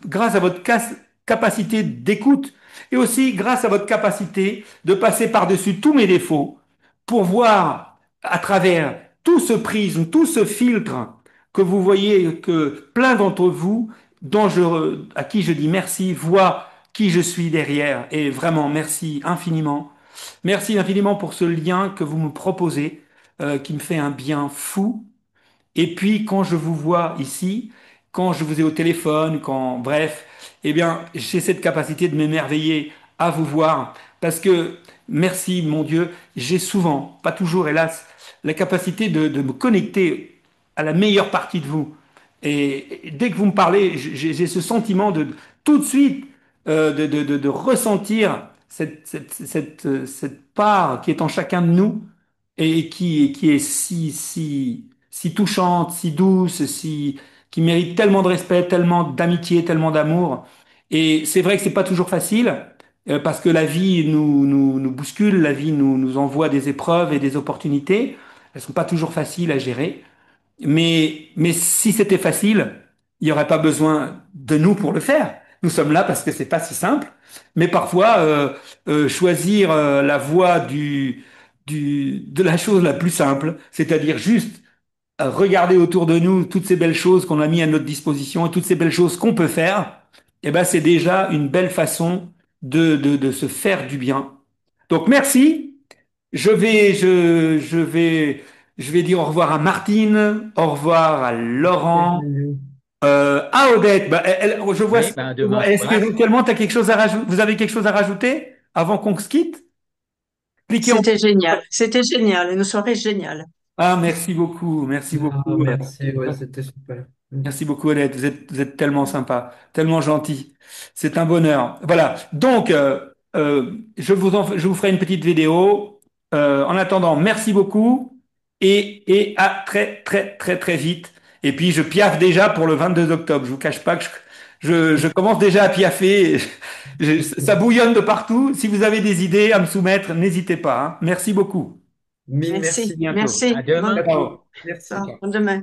grâce à votre capacité d'écoute, et aussi grâce à votre capacité de passer par-dessus tous mes défauts pour voir à travers tout ce prisme, tout ce filtre que vous voyez que plein d'entre vous, à qui je dis merci, voient qui je suis derrière. Et vraiment, merci infiniment. Merci infiniment pour ce lien que vous me proposez, qui me fait un bien fou. Et puis, quand je vous vois ici, quand je vous ai au téléphone, bref, eh bien, j'ai cette capacité de m'émerveiller à vous voir. Parce que, merci, mon Dieu, j'ai souvent, pas toujours, hélas, la capacité de me connecter à la meilleure partie de vous. Et dès que vous me parlez, j'ai ce sentiment de tout de suite de ressentir cette part qui est en chacun de nous et qui est si touchante, si douce, qui mérite tellement de respect, tellement d'amitié, tellement d'amour. Et c'est vrai que c'est pas toujours facile, parce que la vie nous bouscule, la vie nous envoie des épreuves et des opportunités. Elles sont pas toujours faciles à gérer. Mais si c'était facile, il n'y aurait pas besoin de nous pour le faire. Nous sommes là parce que c'est pas si simple. Mais parfois, choisir la voie de la chose la plus simple, c'est-à-dire juste regarder autour de nous toutes ces belles choses qu'on a mis à notre disposition et toutes ces belles choses qu'on peut faire, eh ben, c'est déjà une belle façon de se faire du bien. Donc, merci. Je vais dire au revoir à Martine, au revoir à Laurent, à Odette. Bah, je vois. Oui, ben demain on se Est-ce verra. qu'éventuellement t'as quelque chose à rajouter? Vous avez quelque chose à rajouter avant qu'on se quitte? Cliquez en. C'était génial, une soirée géniale. Ah, merci beaucoup, merci Ah, beaucoup. merci, ouais, c'était super. Merci beaucoup, Annette. Vous êtes tellement sympa, tellement gentil. C'est un bonheur. Voilà. Donc, je vous ferai une petite vidéo. En attendant, merci beaucoup et à très, très, très, très vite. Et puis, je piaffe déjà pour le 22 octobre. Je vous cache pas que je commence déjà à piaffer. Ça bouillonne de partout. Si vous avez des idées à me soumettre, n'hésitez pas, hein. Merci beaucoup. Mille merci. Merci, Bientôt. À merci. demain. Ciao. Merci. Bon, demain.